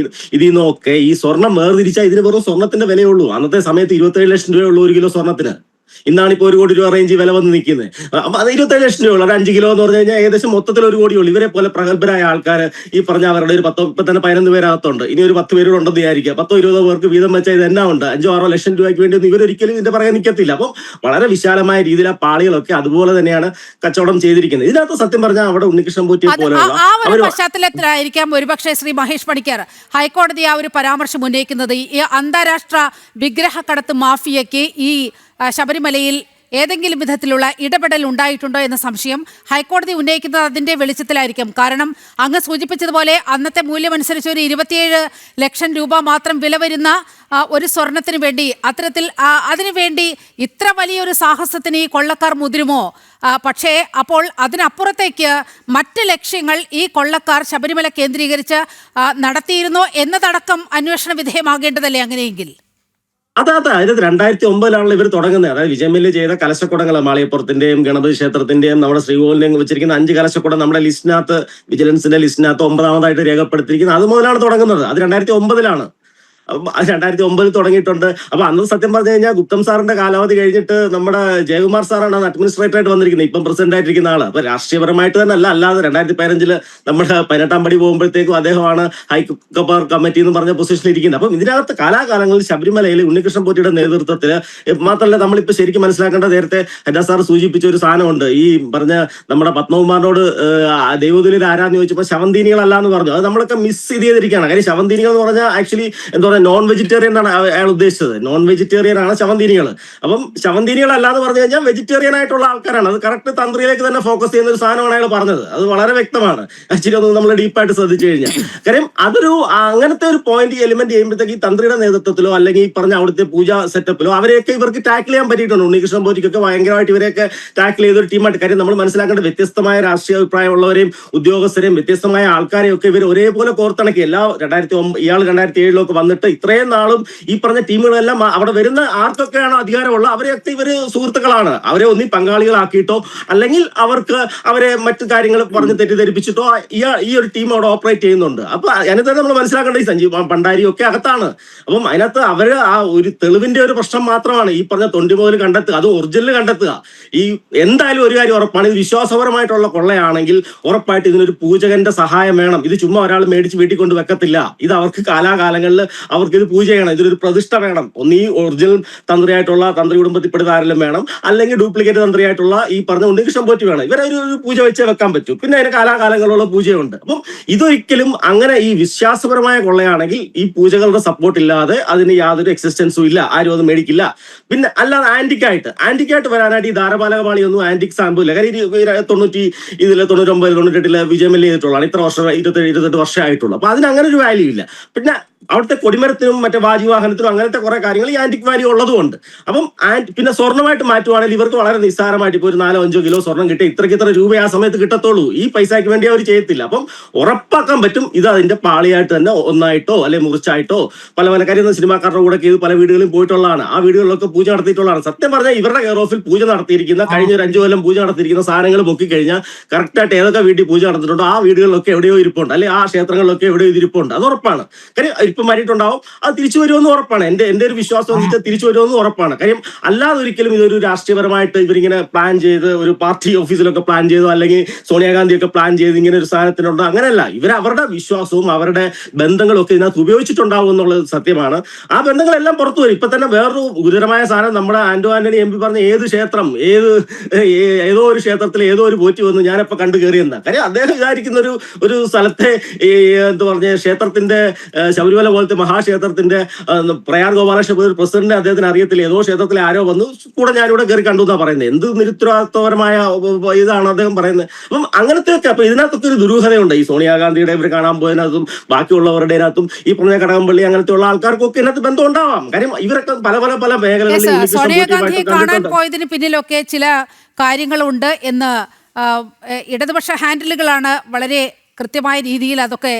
ഇതിന്നോ ഒക്കെ ഈ സ്വർണം വേർതിരിച്ചാൽ ഇതിന് വെറും സ്വർണത്തിന്റെ വിലയുള്ളൂ. അന്നത്തെ സമയത്ത് 27 ലക്ഷം രൂപയുള്ളൂ 1 കിലോ സ്വർണത്തിന്. ഇന്നാണിപ്പോ 1 കോടി രൂപ റേഞ്ച് വില വന്ന് നിൽക്കുന്നത്. അപ്പൊ അത് 27 ലക്ഷം രൂപയുള്ളൂ. ഒരു 5 കിലോ എന്ന് പറഞ്ഞു കഴിഞ്ഞാൽ ഏകദേശം മൊത്തത്തിൽ 1 കോടിയുള്ളൂ. ഇവരെ പോലെ പ്രഗത്ഭരായ ആൾക്കാർ ഈ പറഞ്ഞ അവരുടെ ഒരു 10 ഇപ്പൊ തന്നെ 11 പേരകത്തുണ്ട്. ഇനി ഒരു 10 പേരോട് ഉണ്ടെന്ന് വിചാരിക്കുക. 10-20 പേർക്ക് വീതം വെച്ചാൽ ഇത് എന്നാ ഉണ്ട് 5-6 ലക്ഷം രൂപയ്ക്ക് വേണ്ടി ഒന്നും ഇവരൊരിക്കലും ഇതിന്റെ പറയാൻ നിൽക്കത്തില്ല. അപ്പം വളരെ വിശാലമായ രീതിയിൽ ആ പാളികളൊക്കെ അതുപോലെ തന്നെയാണ് കച്ചവടം ചെയ്തിരിക്കുന്നത്. ഇതിനകത്ത് സത്യം പറഞ്ഞാൽ അവിടെ ഉണ്ണികൃഷ്ണൻ പോറ്റി പോലെയുള്ള പശ്ചാത്തലത്തിലായിരിക്കാം ഒരുപക്ഷെ ശ്രീ മഹേഷ് പണിക്കർ ഹൈക്കോടതി ആ ഒരു പരാമർശം ഉന്നയിക്കുന്നത്. ഈ അന്താരാഷ്ട്ര വിഗ്രഹക്കടത്ത് മാഫിയയ്ക്ക് ഈ ശബരിമലയിൽ ഏതെങ്കിലും വിധത്തിലുള്ള ഇടപെടൽ ഉണ്ടായിട്ടുണ്ടോ എന്ന സംശയം ഹൈക്കോടതി ഉന്നയിക്കുന്നത് അതിന്റെ വെളിച്ചത്തിലായിരിക്കും. കാരണം അങ്ങ് സൂചിപ്പിച്ചതുപോലെ അന്നത്തെ മൂല്യമനുസരിച്ച് ഒരു 27 ലക്ഷം രൂപ മാത്രം വില വരുന്ന ഒരു സ്വർണത്തിന് വേണ്ടി അത്തരത്തിൽ അതിനുവേണ്ടി ഇത്ര വലിയൊരു സാഹസത്തിന് ഈ കൊള്ളക്കാർ മുതിരുമോ? പക്ഷേ അപ്പോൾ അതിനപ്പുറത്തേക്ക് മറ്റ് ലക്ഷ്യങ്ങൾ ഈ കൊള്ളക്കാർ ശബരിമല കേന്ദ്രീകരിച്ച് നടത്തിയിരുന്നോ എന്നതടക്കം അന്വേഷണ വിധേയമാകേണ്ടതല്ലേ അങ്ങനെയെങ്കിൽ? അതെ 2009 ഇവർ തുടങ്ങുന്നത്. അതായത് വിജയമല്യ ചെയ്ത കലശക്കുടങ്ങൾ മാളികപ്പുറത്തിന്റെയും ഗണപതി ക്ഷേത്രത്തിന്റെയും നമ്മുടെ ശ്രീകോവിലിന്റെയും വെച്ചിരിക്കുന്ന 5 കലശക്കുടം നമ്മുടെ ലിസ്റ്റിനകത്ത് വിജിലൻസിന്റെ ലിസ്റ്റിനകത്ത് 9ാമതായിട്ട് രേഖപ്പെടുത്തിയിരിക്കുന്നത്. അത് മുതലാണ് തുടങ്ങുന്നത്. അത് 2009 2009 തുടങ്ങിയിട്ടുണ്ട്. അപ്പൊ അന്ന് സത്യം പറഞ്ഞു കഴിഞ്ഞാൽ ഗുപ്തം സാറിന്റെ കാലാവധി കഴിഞ്ഞിട്ട് നമ്മുടെ ജയകുമാർ സാറാണ് അന്ന് അഡ്മിനിസ്ട്രേറ്റർ ആയിട്ട് വന്നിരിക്കുന്നത്. ഇപ്പം പ്രസിഡന്റ് ആയിട്ടിരിക്കുന്ന ആള്. അപ്പൊ രാഷ്ട്രീയപരമായിട്ട് തന്നെ അല്ലാതെ 2015 നമ്മുടെ 18ാം പടി പോകുമ്പോഴത്തേക്കും അദ്ദേഹമാണ് ഹൈക്കോടതി കമ്മിറ്റി എന്ന് പറഞ്ഞ പൊസിഷനിൽ ഇരിക്കുന്നത്. അപ്പം ഇതിനകത്ത് കാലാകാലങ്ങളിൽ ശബരിമലയിൽ ഉണ്ണികൃഷ്ണൻ പോറ്റിയുടെ നേതൃത്വത്തിൽ മാത്രമല്ല നമ്മളിപ്പോ ശരിക്കും മനസ്സിലാക്കേണ്ട, നേരത്തെ ഹരിദാ സാർ സൂചിപ്പിച്ച ഒരു സാധനമുണ്ട്. ഈ പറഞ്ഞ നമ്മുടെ പത്മകുമാറിനോട് ദൈവതുലിൽ ആരാന്ന് ചോദിച്ചപ്പോൾ ശവന്തീനികളല്ല എന്ന് പറഞ്ഞു. അത് നമ്മളൊക്കെ മിസ് ചെയ്തിരിക്കുകയാണ്. കാര്യം ശവന്തീനികൾ എന്ന് പറഞ്ഞാൽ ആക്ച്വലി എന്താ നോൺ വെജിറ്റേറിയൻ ആണ് അയാൾ ഉദ്ദേശിച്ചത്. നോൺ വെജിറ്റേറിയൻ ആണ് ശവന്തീനികൾ. അപ്പം ശവന്തീനികൾ അല്ലാന്ന് പറഞ്ഞു കഴിഞ്ഞാൽ വെജിറ്റേറിയൻ ആയിട്ടുള്ള ആൾക്കാരാണ്. അത് കറക്റ്റ് തന്ത്രിയിലേക്ക് തന്നെ ഫോക്കസ് ചെയ്യുന്ന ഒരു സാധനമാണ് അയാൾ പറഞ്ഞത്. അത് വളരെ വ്യക്തമാണ്. ആക്ച്വലി ഒന്ന് നമ്മൾ ഡീപ്പായിട്ട് ശ്രദ്ധിച്ചു കഴിഞ്ഞാൽ. കാര്യം അതൊരു അങ്ങനത്തെ ഒരു പോയിന്റ് എലിമെന്റ് ചെയ്യുമ്പോഴത്തേക്ക് ഈ തന്ത്രിയുടെ നേതൃത്വത്തിലോ അല്ലെങ്കിൽ ഈ പറഞ്ഞ അവിടുത്തെ പൂജാ സെറ്റപ്പിലോ അവരെയൊക്കെ ഇവർക്ക് ടാക്കിൾ ചെയ്യാൻ പറ്റിയിട്ടുണ്ട്. ഉണ്ണികൃഷ്ണൻ പോറ്റിക്കൊക്കെ ഭയങ്കരമായിട്ട് ഇവരെയൊക്കെ ടാക്കിൾ ചെയ്തൊരു ടീമായിട്ട്. കാര്യം നമ്മൾ മനസ്സിലാക്കേണ്ട വ്യത്യസ്തമായ രാഷ്ട്രീയ അഭിപ്രായമുള്ളവരെയും ഉദ്യോഗസ്ഥരെയും വ്യത്യസ്തമായ ആൾക്കാരെയൊക്കെ ഇവർ ഒരേപോലെ കോർത്തിണക്കി. ഇയാൾ 2007 വന്നിട്ട് ഇത്രയും നാളും ഈ പറഞ്ഞ ടീമുകളെല്ലാം അവിടെ വരുന്ന ആർക്കൊക്കെയാണ് അധികാരമുള്ള അവരെയൊക്കെ ഇവര് സുഹൃത്തുക്കളാണ്. അവരെ ഒന്നി പങ്കാളികളാക്കിയിട്ടോ അല്ലെങ്കിൽ അവർക്ക് അവരെ മറ്റു കാര്യങ്ങൾ പറഞ്ഞ് തെറ്റിദ്ധരിപ്പിച്ചിട്ടോ ഈ ഒരു ടീം അവിടെ ഓപ്പറേറ്റ് ചെയ്യുന്നുണ്ട്. അപ്പൊ അതിനകത്ത് നമ്മൾ മനസ്സിലാക്കേണ്ട ഈ സഞ്ജീവ് ഭണ്ഡാരിയും ഒക്കെ അകത്താണ്. അപ്പം അതിനകത്ത് അവര് ആ ഒരു തെളിവിന്റെ ഒരു പ്രശ്നം മാത്രമാണ് ഈ പറഞ്ഞ തൊണ്ടി മുതൽ കണ്ടെത്തുക, അത് ഒറിജിനൽ കണ്ടെത്തുക. ഈ എന്തായാലും ഒരു കാര്യം ഉറപ്പാണ്, ഇത് വിശ്വാസപരമായിട്ടുള്ള കൊള്ളയാണെങ്കിൽ ഉറപ്പായിട്ട് ഇതിനൊരു പൂജകന്റെ സഹായം വേണം. ഇത് ചുമ്മാ ഒരാൾ മേടിച്ച് വീട്ടിൽ കൊണ്ട് വെക്കത്തില്ല. ഇത് അവർക്ക് കാലാകാലങ്ങളിൽ അവർക്ക് ഇത് പൂജ ചെയ്യണം. ഇതിലൊരു പ്രതിഷ്ഠ വേണം. ഒന്നീ ഒറിജിനൽ തന്ത്രിയായിട്ടുള്ള തന്ത്രി കുടുംബത്തിൽപ്പെടുന്ന ആരെങ്കിലും വേണം, അല്ലെങ്കിൽ ഡ്യൂപ്ലിക്കേറ്റ് തന്ത്രിയായിട്ടുള്ള ഈ പറഞ്ഞ ഉണ്ണികൃഷ്ണൻ പോറ്റി വേണം. ഇവരെ ഒരു പൂജ വെച്ചേ വെക്കാൻ പറ്റൂ. പിന്നെ അതിന് കാലാകാലങ്ങളുള്ള പൂജയുണ്ട്. അപ്പം ഇതൊരിക്കലും അങ്ങനെ ഈ വിശ്വാസപരമായ കൊള്ളയാണെങ്കിൽ ഈ പൂജകളുടെ സപ്പോർട്ട് ഇല്ലാതെ അതിന് യാതൊരു എക്സിസ്റ്റൻസും ഇല്ല. ആരും അത് മേടിക്കില്ല. പിന്നെ അല്ലാതെ ആന്റിക്കായിട്ട് വരാനായിട്ട് ഈ ധാരപാലകമാളിയൊന്നും ആന്റിക് സാമ്പിൾ ഇല്ല. കാര്യം 99-98 വിജയമല്യ ചെയ്തിട്ടുള്ളതാണ്. ഇത്ര വർഷം 27-28 വർഷമായിട്ടുള്ളൂ. അപ്പൊ അതിന് അങ്ങനെ ഒരു വാല്യൂ ഇല്ല. പിന്നെ അവിടുത്തെ കൊടിമരത്തിനും മറ്റേ വാജിവാഹനത്തിനും അങ്ങനത്തെ കുറെ കാര്യങ്ങൾ ഈ ആന്റിക് വാല്യൂ ഉള്ളതുകൊണ്ട്. അപ്പം പിന്നെ സ്വർണ്ണമായിട്ട് മാറ്റുവാണെങ്കിൽ ഇവർക്ക് വളരെ നിസ്സാരമായിട്ട് ഇപ്പോൾ ഒരു 4-5 കിലോ സ്വർണ്ണം കിട്ടി ഇത്ര രൂപ ആ സമയത്ത് കിട്ടത്തുള്ളൂ. ഈ പൈസയ്ക്ക് വേണ്ടി അവർ ചെയ്യത്തില്ല. അപ്പം ഉറപ്പാക്കാൻ പറ്റും ഇത് അതിന്റെ പാളിയായിട്ട് തന്നെ ഒന്നായിട്ടോ അല്ലെങ്കിൽ മുറിച്ചായിട്ടോ പല കാര്യം സിനിമാക്കാരുടെ കൂടെ ചെയ്ത് പല വീടുകളിൽ പോയിട്ടുള്ളതാണ്. ആ വീടുകളിലൊക്കെ പൂജ നടത്തിയിട്ടുള്ളതാണ്. സത്യം പറഞ്ഞാൽ ഇവരുടെ കെയർ ഓഫിൽ പൂജ നടത്തിയിരിക്കുന്ന കഴിഞ്ഞ ഒരു 5 കൊല്ലം പൂജ നടത്തിയിരിക്കുന്ന സാധനങ്ങൾ പൊക്കിക്കഴിഞ്ഞാൽ കറക്റ്റായിട്ട് ഏതൊക്കെ വീട്ടിൽ പൂജ നടത്തിയിട്ടുണ്ടോ ആ വീടുകളിലൊക്കെ എവിടെയോ ഇരിപ്പുണ്ട്, അല്ലെങ്കിൽ ആ ക്ഷേത്രങ്ങളിലൊക്കെ എവിടെയോ ഇരിപ്പുണ്ട്. അത് ഉറപ്പാണ്. കാര്യം ഇപ്പം മാറിയിട്ടുണ്ടാവും, അത് തിരിച്ചു വരുമെന്ന് ഉറപ്പാണ്. എന്റെ ഒരു വിശ്വാസം വെച്ചിട്ട് തിരിച്ചു വരുമെന്ന് ഉറപ്പാണ്. കാര്യം അല്ലാതെ ഒരിക്കലും ഇതൊരു രാഷ്ട്രീയപരമായിട്ട് ഇവരിങ്ങനെ പ്ലാൻ ചെയ്ത് ഒരു പാർട്ടി ഓഫീസിലൊക്കെ പ്ലാൻ ചെയ്തോ അല്ലെങ്കിൽ സോണിയാഗാന്ധിയൊക്കെ പ്ലാൻ ചെയ്ത് ഇങ്ങനെ ഒരു സ്ഥാനത്തിനുണ്ടോ, അങ്ങനെയല്ല. ഇവർ അവരുടെ വിശ്വാസവും അവരുടെ ബന്ധങ്ങളും ഒക്കെ ഇതിനകത്ത് ഉപയോഗിച്ചിട്ടുണ്ടാവും എന്നുള്ളത് സത്യമാണ്. ആ ബന്ധങ്ങളെല്ലാം പുറത്തു വരും. ഇപ്പൊ തന്നെ വേറൊരു ഗുരുതരമായ സാധനം നമ്മുടെ ആന്റണി എം പി പറഞ്ഞ ഏതോ ഒരു ക്ഷേത്രത്തിൽ ഏതോ ഒരു പോറ്റി വന്ന് ഞാനിപ്പോ കണ്ടു കയറിയെന്നാ. കാര്യം അദ്ദേഹം വിചാരിക്കുന്ന ഒരു സ്ഥലത്തെ എന്താ പറഞ്ഞ ക്ഷേത്രത്തിന്റെ ശബരിമല പോലത്തെ മഹാക്ഷേത്രത്തിന്റെ പ്രയാർ ഗോപാലകൃഷ്ണ പ്രസിഡന്റ് അദ്ദേഹത്തിന് അറിയത്തില്ല, ഏതോ ക്ഷേത്രത്തിലെ ആരോ വന്നു കൂടെ ഞാനിവിടെ കയറി കണ്ടു എന്നാ പറയുന്നത്. എന്ത് നിരുത്തരവാദിത്വപരമായ ഇതാണ് അദ്ദേഹം പറയുന്നത്. അപ്പം അങ്ങനത്തെയൊക്കെ അപ്പൊ ഇതിനകത്തൊക്കെ ഒരു ദുരൂഹതയുണ്ട്. ഈ സോണിയാഗാന്ധിയുടെ ഇവർ കാണാൻ പോയതിനകത്തും ബാക്കിയുള്ളവരുടേതിനകത്തും ഈ പറഞ്ഞ കടകംപള്ളി അങ്ങനത്തെയുള്ള ആൾക്കാർക്കൊക്കെ ഇതിനകത്ത് ബന്ധം ഉണ്ടാവാം. കാര്യം ഇവരൊക്കെ പല മേഖലകളിൽ സോണിയാഗാന്ധിയെ കാണാൻ പോയതിന് പിന്നിലൊക്കെ ചില കാര്യങ്ങളുണ്ട് എന്ന് ഇടതുപക്ഷ ഹാൻഡിലുകളാണ് വളരെ കൃത്യമായ രീതിയിൽ അതൊക്കെ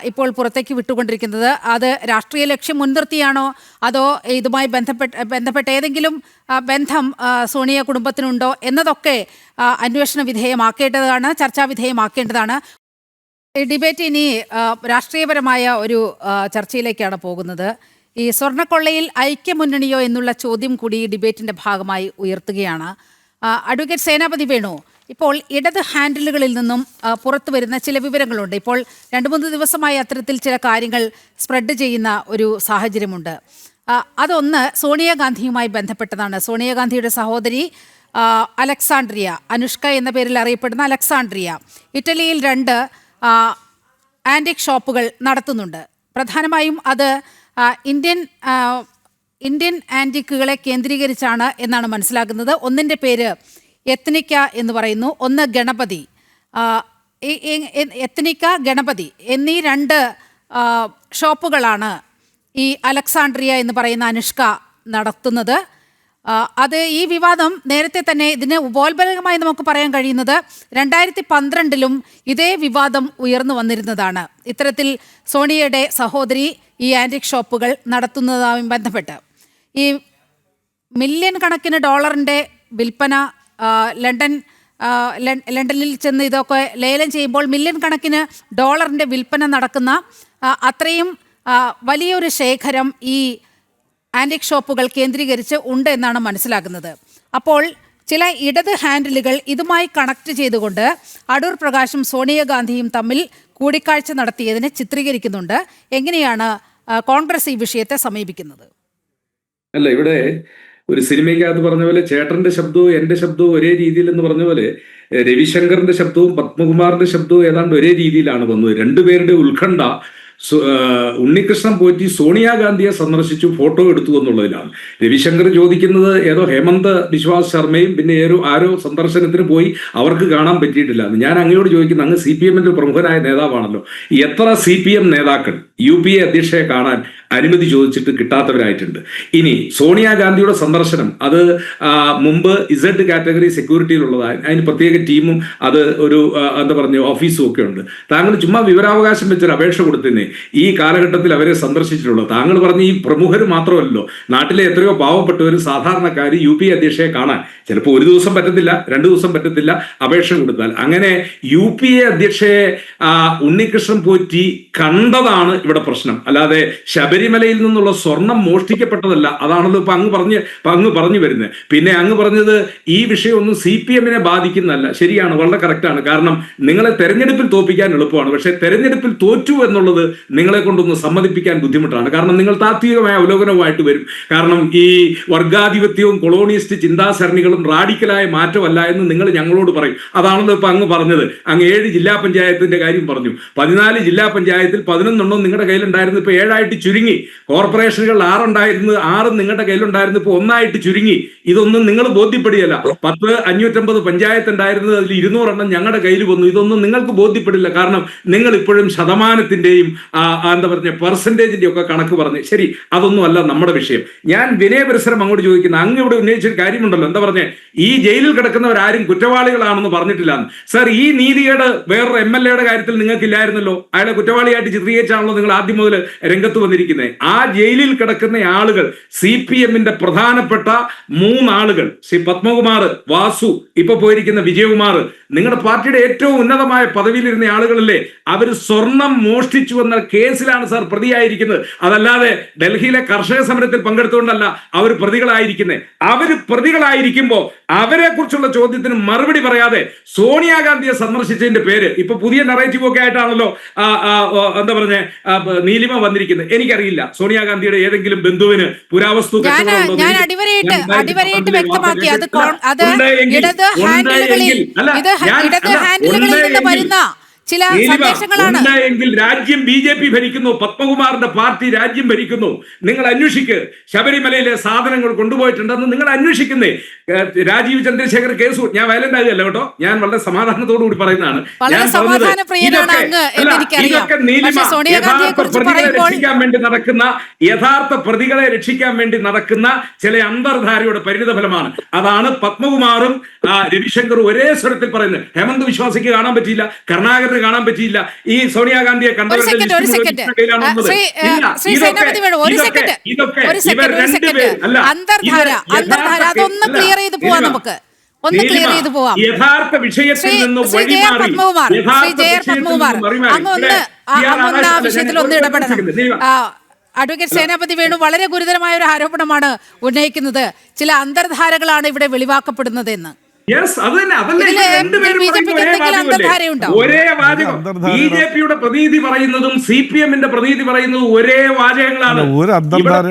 ഇപ്പോൾ പുറത്തേക്ക് വിട്ടുകൊണ്ടിരിക്കുന്നത്. അത് രാഷ്ട്രീയ ലക്ഷ്യം മുൻനിർത്തിയാണോ അതോ ഇതുമായി ബന്ധപ്പെട്ട ഏതെങ്കിലും ബന്ധം സോണിയ കുടുംബത്തിനുണ്ടോ എന്നതൊക്കെ അന്വേഷണ വിധേയമാക്കേണ്ടതാണ്, ചർച്ചാ വിധേയമാക്കേണ്ടതാണ്. ഡിബേറ്റ് ഇനി രാഷ്ട്രീയപരമായ ഒരു ചർച്ചയിലേക്കാണ് പോകുന്നത്. ഈ സ്വർണ്ണക്കൊള്ളയിൽ ഐക്യമുന്നണിയോ എന്നുള്ള ചോദ്യം കൂടി ഈ ഡിബേറ്റിൻ്റെ ഭാഗമായി ഉയർത്തുകയാണ്. അഡ്വക്കേറ്റ് സേനാപതി വേണു, ഇപ്പോൾ ഇടത് ഹാൻഡിലുകളിൽ നിന്നും പുറത്തു വരുന്ന ചില വിവരങ്ങളുണ്ട്. ഇപ്പോൾ 2-3 ദിവസമായി അത്തരത്തിൽ ചില കാര്യങ്ങൾ സ്പ്രെഡ് ചെയ്യുന്ന ഒരു സാഹചര്യമുണ്ട്. അതൊന്ന് സോണിയാഗാന്ധിയുമായി ബന്ധപ്പെട്ടതാണ്. സോണിയാഗാന്ധിയുടെ സഹോദരി അലക്സാണ്ട്രിയ, അനുഷ്ക എന്ന പേരിൽ അറിയപ്പെടുന്ന അലക്സാണ്ട്രിയ, ഇറ്റലിയിൽ 2 ആൻറ്റിക് ഷോപ്പുകൾ നടത്തുന്നുണ്ട്. പ്രധാനമായും അത് ഇന്ത്യൻ ആൻറ്റിക്കുകളെ കേന്ദ്രീകരിച്ചാണ് എന്നാണ് മനസ്സിലാക്കുന്നത്. ഒന്നിൻ്റെ പേര് എത്നിക്ക എന്ന് പറയുന്നു, ഒന്ന് ഗണപതി. എത്നിക്ക, ഗണപതി എന്നീ 2 ഷോപ്പുകളാണ് ഈ അലക്സാണ്ട്രിയ എന്ന് പറയുന്ന അനുഷ്ക നടത്തുന്നത്. അത് ഈ വിവാദം നേരത്തെ തന്നെ ഇതിന് ഉപോത്ബലകമായി നമുക്ക് പറയാൻ കഴിയുന്നത് 2012-ലും ഇതേ വിവാദം ഉയർന്നു വന്നിരുന്നതാണ്. ഇത്തരത്തിൽ സോണിയയുടെ സഹോദരി ഈ ആൻറ്റിക് ഷോപ്പുകൾ നടത്തുന്നതുമായി ബന്ധപ്പെട്ട് ഈ മില്യൺ കണക്കിന് ഡോളറിൻ്റെ വിൽപ്പന ലണ്ടനിൽ ചെന്ന് ഇതൊക്കെ ലേലം ചെയ്യുമ്പോൾ മില്യൺ കണക്കിന് ഡോളറിൻ്റെ വിൽപ്പന നടക്കുന്ന അത്രയും വലിയൊരു ശേഖരം ഈ ആൻറ്റിക് ഷോപ്പുകൾ കേന്ദ്രീകരിച്ച് ഉണ്ട് എന്നാണ് മനസ്സിലാക്കുന്നത്. അപ്പോൾ ചില ഇടത് ഹാൻഡിലുകൾ ഇതുമായി കണക്ട് ചെയ്തുകൊണ്ട് അടൂർ പ്രകാശും സോണിയാഗാന്ധിയും തമ്മിൽ കൂടിക്കാഴ്ച നടത്തിയതിനെ ചിത്രീകരിക്കുന്നുണ്ട്. എങ്ങനെയാണ് കോൺഗ്രസ് ഈ വിഷയത്തെ സമീപിക്കുന്നത്? അല്ല, ഇവിടെ ഒരു സിനിമയ്ക്കകത്ത് പറഞ്ഞ പോലെ ചേട്ടന്റെ ശബ്ദവും എൻ്റെ ശബ്ദവും ഒരേ രീതിയിൽ എന്ന് പറഞ്ഞ പോലെ രവിശങ്കറിന്റെ ശബ്ദവും പത്മകുമാറിന്റെ ശബ്ദവും ഏതാണ്ട് ഒരേ രീതിയിലാണ് വന്നത്. രണ്ടുപേരുടെ ഉത്കണ്ഠ ഉണ്ണികൃഷ്ണൻ പോറ്റി സോണിയാഗാന്ധിയെ സന്ദർശിച്ചു ഫോട്ടോ എടുത്തു എന്നുള്ളതിലാണ്. രവിശങ്കർ ചോദിക്കുന്നത് ഏതോ ഹേമന്ത് ബിശ്വാസ് ശർമ്മയും പിന്നെ ആരോ സന്ദർശനത്തിന് പോയി അവർക്ക് കാണാൻ പറ്റിയിട്ടില്ല. ഞാൻ അങ്ങയോട് ചോദിക്കുന്നത്, അങ്ങ് CPM-ന്റെ പ്രമുഖനായ നേതാവാണല്ലോ, എത്ര CPM നേതാക്കൾ UPA അധ്യക്ഷയെ കാണാൻ അനുമതി ചോദിച്ചിട്ട് കിട്ടാത്തവരായിട്ടുണ്ട്? ഇനി സോണിയാഗാന്ധിയുടെ സന്ദർശനം അത് മുമ്പ് Z കാറ്റഗറി സെക്യൂരിറ്റിയിലുള്ളതാണ്, അതിന് പ്രത്യേക ടീമും അത് ഒരു എന്താ പറഞ്ഞ ഓഫീസും ഒക്കെ ഉണ്ട്. താങ്കൾ ചുമ്മാ വിവരാവകാശം വെച്ചൊരു അപേക്ഷ കൊടുത്തന്നെ ഈ കാലഘട്ടത്തിൽ അവരെ സന്ദർശിച്ചിട്ടുള്ളത്. താങ്കൾ പറഞ്ഞ ഈ പ്രമുഖർ മാത്രമല്ലോ, നാട്ടിലെ എത്രയോ പാവപ്പെട്ടവരും സാധാരണക്കാർ UPA അധ്യക്ഷയെ കാണാൻ ചിലപ്പോൾ 1 ദിവസം പറ്റത്തില്ല, 2 ദിവസം പറ്റത്തില്ല അപേക്ഷ കൊടുത്താൽ. അങ്ങനെ UPA അധ്യക്ഷയെ ഉണ്ണികൃഷ്ണൻ പോറ്റി കണ്ടതാണ് ഇവിടെ പ്രശ്നം, അല്ലാതെ ശബരിമലയിൽ നിന്നുള്ള സ്വർണം മോഷ്ടിക്കപ്പെട്ടതല്ല. അതാണല്ലോ ഇപ്പൊ അങ്ങ് പറഞ്ഞു വരുന്നത്. പിന്നെ അങ്ങ് പറഞ്ഞത് ഈ വിഷയമൊന്നും CPM-നെ ബാധിക്കുന്നതല്ല. ശരിയാണ്, വളരെ കറക്റ്റാണ്. കാരണം നിങ്ങളെ തെരഞ്ഞെടുപ്പിൽ തോൽപ്പിക്കാൻ എളുപ്പമാണ്, പക്ഷെ തെരഞ്ഞെടുപ്പിൽ തോറ്റു എന്നുള്ളത് നിങ്ങളെ കൊണ്ടൊന്ന് സമ്മതിപ്പിക്കാൻ ബുദ്ധിമുട്ടാണ്. കാരണം നിങ്ങൾ താത്വികമായ അവലോകനവുമായിട്ട് വരും. കാരണം ഈ വർഗാധിപത്യവും കൊളോണിയസ്റ്റ് ചിന്താസരണികളും റാഡിക്കലായ മാറ്റമല്ല എന്ന് നിങ്ങൾ ഞങ്ങളോട് പറയും. അതാണല്ലോ ഇപ്പൊ അങ്ങ് പറഞ്ഞത്. അങ്ങ് 7 ജില്ലാ പഞ്ചായത്തിന്റെ കാര്യം പറഞ്ഞു. 14 ജില്ലാ പഞ്ചായത്തിൽ 11 നിങ്ങളുടെ കയ്യിലുണ്ടായിരുന്നു, ഇപ്പൊ 7 ചുരുങ്ങി. കോർപ്പറേഷനുകൾ 6 ഉണ്ടായിരുന്നു, 6 നിങ്ങളുടെ കയ്യിലുണ്ടായിരുന്നു, ഇപ്പൊ 1 ചുരുങ്ങി. ഇതൊന്നും നിങ്ങൾ ബോധ്യപ്പെടുകയല്ല. 550 പഞ്ചായത്ത് ഉണ്ടായിരുന്നത്, അതിൽ 200 ഞങ്ങളുടെ കയ്യിൽ വന്നു. ഇതൊന്നും നിങ്ങൾക്ക് ബോധ്യപ്പെടില്ല. കാരണം നിങ്ങൾ ഇപ്പോഴും ശതമാനത്തിന്റെയും എന്താ പറഞ്ഞ പെർസെന്റേജിന്റെ ഒക്കെ കണക്ക് പറഞ്ഞ് ശരി, അതൊന്നും അല്ല നമ്മുടെ വിഷയം. ഞാൻ വിനയപരിസരം അങ്ങോട്ട് ചോദിക്കുന്ന, അങ്ങ് ഇവിടെ ഉന്നയിച്ചൊരു കാര്യമുണ്ടല്ലോ, എന്താ പറഞ്ഞേ, ഈ ജയിലിൽ കിടക്കുന്നവരാരും കുറ്റവാളികളാണെന്ന് പറഞ്ഞിട്ടില്ല. സർ, ഈ നീതികേട് വേറൊരു MLA-യുടെ കാര്യത്തിൽ നിങ്ങൾക്കില്ലായിരുന്നല്ലോ. അയാളെ കുറ്റവാളിയായിട്ട് ചിത്രീകരിച്ചാണല്ലോ നിങ്ങൾ ആദ്യം മുതൽ രംഗത്ത് വന്നിരിക്കുന്നത്. പറഞ്ഞിരിക്കുന്നത്. ആ ജയിലിൽ കിടക്കുന്ന ആളുകൾ CPM-ന്റെ പ്രധാനപ്പെട്ട 3 ആളുകൾ, ശ്രീ പത്മകുമാർ, വാസു, ഇപ്പൊ പോയിരിക്കുന്ന വിജയകുമാർ, നിങ്ങളുടെ പാർട്ടിയുടെ ഏറ്റവും ഉന്നതമായ പദവിയിലിരുന്ന ആളുകളല്ലേ? അവർ സ്വർണം മോഷ്ടിച്ചു എന്ന കേസിലാണ് സാർ പ്രതിയായിരിക്കുന്നത്. അതല്ലാതെ ഡൽഹിയിലെ കർഷക സമരത്തിൽ പങ്കെടുത്തുകൊണ്ടല്ല അവർ പ്രതികളായിരിക്കുന്നത്. അവർ പ്രതികളായിരിക്കുമ്പോൾ അവരെ കുറിച്ചുള്ള ചോദ്യത്തിന് മറുപടി പറയാതെ സോണിയാഗാന്ധിയെ സന്ദർശിച്ചതിന്റെ പേര് ഇപ്പൊ പുതിയ നറേറ്റീവ് ഒക്കെ ആയിട്ടാണല്ലോ എന്താ പറഞ്ഞ നീലിമ വന്നിരിക്കുന്നത്. എനിക്കറിയില്ല സോണിയാഗാന്ധിയുടെ ഏതെങ്കിലും ബന്ധുവിന് പുരാവസ്തു ഞാൻ അടിവരയിട്ട് വ്യക്തമാക്കി അത് ഇടത് ഹാൻഡിലുകളിൽ നിന്ന് വരുന്ന ചില സന്ദേശങ്ങളാണ്. എങ്കിൽ രാജ്യം BJP ഭരിക്കുന്നു, പത്മകുമാറിന്റെ പാർട്ടി രാജ്യം ഭരിക്കുന്നു. നിങ്ങൾ അന്വേഷിക്ക്. ശബരിമലയിലെ സാധനങ്ങൾ കൊണ്ടുപോയിട്ടുണ്ടെന്ന് നിങ്ങൾ അന്വേഷിക്കുന്നേ. രാജീവ് ചന്ദ്രശേഖർ കേസ്, ഞാൻ വയലന്റ് ആകുകയല്ല കേട്ടോ, ഞാൻ വളരെ സമാധാനത്തോടു കൂടി പറയുന്നതാണ്. യഥാർത്ഥ പ്രതികളെ രക്ഷിക്കാൻ വേണ്ടി നടക്കുന്ന ചില അന്തർധാരയുടെ പരിണിത ഫലമാണ്. അതാണ് പത്മകുമാറും രവിശങ്കറും ഒരേ സ്വരത്തിൽ പറയുന്നത്. ഹേമന്ത് വിശ്വാസിക്ക് കാണാൻ പറ്റിയില്ല, കരുണാകരൻ കാണാൻ പറ്റിയില്ല, ഈ സോണിയാഗാന്ധിയെ യഥാർത്ഥ വിഷയത്തിൽ നിന്ന് അഡ്വക്കേറ്റ് സേനാപതി വേണു വളരെ ഗുരുതരമായ ഒരു ആരോപണമാണ് ഉന്നയിക്കുന്നത്. ചില അന്തർധാരകളാണ് ഇവിടെ വെളിവാക്കപ്പെടുന്നത് എന്ന്. ഒരേ വാചകം. BJP-യുടെ പ്രതീതി പറയുന്നതും CPM-ന്റെ പ്രതീതി പറയുന്നതും ഒരേ വാചകങ്ങളാണ്.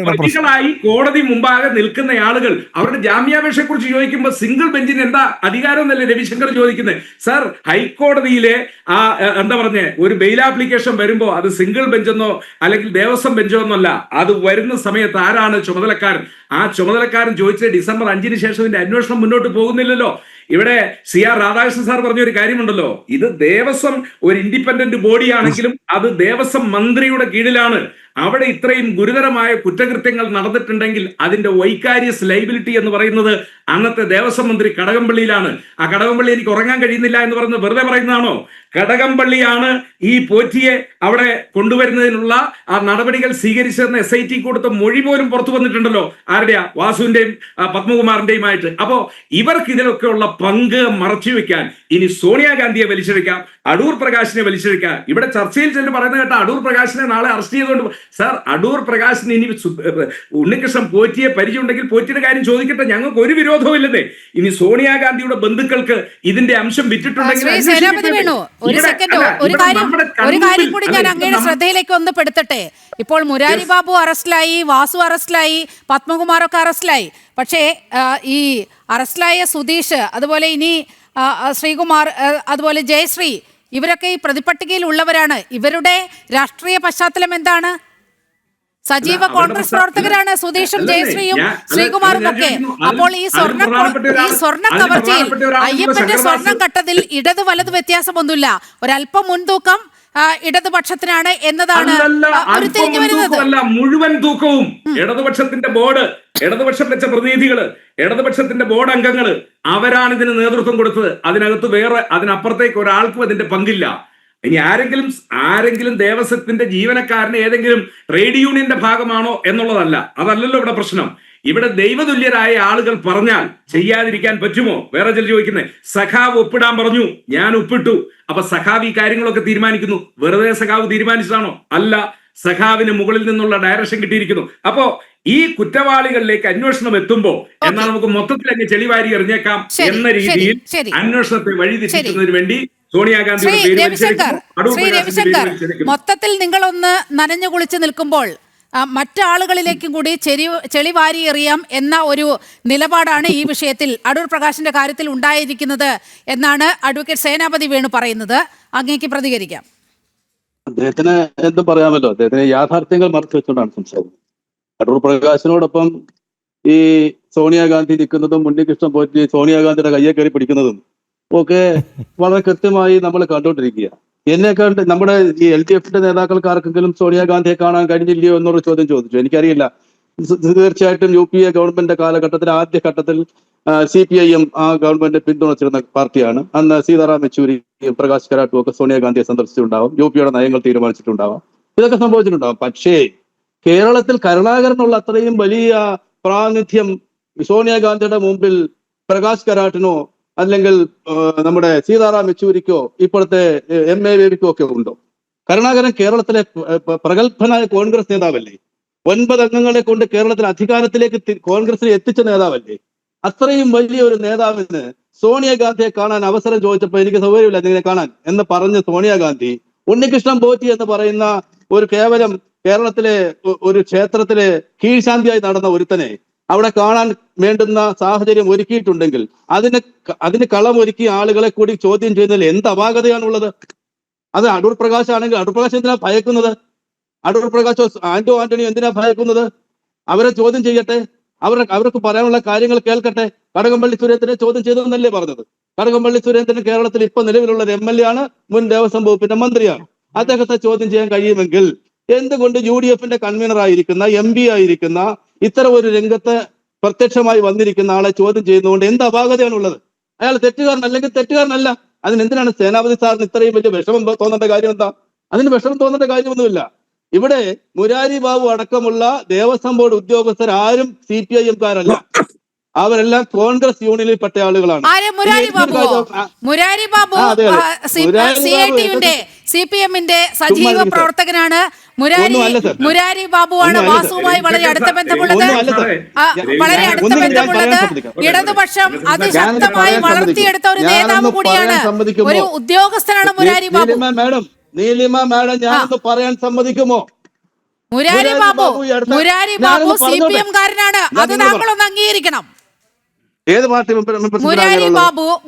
പ്രതികളായി കോടതി മുമ്പാകെ നിൽക്കുന്ന ആളുകൾ അവരുടെ ജാമ്യാപേക്ഷയെ കുറിച്ച് ചോദിക്കുമ്പോൾ സിംഗിൾ ബെഞ്ചിന് എന്താ അധികാരം എന്നല്ലേ രവിശങ്കർ ചോദിക്കുന്നത്. സർ, ഹൈക്കോടതിയിലെ എന്താ പറഞ്ഞ ഒരു ബെയിൽ ആപ്ലിക്കേഷൻ വരുമ്പോ അത് സിംഗിൾ ബെഞ്ചെന്നോ അല്ലെങ്കിൽ ദേവസ്വം ബെഞ്ചോ എന്നല്ല, അത് വരുന്ന സമയത്ത് ആരാണ് ചുമതലക്കാരൻ? ആ ചുമതലക്കാരൻ ചോദിച്ച December 5-ന് ശേഷം ഇതിന്റെ അന്വേഷണം മുന്നോട്ട് പോകുന്നില്ലല്ലോ. ഇവിടെ CR രാധാകൃഷ്ണൻ സാർ പറഞ്ഞ ഒരു കാര്യമുണ്ടല്ലോ, ഇത് ദേവസ്വം ഒരു ഇൻഡിപെൻഡന്റ് ബോഡിയാണെങ്കിലും അത് ദേവസ്വം മന്ത്രിയുടെ കീഴിലാണ്. അവിടെ ഇത്രയും ഗുരുതരമായ കുറ്റകൃത്യങ്ങൾ നടന്നിട്ടുണ്ടെങ്കിൽ അതിന്റെ വൈകാരിയസ് ലൈബിലിറ്റി എന്ന് പറയുന്നത് അന്നത്തെ ദേവസ്വം മന്ത്രി കടകംപള്ളിയിലാണ്. ആ കടകംപള്ളി എനിക്ക് ഉറങ്ങാൻ കഴിയുന്നില്ല എന്ന് പറയുന്നത് വെറുതെ പറയുന്നതാണോ? കടകംപള്ളിയാണ് ഈ പോറ്റിയെ അവിടെ കൊണ്ടുവരുന്നതിനുള്ള ആ നടപടികൾ സ്വീകരിച്ചതെന്ന് SIT കൊടുത്ത മൊഴി പോലും പുറത്തു വന്നിട്ടുണ്ടല്ലോ. ആരുടെയാ? വാസുവിന്റെയും പത്മകുമാറിന്റെയുമായിട്ട്. അപ്പോ ഇവർക്ക് ഇതിലൊക്കെയുള്ള പങ്ക് മറച്ചുവെക്കാൻ ഇനി സോണിയാഗാന്ധിയെ വലിച്ചെടുക്കാം, അടൂർ പ്രകാശിനെ വലിച്ചെടുക്കാം. ഇവിടെ ചർച്ചയിൽ ചെന്ന് പറയുന്നത് കേട്ട അടൂർ പ്രകാശിനെ നാളെ അറസ്റ്റ് ചെയ്തുകൊണ്ട്. സാർ, അടൂർ പ്രകാശിന് ഇനി ഉണ്ണികൃഷ്ണൻ പോറ്റിയെ പരിചയമുണ്ടെങ്കിൽ പോറ്റിയുടെ കാര്യം ചോദിക്കട്ടെ, ഞങ്ങൾക്ക് ഒരു വിരോധവും ഇല്ലെന്നേ. ഇനി സോണിയാഗാന്ധിയുടെ ബന്ധുക്കൾക്ക് ഇതിന്റെ അംശം വിറ്റിട്ടുണ്ടെങ്കിൽ ഒരു കാര്യം കൂടി ഞാൻ അങ്ങയുടെ ശ്രദ്ധയിലേക്ക് ഒന്ന് പെടുത്തട്ടെ. ഇപ്പോൾ മുരാരി ബാബു അറസ്റ്റിലായി, വാസു അറസ്റ്റിലായി, പത്മകുമാറൊക്കെ അറസ്റ്റിലായി. പക്ഷേ ഈ അറസ്റ്റിലായ സുധീഷ്, അതുപോലെ ഇനി ശ്രീകുമാർ, അതുപോലെ ജയശ്രീ, ഇവരൊക്കെ ഈ പ്രതിപട്ടികയിൽ ഉള്ളവരാണ്. ഇവരുടെ രാഷ്ട്രീയ പശ്ചാത്തലം എന്താണ്? സജീവ കോൺഗ്രസ് പ്രവർത്തകരാണ് സുധീഷും ജയശ്രീയും ശ്രീകുമാറും ഒക്കെ. അപ്പോൾ ഈ സ്വർണ്ണ കവർച്ചയിൽ അയ്യപ്പന്റെ സ്വർണം കട്ടതിൽ ഇടത് വലത് വ്യത്യാസമൊന്നുമില്ല, ഒരല്പം മുൻതൂക്കം ഇടതുപക്ഷത്തിനാണ് എന്നതാണ് ഉരുത്തിരിഞ്ഞു വരുന്നത്. മുഴുവൻ തൂക്കവും ഇടതുപക്ഷത്തിന്റെ ബോർഡ്, ഇടതുപക്ഷം വെച്ച പ്രതിനിധികള്, ഇടതുപക്ഷത്തിന്റെ ബോർഡ് അംഗങ്ങള്, അവരാണ് ഇതിന് നേതൃത്വം കൊടുത്തത്. അതിനകത്ത് വേറെ അതിനപ്പുറത്തേക്ക് ഒരാൾക്കും അതിന്റെ പങ്കില്ല. ഇനി ആരെങ്കിലും ദേവസ്വത്തിന്റെ ജീവനക്കാരന് ഏതെങ്കിലും ട്രേഡ് യൂണിയന്റെ ഭാഗമാണോ എന്നുള്ളതല്ല, അതല്ലല്ലോ ഇവിടെ പ്രശ്നം. ഇവിടെ ദൈവതുല്യരായ ആളുകൾ പറഞ്ഞാൽ ചെയ്യാതിരിക്കാൻ പറ്റുമോ? വേറെ ചില ചോദിക്കുന്നത്, സഖാവ് ഒപ്പിടാൻ പറഞ്ഞു, ഞാൻ ഒപ്പിട്ടു. അപ്പൊ സഖാവ് ഈ കാര്യങ്ങളൊക്കെ തീരുമാനിക്കുന്നു. വെറുതെ സഖാവ് തീരുമാനിച്ചതാണോ? അല്ല, സഖാവിന് മുകളിൽ നിന്നുള്ള ഡയറക്ഷൻ കിട്ടിയിരിക്കുന്നു. അപ്പോ ഈ കുറ്റവാളികളിലേക്ക് അന്വേഷണം എത്തുമ്പോ എന്നാൽ നമുക്ക് മൊത്തത്തിൽ അങ്ങ് ചെളിവാരി എറിഞ്ഞേക്കാം എന്ന രീതിയിൽ അന്വേഷണത്തെ വഴിതിരിക്കുന്നതിന് വേണ്ടി മൊത്തത്തിൽ നിങ്ങളൊന്ന് നനഞ്ഞു കുളിച്ച് നിൽക്കുമ്പോൾ മറ്റാളുകളിലേക്കും കൂടി ചെളി വാരി എറിയാം എന്ന ഒരു നിലപാടാണ് ഈ വിഷയത്തിൽ അടൂർ പ്രകാശിന്റെ കാര്യത്തിൽ ഉണ്ടായിരിക്കുന്നത് എന്നാണ് അഡ്വക്കേറ്റ് സേനാപതി വേണു പറയുന്നത്. അങ്ങേക്ക് പ്രതികരിക്കാം. അദ്ദേഹത്തിന് എന്തും പറയാമല്ലോ, അദ്ദേഹത്തിന് യാഥാർത്ഥ്യങ്ങൾ മറച്ചു വെച്ചുകൊണ്ടാണ് സംസാരിക്കുന്നത്. അടൂർ പ്രകാശിനോടൊപ്പം ഈ സോണിയാഗാന്ധി നിൽക്കുന്നതും ഉണ്ണികൃഷ്ണൻ പോറ്റി സോണിയാഗാന്ധിയുടെ കയ്യെ കയറി പിടിക്കുന്നതും ഒക്കെ വളരെ കൃത്യമായി നമ്മൾ കണ്ടുകൊണ്ടിരിക്കുക. എന്നെക്കാണ്ട് നമ്മുടെ ഈ LDF-ന്റെ നേതാക്കൾക്ക് ആർക്കെങ്കിലും സോണിയാഗാന്ധിയെ കാണാൻ കഴിഞ്ഞില്ലയോ എന്നൊരു ചോദ്യം ചോദിച്ചു. എനിക്കറിയില്ല. തീർച്ചയായിട്ടും UPA ഗവൺമെന്റ് കാലഘട്ടത്തിൽ ആദ്യഘട്ടത്തിൽ CPIM ആ ഗവൺമെന്റ് പിന്തുണച്ചിരുന്ന പാർട്ടിയാണ്. അന്ന് സീതാറാം യെച്ചൂരിയും പ്രകാശ് കരാട്ടും ഒക്കെ സോണിയാഗാന്ധിയെ സന്ദർശിച്ചിട്ടുണ്ടാവും, UPയുടെ നയങ്ങൾ തീരുമാനിച്ചിട്ടുണ്ടാവാം, ഇതൊക്കെ സംഭവിച്ചിട്ടുണ്ടാവും. പക്ഷേ കേരളത്തിൽ കരുണാകരനുള്ള അത്രയും വലിയ പ്രാതിനിധ്യം സോണിയാഗാന്ധിയുടെ മുമ്പിൽ പ്രകാശ് കരാട്ടിനോ അല്ലെങ്കിൽ നമ്മുടെ സീതാറാം യെച്ചൂരിക്കോ ഇപ്പോഴത്തെ MA ബേബിക്കോ ഒക്കെ ഉണ്ടോ? കരുണാകരൻ കേരളത്തിലെ പ്രഗത്ഭനായ കോൺഗ്രസ് നേതാവല്ലേ? 9 അംഗങ്ങളെ കൊണ്ട് കേരളത്തിൽ അധികാരത്തിലേക്ക് കോൺഗ്രസിനെ എത്തിച്ച നേതാവല്ലേ? അത്രയും വലിയ ഒരു നേതാവിന് സോണിയാഗാന്ധിയെ കാണാൻ അവസരം ചോദിച്ചപ്പോൾ എനിക്ക് സൗകര്യമില്ല നിങ്ങളെ കാണാൻ എന്ന് പറഞ്ഞ സോണിയാഗാന്ധി ഉണ്ണികൃഷ്ണൻ പോറ്റി എന്ന് പറയുന്ന ഒരു കേവലം കേരളത്തിലെ ഒരു ക്ഷേത്രത്തിലെ കീഴ്ശാന്തിയായി നടന്ന ഒരുത്തനെ അവിടെ കാണാൻ വേണ്ടുന്ന സാഹചര്യം ഒരുക്കിയിട്ടുണ്ടെങ്കിൽ അതിന് കളമൊരുക്കിയ ആളുകളെ കൂടി ചോദ്യം ചെയ്യുന്നതിൽ എന്ത് അപാകതയാണുള്ളത്? അത് അടൂർ പ്രകാശ് ആണെങ്കിൽ അടൂർ പ്രകാശ് എന്തിനാ ഭയക്കുന്നത്? അടൂർ പ്രകാശോ ആന്റണിയോ എന്തിനാ ഭയക്കുന്നത്? അവരെ ചോദ്യം ചെയ്യട്ടെ, അവർക്ക് പറയാനുള്ള കാര്യങ്ങൾ കേൾക്കട്ടെ. കടകംപള്ളി സുരേന്ദ്രനെ ചോദ്യം ചെയ്തതെന്നല്ലേ പറഞ്ഞത്? കടകംപള്ളി സുരേന്ദ്രൻ കേരളത്തിൽ ഇപ്പൊ നിലവിലുള്ള ഒരു MLA ആണ്, മുൻ ദേവസ്വം വകുപ്പിന്റെ മന്ത്രിയാണ്. അദ്ദേഹത്തെ ചോദ്യം ചെയ്യാൻ കഴിയുമെങ്കിൽ എന്തുകൊണ്ട് UDFന്റെ കൺവീനർ ആയിരിക്കുന്ന MP ആയിരിക്കുന്ന ഇത്തരം ഒരു രംഗത്ത് പ്രത്യക്ഷമായി വന്നിരിക്കുന്ന ആളെ ചോദ്യം ചെയ്യുന്നതുകൊണ്ട് എന്ത് അപാകതയാണുള്ളത്? അയാൾ തെറ്റുകാരനല്ലെങ്കിൽ തെറ്റുകാരനല്ല. അതിനെന്തിനാണ് സേനാപതി സാറിന് ഇത്രയും വലിയ വിഷമം തോന്നേണ്ട കാര്യം എന്താ? അതിന് വിഷമം തോന്നേണ്ട കാര്യമൊന്നുമില്ല. ഇവിടെ മുരാരി ബാബു അടക്കമുള്ള ദേവസ്വം ബോർഡ് ഉദ്യോഗസ്ഥർ ആരും CPIM-കാരല്ല, അവരെല്ലാം കോൺഗ്രസ് യൂണിയനിൽ പെട്ട ആളുകളാണ്. മുരാരി ബാബു CPM-ന്റെ സജീവ പ്രവർത്തകനാണ്. മുരാരി ബാബുവാണ് വാസുവുമായി വളരെ അടുത്ത ബന്ധമുള്ളത്. ഇടതുപക്ഷം അതിശക്തമായി വളർത്തിയെടുത്ത ഒരു നേതാവ് കൂടിയാണ്, ഒരു ഉദ്യോഗസ്ഥനാണ് മുരാരി ബാബു. നീലിമ മാഡം ഞാനൊന്ന് പറയാൻ സമ്മതിക്കുമോ? മുരാരി ബാബു CPM-കാരനാണ്, അത് താങ്കളൊന്ന് അംഗീകരിക്കണം. ഏത് പാർട്ടി?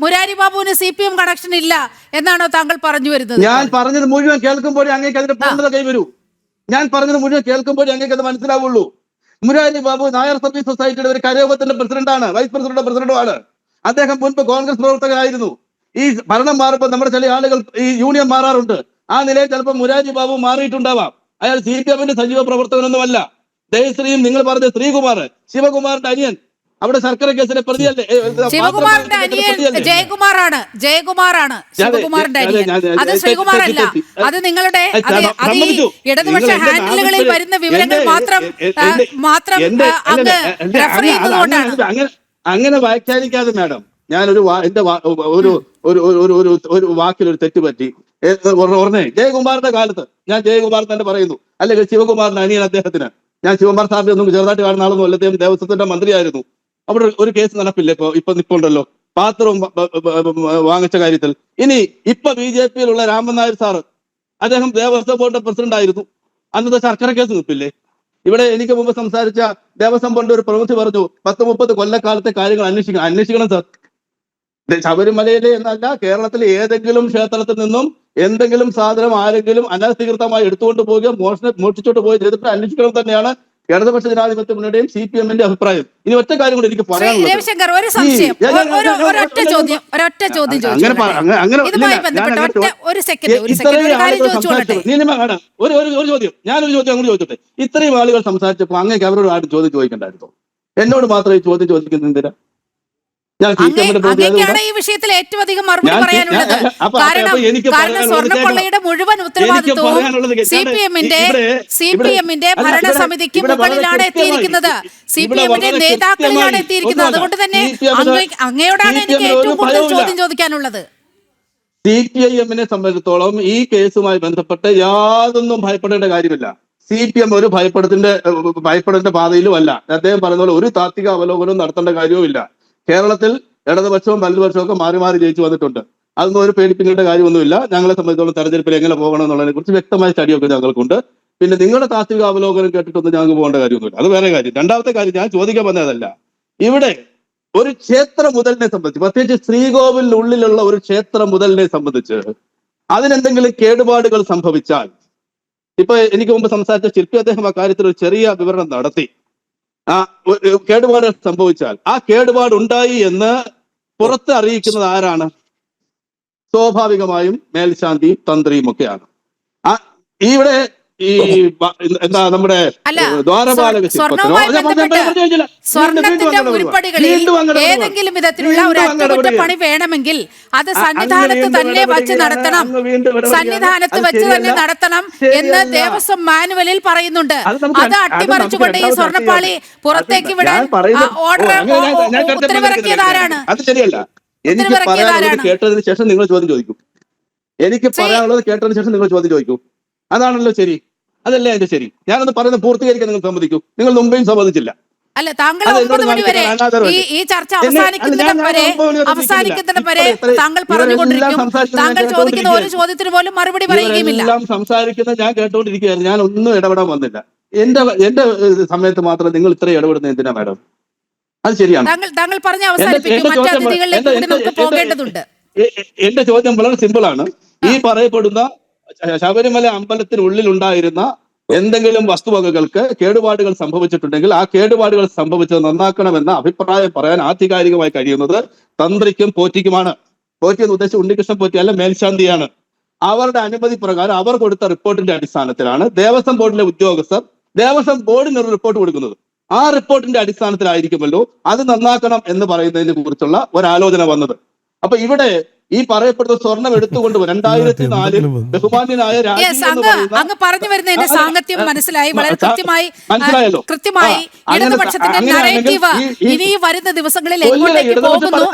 മുരാരി ബാബുവിന് CPM കണക്ഷൻ ഇല്ല എന്നാണോ താങ്കൾ പറഞ്ഞു വരുന്നത്? ഞാൻ പറഞ്ഞത് മുഴുവൻ കേൾക്കുമ്പോഴേ അങ്ങേക്ക് അതിന്റെ പൂർണ്ണത കൈവരൂ. ഞാൻ പറഞ്ഞത് മുഴുവൻ കേൾക്കുമ്പോഴേ അങ്ങേക്ക് അത് മനസ്സിലാവുള്ളൂ. മുരാരി ബാബു നായർ സർവീസ് സൊസൈറ്റിയുടെ ഒരു കരയോഗത്തിന്റെ പ്രസിഡന്റാണ്, വൈസ് പ്രസിഡന്റുമാണ്. അദ്ദേഹം മുൻപ് കോൺഗ്രസ് പ്രവർത്തകരായിരുന്നു. ഈ ഭരണം മാറുമ്പോൾ നമ്മുടെ ചില ആളുകൾ ഈ യൂണിയൻ മാറാറുണ്ട്. ആ നിലയിൽ ചിലപ്പോൾ മുരാരി ബാബു മാറിയിട്ടുണ്ടാവാം. അയാൾ CPM-ന്റെ സജീവ പ്രവർത്തകനൊന്നുമല്ല. ജയശ്രീയും നിങ്ങൾ പറഞ്ഞ ശ്രീകുമാർ, ശിവകുമാറിന്റെ അനിയൻ, അവിടെ ശർക്കര കേസിലെ പ്രതിയല്ലേ? ശിവകുമാറിന്റെ അനിയൻ ജയകുമാറാണ്. ശിവകുമാറിന്റെ അനിയൻ, അത് ശ്രീകുമാറല്ല. അത് നിങ്ങളുടെ ഇടതുപക്ഷ ഹാൻഡിലുകളിൽ വരുന്ന വിവരങ്ങൾ മാത്രം അങ്ങ് റെഫർ ചെയ്യുന്നതുകൊണ്ടാണ്. അങ്ങനെ വ്യാഖ്യാനിക്കാതെ മാഡം, ഞാൻ എന്റെ ഒരു വാക്കിൽ ഒരു തെറ്റ് പറ്റി. ജയകുമാറിന്റെ കാലത്ത് ഞാൻ ജയകുമാർ തന്നെ പറയുന്നു, അല്ലെങ്കിൽ ശിവകുമാറിന്റെ അനിയൻ അദ്ദേഹത്തിന്. ഞാൻ ശിവകുമാർ സാറിന്റെ ഒന്നും ചെറുതായിട്ട് കാണുന്ന ആളൊന്നും അല്ല, അദ്ദേഹം ദേവസ്വത്തിന്റെ മന്ത്രിയായിരുന്നു. അവിടെ ഒരു കേസ് നടപ്പില്ല ഇപ്പൊ നിൽപ്പുണ്ടല്ലോ, പാത്രവും വാങ്ങിച്ച കാര്യത്തിൽ. ഇനി ഇപ്പൊ BJP-യിലുള്ള രാമൻ നായർ സാറ്, അദ്ദേഹം ദേവസ്വം ബോർഡ് പ്രസിഡന്റ് ആയിരുന്നു. അന്നത്തെ ശർക്കര കേസ് നിൽപ്പില്ലേ? ഇവിടെ എനിക്ക് മുമ്പ് സംസാരിച്ച ദേവസ്വം ബോർഡ് ഒരു പ്രമുഖ പറഞ്ഞു 10-30 കൊല്ലക്കാലത്തെ കാര്യങ്ങൾ അന്വേഷിക്കണം സാർ. ശബരിമലയിലെ എന്നല്ല, കേരളത്തിലെ ഏതെങ്കിലും ക്ഷേത്രത്തിൽ നിന്നും എന്തെങ്കിലും സാധനം ആരെങ്കിലും അനധികൃതമായി എടുത്തുകൊണ്ട് പോവുകയോ മോഷ്ടിച്ചോട്ട് പോയി ചെയ്തിട്ട് അന്വേഷിക്കണം തന്നെയാണ് ഇടതുപക്ഷ ജനാധിപത്യ മുന്നണിയുടെയും CPM-ന്റെ അഭിപ്രായം. ഇനി ഒറ്റ കാര്യം കൂടി എനിക്ക് പറയാനുള്ളത്, ഞാനൊരു ചോദ്യം അങ്ങോട്ട് ചോദിച്ചോട്ടെ. ഇത്രയും ആളുകൾ സംസാരിച്ചപ്പോൾ അങ്ങേക്ക് അവരോട് ആരും ചോദ്യം ചോദിക്കണ്ടായിരുന്നോ? എന്നോട് മാത്രം ഈ ചോദ്യം ചോദിക്കുന്നത് എന്തിനാ? അങ്ങനെയാണ് ഈ വിഷയത്തിൽ ഏറ്റവും അധികം മറുപടി പറയാനുള്ളത്. കാരണം സ്വർണ്ണക്കൊള്ളയുടെ മുഴുവൻ ഉത്തരവാദിത്വവും CPM-ന്റെ ഭരണസമിതിക്ക് മുകളിലാണ് എത്തിയിരിക്കുന്നത്, CPM-ന്റെ നേതാക്കളിലാണ് എത്തിയിരിക്കുന്നത്. അതുകൊണ്ട് തന്നെ അങ്ങയോടാണ് എനിക്ക് ഏറ്റവും കൂടുതൽ ചോദ്യം ചോദിക്കാനുള്ളത്. CPIM-നെ സംബന്ധിച്ചിടത്തോളം ഈ കേസുമായി ബന്ധപ്പെട്ട് യാതൊന്നും ഭയപ്പെടേണ്ട കാര്യമില്ല. CPM ഒരു ഭയപ്പെടേണ്ട പാതയിലും അല്ല. അദ്ദേഹം പറയുന്ന പോലെ ഒരു താത്വിക അവലോകനവും നടത്തേണ്ട കാര്യവുമില്ല. കേരളത്തിൽ ഇടതുപക്ഷവും വലതുപക്ഷവും ഒക്കെ മാറി മാറി ജയിച്ചു വന്നിട്ടുണ്ട്. അതൊന്നും ഒരു പേടിപ്പിക്കേണ്ട കാര്യമൊന്നുമില്ല. ഞങ്ങളെ സംബന്ധിച്ചോളം തെരഞ്ഞെടുപ്പിൽ എങ്ങനെ പോകണം എന്നുള്ളതിനെ കുറിച്ച് വ്യക്തമായ സ്റ്റഡിയൊക്കെ ഞങ്ങൾക്കുണ്ട്. പിന്നെ നിങ്ങളുടെ താത്വിക അവലോകനം കേട്ടിട്ടൊന്നും ഞങ്ങൾക്ക് പോകേണ്ട കാര്യമൊന്നുമില്ല. അത് വേറെ കാര്യം. രണ്ടാമത്തെ കാര്യം ഞാൻ ചോദിക്കാൻ വന്നതല്ല, ഇവിടെ ഒരു ക്ഷേത്ര മുതലിനെ സംബന്ധിച്ച്, പ്രത്യേകിച്ച് ശ്രീകോവിലിനുള്ളിലുള്ള ഒരു ക്ഷേത്ര മുതലിനെ സംബന്ധിച്ച് അതിനെന്തെങ്കിലും കേടുപാടുകൾ സംഭവിച്ചാൽ, ഇപ്പൊ എനിക്ക് മുമ്പ് സംസാരിച്ച ശില്പി അദ്ദേഹം ആ കാര്യത്തിൽ ഒരു ചെറിയ വിവരണം നടത്തി. കേടുപാട് സംഭവിച്ചാൽ ആ കേടുപാട് ഉണ്ടായി എന്ന് പുറത്ത് അറിയിക്കുന്നത് ആരാണ്? സ്വാഭാവികമായും മേൽശാന്തിയും തന്ത്രിയും ഒക്കെയാണ്. ഇവിടെ ഈ എന്താ നമ്മുടെ അല്ല, ദ്വാരപാലക സ്വർണവുമായി ബന്ധപ്പെട്ട് സ്വർണത്തിന്റെ ഉരുപ്പടികളിൽ ഏതെങ്കിലും വിധത്തിലുള്ള ഒരു അറ്റകുറ്റപ്പണി വേണമെങ്കിൽ അത് സന്നിധാനത്ത് തന്നെ വച്ച് നടത്തണം, സന്നിധാനത്ത് വെച്ച് തന്നെ നടത്തണം എന്ന് ദേവസ്വം മാനുവലിൽ പറയുന്നുണ്ട്. അത് അട്ടിമറിച്ചുകൊണ്ട് ഈ സ്വർണ്ണപ്പാളി പുറത്തേക്ക് വിടാൻ ഓർഡർ ഉത്തരവിറക്കിയത് ആരാണ്? അത് ശരിയല്ല. എനിക്ക് പറയാനുള്ളത് കേട്ടതിന് ശേഷം നിങ്ങൾ ചോദ്യം ചോദിക്കും. എനിക്ക് പറയാനുള്ളത് കേട്ടതിന് ശേഷം നിങ്ങൾ ചോദ്യം ചോദിക്കും. അതാണല്ലോ ശരി, അതല്ലേ അതിന്റെ ശരി. ഞാനൊന്ന് പറയുന്നത് പൂർത്തീകരിക്കാൻ നിങ്ങൾ സമ്മതിക്കൂ. നിങ്ങൾ മുമ്പേയും സമ്മതിച്ചില്ല. അല്ല, താങ്കൾ 9 മണി വരെ ഈ ചർച്ച അവസാനിക്കുന്നതിന് വരെ താങ്കൾ പറഞ്ഞുകൊണ്ടിരിക്കും. താങ്കൾ ചോദിക്കുന്ന ഒരു ചോദ്യത്തിന് പോലും മറുപടി പറയുകയുമില്ല. എല്ലാം സംസാരിക്കുന്നത് ഞാൻ കേട്ടുകൊണ്ടിരിക്കുകയായിരുന്നു. ഞാൻ ഒന്നും ഇടപെടാൻ വന്നില്ല. എന്റെ സമയത്ത് മാത്രം നിങ്ങൾ ഇത്ര ഇടപെടുന്നത് എന്തിനാ മാഡം? അത് ശരിയാണ്. താങ്കൾ പറഞ്ഞ അവസാനിപ്പിക്കും. മറ്റു അതിഥികളിലേക്ക് കൂടി നമുക്ക് പോകേണ്ടതുണ്ട്. എന്റെ ചോദ്യം വളരെ സിമ്പിൾ ആണ്. ഈ പറയപ്പെടുന്ന ശബരിമല അമ്പലത്തിനുള്ളിൽ ഉണ്ടായിരുന്ന എന്തെങ്കിലും വസ്തുവകകൾക്ക് കേടുപാടുകൾ സംഭവിച്ചിട്ടുണ്ടെങ്കിൽ ആ കേടുപാടുകൾ സംഭവിച്ചത് നന്നാക്കണമെന്ന അഭിപ്രായം പറയാൻ ആധികാരികമായി കഴിയുന്നത് തന്ത്രിക്കും പോറ്റിക്കുമാണ്. പോറ്റി എന്ന് ഉദ്ദേശിച്ച ഉണ്ണികൃഷ്ണൻ പോറ്റി അല്ല, മേൽശാന്തിയാണ്. അവരുടെ അനുമതി പ്രകാരം അവർ കൊടുത്ത റിപ്പോർട്ടിന്റെ അടിസ്ഥാനത്തിലാണ് ദേവസ്വം ബോർഡിലെ ഉദ്യോഗസ്ഥർ ദേവസ്വം ബോർഡിന് ഒരു റിപ്പോർട്ട് കൊടുക്കുന്നത്. ആ റിപ്പോർട്ടിന്റെ അടിസ്ഥാനത്തിലായിരിക്കുമല്ലോ അത് നന്നാക്കണം എന്ന് പറയുന്നതിനെ കുറിച്ചുള്ള ഒരാലോചന വന്നത്. അപ്പൊ ഇവിടെ ഈ പറയപ്പെടുന്ന സ്വർണം എടുത്തുകൊണ്ട് 2004 ബഹുമാന്യനായ അങ്ങ് പറഞ്ഞു വരുന്നതിന്റെ സാങ്കത്യം മനസ്സിലായി. വളരെ കൃത്യമായി ഇടതുപക്ഷത്തിന്റെ നറേറ്റീവ് ഇനി വരുന്ന ദിവസങ്ങളിൽ എങ്ങോട്ടേക്ക് പോകുന്നു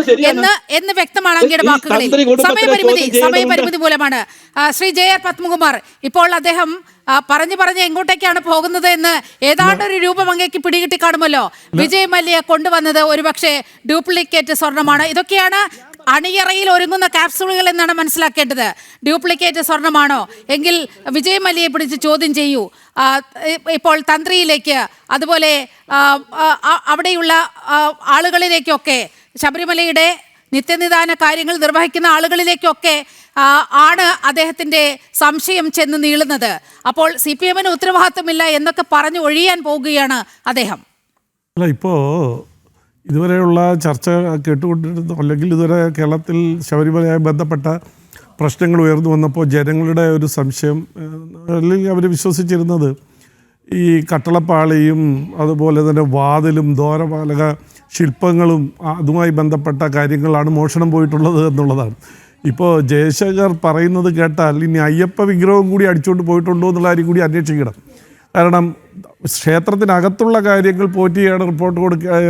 എന്ന് വ്യക്തമാണ് അങ്ങയുടെ വാക്കുകളിൽ. സമയപരിമിതി മൂലമാണ്. ശ്രീ JR പത്മകുമാർ, ഇപ്പോൾ അദ്ദേഹം പറഞ്ഞ് എങ്ങോട്ടേക്കാണ് പോകുന്നത് എന്ന് ഏതാണ്ട് ഒരു രൂപം അങ്ങേക്ക് പിടികിട്ടി കാണുമല്ലോ. വിജയ് മല്യ കൊണ്ടുവന്നത് ഒരുപക്ഷെ ഡ്യൂപ്ലിക്കേറ്റ് സ്വർണമാണ്. ഇതൊക്കെയാണ് അണിയറയിൽ ഒരുങ്ങുന്ന ക്യാപ്സൂളുകൾ എന്നാണ് മനസ്സിലാക്കേണ്ടത്. ഡ്യൂപ്ലിക്കേറ്റ് സ്വർണമാണോ എങ്കിൽ വിജയ് മല്യയെ പിടിച്ച് ചോദ്യം ചെയ്യൂ. ഇപ്പോൾ തന്ത്രിയിലേക്ക്, അതുപോലെ അവിടെയുള്ള ആളുകളിലേക്കൊക്കെ, ശബരിമലയുടെ നിത്യനിദാന കാര്യങ്ങൾ നിർവഹിക്കുന്ന ആളുകളിലേക്കൊക്കെ ആണ് അദ്ദേഹത്തിന്റെ സംശയം ചെന്ന് നീളുന്നത്. അപ്പോൾ CPM-ന് ഉത്തരവാദിത്തമില്ല എന്നൊക്കെ പറഞ്ഞു ഒഴിയാൻ പോകുകയാണ് അദ്ദേഹം. അല്ല, ഇപ്പോൾ ഇതുവരെയുള്ള ചർച്ച കേട്ടുകൊണ്ടിരുന്നു, അല്ലെങ്കിൽ ഇതുവരെ കേരളത്തിൽ ശബരിമലയുമായി ബന്ധപ്പെട്ട പ്രശ്നങ്ങൾ ഉയർന്നു വന്നപ്പോൾ ജനങ്ങളുടെ ഒരു സംശയം, അല്ലെങ്കിൽ അവർ വിശ്വസിച്ചിരുന്നത് ഈ കട്ടളപ്പാളിയും അതുപോലെ തന്നെ വാതിലും ദ്വാരപാലക ശില്പങ്ങളും അതുമായി ബന്ധപ്പെട്ട കാര്യങ്ങളാണ് മോഷണം പോയിട്ടുള്ളത് എന്നുള്ളതാണ്. ഇപ്പോൾ ജയശങ്കർ പറയുന്നത് കേട്ടാൽ ഇനി അയ്യപ്പ വിഗ്രഹം കൂടി അടിച്ചുകൊണ്ട് പോയിട്ടുണ്ടോ എന്നുള്ള കാര്യം കൂടി അന്വേഷിക്കണം. കാരണം ക്ഷേത്രത്തിനകത്തുള്ള കാര്യങ്ങൾ പോറ്റിയാണ് റിപ്പോർട്ട്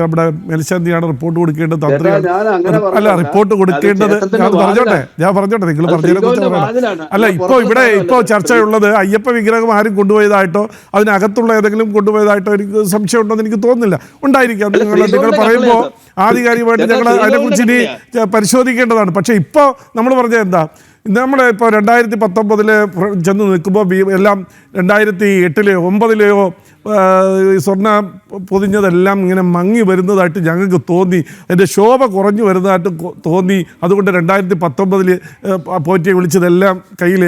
നമ്മുടെ മേൽശാന്തിയാണ് റിപ്പോർട്ട് കൊടുക്കേണ്ടത്, തന്ത്രിയാണ് അല്ല റിപ്പോർട്ട് കൊടുക്കേണ്ടത്. ഞാൻ പറഞ്ഞോട്ടെ നിങ്ങൾ പറഞ്ഞതിനെ കുറിച്ച് പറയാം. അല്ല, ഇപ്പോൾ ചർച്ചയുള്ളത് അയ്യപ്പ വിഗ്രഹം ആരും കൊണ്ടുപോയതായിട്ടോ അതിനകത്തുള്ള ഏതെങ്കിലും കൊണ്ടുപോയതായിട്ടോ എനിക്ക് സംശയം ഉണ്ടെന്ന് എനിക്ക് തോന്നുന്നില്ല. ഉണ്ടായിരിക്കാം. നിങ്ങൾ പറയുമ്പോൾ ആധികാരികമായിട്ട് ഞങ്ങൾ അതിനെക്കുറിച്ച് ഇനി പരിശോധിക്കേണ്ടതാണ്. പക്ഷേ ഇപ്പോൾ നമ്മൾ പറഞ്ഞത് എന്താ, നമ്മളിപ്പോൾ 2019 ചെന്ന് നിൽക്കുമ്പോൾ എല്ലാം 2008-ലോ 2009-ലോ സ്വർണ്ണ പൊതിഞ്ഞതെല്ലാം ഇങ്ങനെ മങ്ങി വരുന്നതായിട്ട് ഞങ്ങൾക്ക് തോന്നി, അതിൻ്റെ ശോഭ കുറഞ്ഞു വരുന്നതായിട്ട് തോന്നി. അതുകൊണ്ട് 2019 പോറ്റിയെ വിളിച്ചതെല്ലാം കയ്യിൽ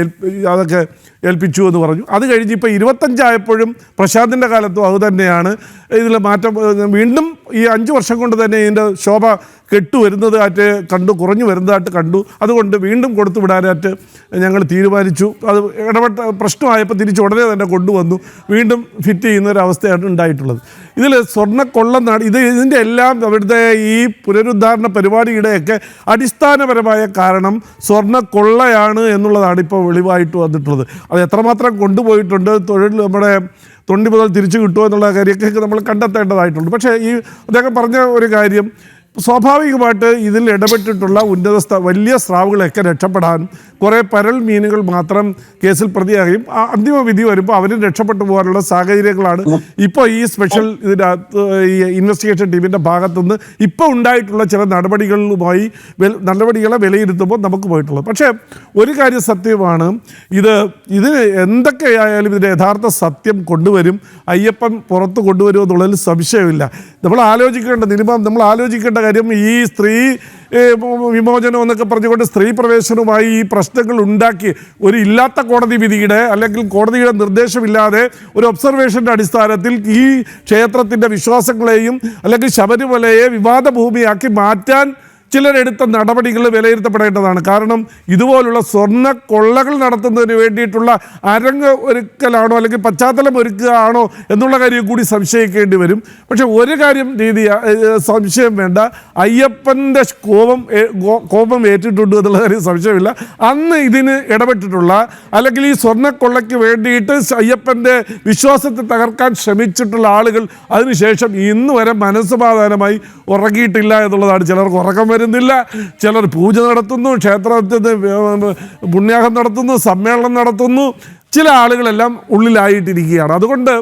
അതൊക്കെ ഏൽപ്പിച്ചു എന്ന് പറഞ്ഞു. അത് കഴിഞ്ഞ് ഇപ്പോൾ 25 ആയപ്പോഴും പ്രശാന്തിൻ്റെ കാലത്തും അതുതന്നെയാണ്. ഇതിൽ മാറ്റം വീണ്ടും ഈ 5 വർഷം കൊണ്ട് തന്നെ ഇതിൻ്റെ ശോഭ കെട്ടുവരുന്നതായിട്ട് കണ്ടു, കുറഞ്ഞു വരുന്നതായിട്ട് കണ്ടു. അതുകൊണ്ട് വീണ്ടും കൊടുത്തു വിടാനായിട്ട് ഞങ്ങൾ തീരുമാനിച്ചു. അത് ഇടപെട്ട പ്രശ്നമായപ്പോൾ തിരിച്ച് ഉടനെ തന്നെ കൊണ്ടുവന്നു വീണ്ടും ഫിറ്റ് ചെയ്യുന്ന ഒരു അവസ്ഥയാണ് ഉണ്ടായിട്ടുള്ളത്. ഇതിൽ സ്വർണ്ണക്കൊള്ളനാണ് ഇതിൻ്റെ എല്ലാം അവിടുത്തെ ഈ പുനരുദ്ധാരണ പരിപാടിയുടെയൊക്കെ അടിസ്ഥാനപരമായ കാരണം സ്വർണ്ണക്കൊള്ളയാണ് എന്നുള്ളതാണ് ഇപ്പോൾ വെളിവായിട്ട് വന്നിട്ടുള്ളത്. അത് എത്രമാത്രം കൊണ്ടുപോയിട്ടുണ്ട്, നമ്മുടെ തൊണ്ടി മുതൽ തിരിച്ചു കിട്ടുമോ എന്നുള്ള കാര്യമൊക്കെ നമ്മൾ കണ്ടെത്തേണ്ടതായിട്ടുണ്ട്. പക്ഷേ ഈ അദ്ദേഹം പറഞ്ഞ ഒരു കാര്യം, സ്വാഭാവികമായിട്ട് ഇതിൽ ഇടപെട്ടിട്ടുള്ള വലിയ സ്രാവുകളൊക്കെ രക്ഷപ്പെടാൻ കുറേ പരൽ മീനുകൾ മാത്രം കേസിൽ പ്രതിയാകുകയും അന്തിമ വിധി വരുമ്പോൾ അവരും രക്ഷപ്പെട്ടു പോകാനുള്ള സാഹചര്യങ്ങളാണ് ഇപ്പോൾ ഈ സ്പെഷ്യൽ ഇതിനകത്ത് ഈ ഇൻവെസ്റ്റിഗേഷൻ ടീമിൻ്റെ ഭാഗത്തുനിന്ന് ഇപ്പോൾ ഉണ്ടായിട്ടുള്ള ചില നടപടികളെ വിലയിരുത്തുമ്പോൾ നമുക്ക് പോയിട്ടുള്ളത്. പക്ഷേ ഒരു കാര്യം സത്യമാണ്, ഇതിന് എന്തൊക്കെയായാലും ഇതിൻ്റെ യഥാർത്ഥ സത്യം കൊണ്ടുവരും, അയ്യപ്പൻ പുറത്ത് കൊണ്ടുവരും എന്നുള്ളതിൽ സംശയമില്ല. നമ്മൾ ആലോചിക്കേണ്ട കാര്യം, ഈ സ്ത്രീ വിമോചനം എന്നൊക്കെ പറഞ്ഞുകൊണ്ട് സ്ത്രീ പ്രവേശനവുമായി ഈ പ്രശ്നങ്ങൾ ഉണ്ടാക്കി ഒരു ഇല്ലാത്ത കോടതി വിധിയുടെ അല്ലെങ്കിൽ കോടതിയുടെ നിർദ്ദേശമില്ലാതെ ഒരു ഒബ്സർവേഷൻ്റെ അടിസ്ഥാനത്തിൽ ഈ ക്ഷേത്രത്തിൻ്റെ വിശ്വാസങ്ങളെയും അല്ലെങ്കിൽ ശബരിമലയെ വിവാദ ഭൂമിയാക്കി മാറ്റാൻ ചിലരെടുത്ത നടപടികൾ വിലയിരുത്തപ്പെടേണ്ടതാണ്. കാരണം ഇതുപോലുള്ള സ്വർണ്ണ കൊള്ളകൾ നടത്തുന്നതിന് വേണ്ടിയിട്ടുള്ള അരങ്ങ് ഒരുക്കലാണോ അല്ലെങ്കിൽ പശ്ചാത്തലം ഒരുക്കുകയാണോ എന്നുള്ള കാര്യം കൂടി സംശയിക്കേണ്ടി വരും. പക്ഷെ ഒരു കാര്യം സംശയം വേണ്ട, അയ്യപ്പൻ്റെ കോപം ഏറ്റിട്ടുണ്ട് എന്നുള്ള കാര്യം സംശയമില്ല. അന്ന് ഇതിന് ഇടപെട്ടിട്ടുള്ള അല്ലെങ്കിൽ ഈ സ്വർണ്ണക്കൊള്ളയ്ക്ക് വേണ്ടിയിട്ട് അയ്യപ്പൻ്റെ വിശ്വാസത്തെ തകർക്കാൻ ശ്രമിച്ചിട്ടുള്ള ആളുകൾ അതിനുശേഷം ഇന്ന് വരെ മനസ്സമാധാനമായി ഉറങ്ങിയിട്ടില്ല എന്നുള്ളതാണ്. ചിലർക്ക് ഉറക്കം വരുന്നില്ല, ചിലർ പൂജ നടത്തുന്നു, ക്ഷേത്രത്തിൽ പുണ്യാഹം നടത്തുന്നു, സമ്മേളനം നടത്തുന്നു. ചില ആളുകളെല്ലാം ഉള്ളിലായിട്ടിരിക്കുകയാണ്. അതുകൊണ്ട്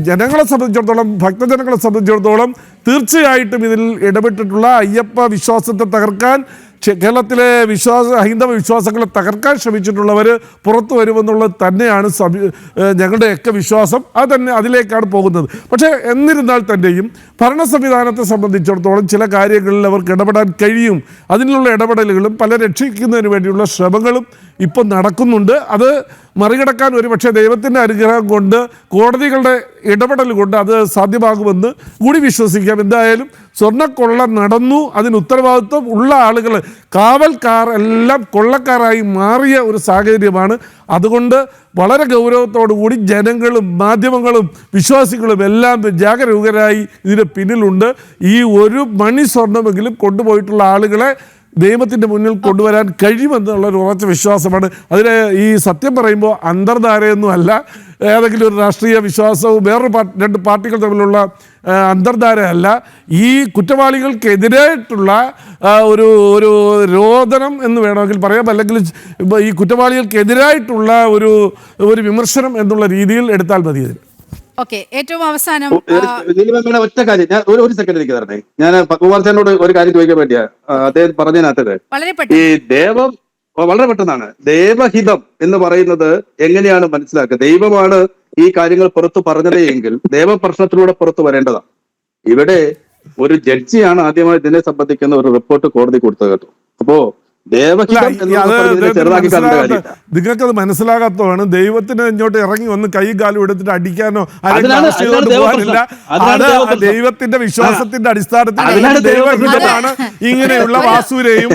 ജനങ്ങളെ സംബന്ധിച്ചിടത്തോളം, ഭക്തജനങ്ങളെ സംബന്ധിച്ചിടത്തോളം തീർച്ചയായിട്ടും ഇതിൽ ഇടപെട്ടിട്ടുള്ള അയ്യപ്പ വിശ്വാസത്തെ തകർക്കാൻ, കേരളത്തിലെ ഹൈന്ദവ വിശ്വാസങ്ങളെ തകർക്കാൻ ശ്രമിച്ചിട്ടുള്ളവർ പുറത്തു വരുമെന്നുള്ളത് തന്നെയാണ് ഞങ്ങളുടെയൊക്കെ വിശ്വാസം. അത് തന്നെ അതിലേക്കാണ് പോകുന്നത്. പക്ഷേ എന്നിരുന്നാൽ തന്നെയും ഭരണ സംവിധാനത്തെ സംബന്ധിച്ചിടത്തോളം ചില കാര്യങ്ങളിൽ അവർക്ക് ഇടപെടാൻ കഴിയും. അതിനുള്ള ഇടപെടലുകളും പല രക്ഷിക്കുന്നതിന് വേണ്ടിയുള്ള ശ്രമങ്ങളും ഇപ്പം നടക്കുന്നുണ്ട്. അത് മറികടക്കാൻ ഒരുപക്ഷെ ദൈവത്തിൻ്റെ അനുഗ്രഹം കൊണ്ട്, കോടതികളുടെ ഇടപെടൽ കൊണ്ട് അത് സാധ്യമാകുമെന്ന് കൂടി വിശ്വസിക്കാം. എന്തായാലും സ്വർണ്ണക്കൊള്ള നടന്നു, അതിന് ഉത്തരവാദിത്വം ഉള്ള ആളുകൾ, കാവൽക്കാർ എല്ലാം കൊള്ളക്കാരായി മാറിയ ഒരു സാഹചര്യമാണ്. അതുകൊണ്ട് വളരെ ഗൗരവത്തോടു കൂടി ജനങ്ങളും മാധ്യമങ്ങളും വിശ്വാസികളും എല്ലാം ജാഗരൂകരായി ഇതിന് പിന്നിലുണ്ട്. ഈ ഒരു മണി സ്വർണ്ണമെങ്കിലും കൊണ്ടുപോയിട്ടുള്ള ആളുകളെ ദൈവത്തിൻ്റെ മുന്നിൽ കൊണ്ടുവരാൻ കഴിയുമെന്നുള്ളൊരു ഉറച്ച വിശ്വാസമാണ്. അതിന് ഈ സത്യം പറയുമ്പോൾ അന്തർധാരയൊന്നും അല്ല, ഏതെങ്കിലും ഒരു രാഷ്ട്രീയ വിശ്വാസവും വേറൊരു രണ്ട് പാർട്ടികൾ തമ്മിലുള്ള അന്തർധാരയല്ല. ഈ കുറ്റവാളികൾക്കെതിരായിട്ടുള്ള ഒരു രോദനം എന്ന് വേണമെങ്കിൽ പറയാം, അല്ലെങ്കിൽ ഈ കുറ്റവാളികൾക്കെതിരായിട്ടുള്ള ഒരു വിമർശനം എന്നുള്ള രീതിയിൽ എടുത്താൽ മതി. ഓക്കെ, ഏറ്റവും അവസാനം ഒറ്റ കാര്യം ഞാൻ ഒരു സെക്കൻഡ് എനിക്ക് തരണേ. ഞാൻ പത്മകുമാർച്ചനോട് ഒരു കാര്യം ചോദിക്കാൻ വേണ്ടിയാ. അദ്ദേഹം പറഞ്ഞതിനകത്തത് ഈ വളരെ പെട്ടെന്നാണ് ദേവഹിതം എന്ന് പറയുന്നത് എങ്ങനെയാണ് മനസ്സിലാക്കുക? ദൈവമാണ് ഈ കാര്യങ്ങൾ പുറത്തു പറഞ്ഞതേ എങ്കിൽ ദേവപ്രശ്നത്തിലൂടെ പുറത്തു വരേണ്ടതാണ്. ഇവിടെ ഒരു ജഡ്ജിയാണ് ആദ്യമായി ഇതിനെ സംബന്ധിക്കുന്ന ഒരു റിപ്പോർട്ട് കോടതി കൊടുത്തത് കേട്ടോ. അപ്പോ നിങ്ങൾക്കത് മനസ്സിലാകാത്തതാണ്. ദൈവത്തിന് ഇങ്ങോട്ട് ഇറങ്ങി വന്ന് കൈ കാലും എടുത്തിട്ട് അടിക്കാനോ പോകാനില്ല. ദൈവത്തിന്റെ വിശ്വാസത്തിന്റെ അടിസ്ഥാനത്തിൽ ദൈവഹിതമാണ് ഇങ്ങനെയുള്ള വാസുവിനെയും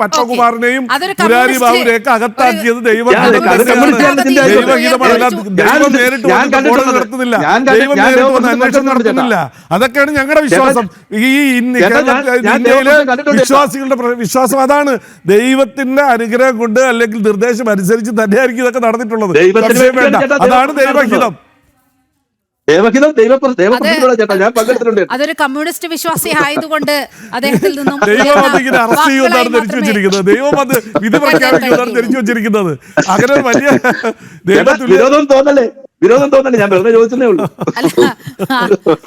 പത്മകുമാറിനെയും മുരാരി ബാബുവിനെയൊക്കെ അകത്താക്കിയത് ദൈവഹിതമാണ്. ദൈവം നേരിട്ട് നടത്തുന്നില്ല, ദൈവം നേരിട്ട് വന്ന് അന്വേഷണം നടത്തുന്നില്ല. അതൊക്കെയാണ് ഞങ്ങളുടെ വിശ്വാസം. ഈ ഇന്ത്യയിലെ വിശ്വാസികളുടെ വിശ്വാസം അതാണ്. ദൈവത്തിന്റെ അനുഗ്രഹം കൊണ്ട് അല്ലെങ്കിൽ നിർദ്ദേശം അനുസരിച്ച് തന്നെയായിരിക്കും ഇതൊക്കെ നടന്നിട്ടുള്ളത്. അതാണ് ദൈവഹിതം. അതൊരു കമ്മ്യൂണിസ്റ്റ് വിശ്വാസി ആയതുകൊണ്ട് അദ്ദേഹത്തിൽ നിന്നും ദൈവം അറസ്റ്റ് ചെയ്യുമെന്നാണ് ധരിച്ചു വെച്ചിരിക്കുന്നത്. ദൈവം അത് വിധി പ്രഖ്യാപിക്കുമെന്നാണ് ധരിച്ചു വെച്ചിരിക്കുന്നത്. അങ്ങനെ വലിയ വിരോധം തോന്നല്ലേ, ഞാൻ വെറുതെ ചോദിച്ചതേ ഉള്ളൂ.